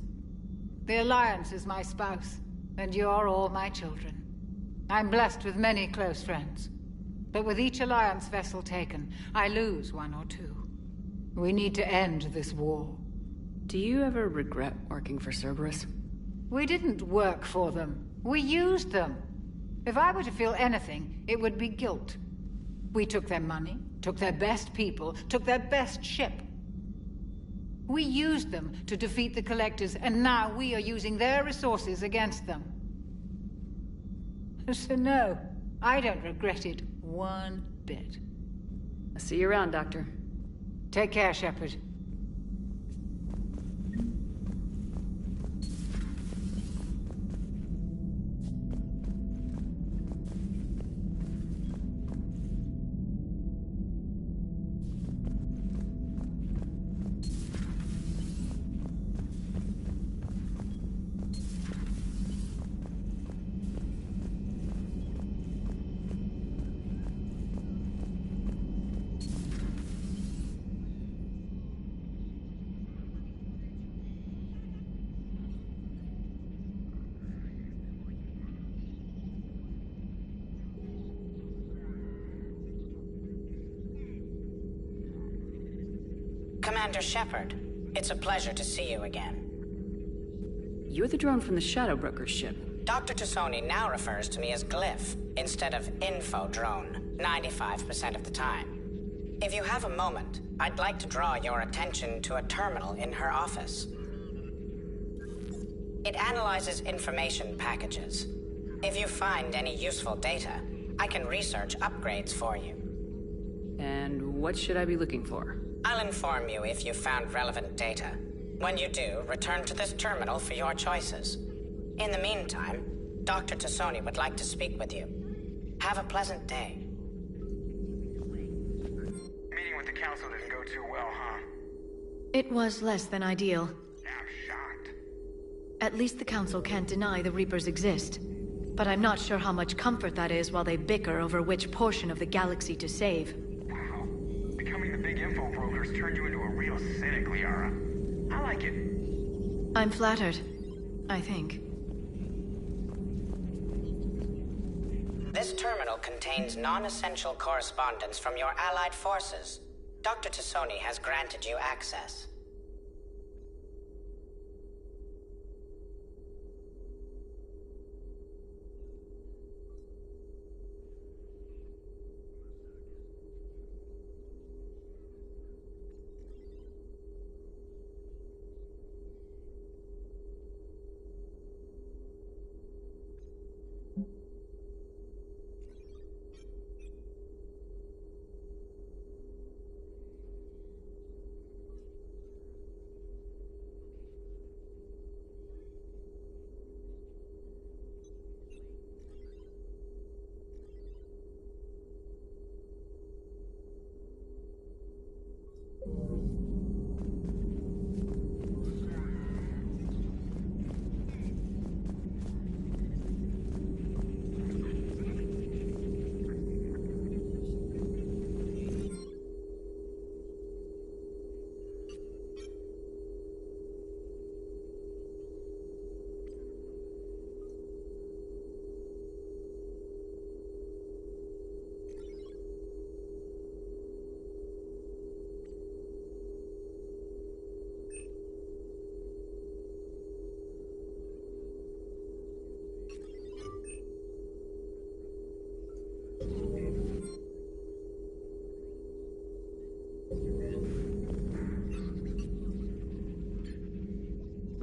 The Alliance is my spouse, and you're all my children. I'm blessed with many close friends. But with each Alliance vessel taken, I lose one or two. We need to end this war. Do you ever regret working for Cerberus? We didn't work for them. We used them. If I were to feel anything, it would be guilt. We took their money, took their best people, took their best ship. We used them to defeat the Collectors, and now we are using their resources against them. So no, I don't regret it one bit. I'll see you around, Doctor. Take care, Shepard. Commander Shepard, it's a pleasure to see you again. You're the drone from the Shadow Broker's ship. Dr. Tassoni now refers to me as Glyph instead of Info Drone, 95% of the time. If you have a moment, I'd like to draw your attention to a terminal in her office. It analyzes information packages. If you find any useful data, I can research upgrades for you. And what should I be looking for? I'll inform you if you've found relevant data. When you do, return to this terminal for your choices. In the meantime, Dr. Tassoni would like to speak with you. Have a pleasant day. Meeting with the council didn't go too well, huh? It was less than ideal. I'm shocked. At least the council can't deny the Reapers exist. But I'm not sure how much comfort that is while they bicker over which portion of the galaxy to save. Wow. Becoming the big info brokers turned you into a real cynic, Liara. I like it. I'm flattered. I think. This terminal contains non-essential correspondence from your allied forces. Dr. Tassoni has granted you access.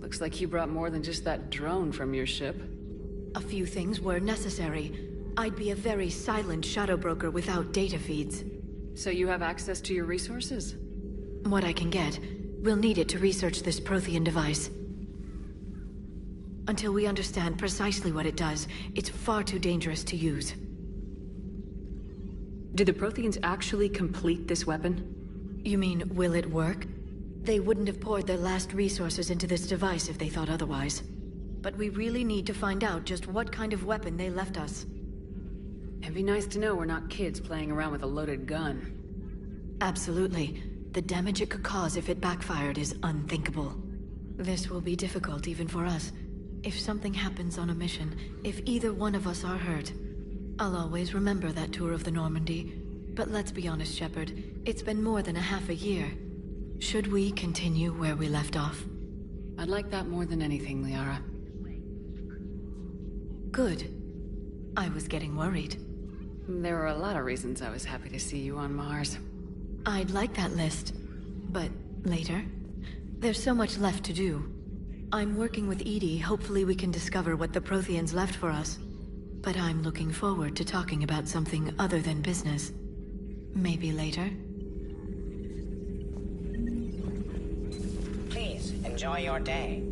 Looks like you brought more than just that drone from your ship. A few things were necessary. I'd be a very silent shadow broker without data feeds. So you have access to your resources? What I can get. We'll need it to research this Prothean device. Until we understand precisely what it does, it's far too dangerous to use. Did the Protheans actually complete this weapon? You mean, will it work? They wouldn't have poured their last resources into this device if they thought otherwise. But we really need to find out just what kind of weapon they left us. It'd be nice to know we're not kids playing around with a loaded gun. Absolutely. The damage it could cause if it backfired is unthinkable. This will be difficult even for us. If something happens on a mission, if either one of us are hurt, I'll always remember that tour of the Normandy. But let's be honest, Shepard, it's been more than a half a year. Should we continue where we left off? I'd like that more than anything, Liara. Good. I was getting worried. There were a lot of reasons I was happy to see you on Mars. I'd like that list. But later? There's so much left to do. I'm working with EDI. Hopefully we can discover what the Protheans left for us. But I'm looking forward to talking about something other than business. Maybe later? Please, enjoy your day.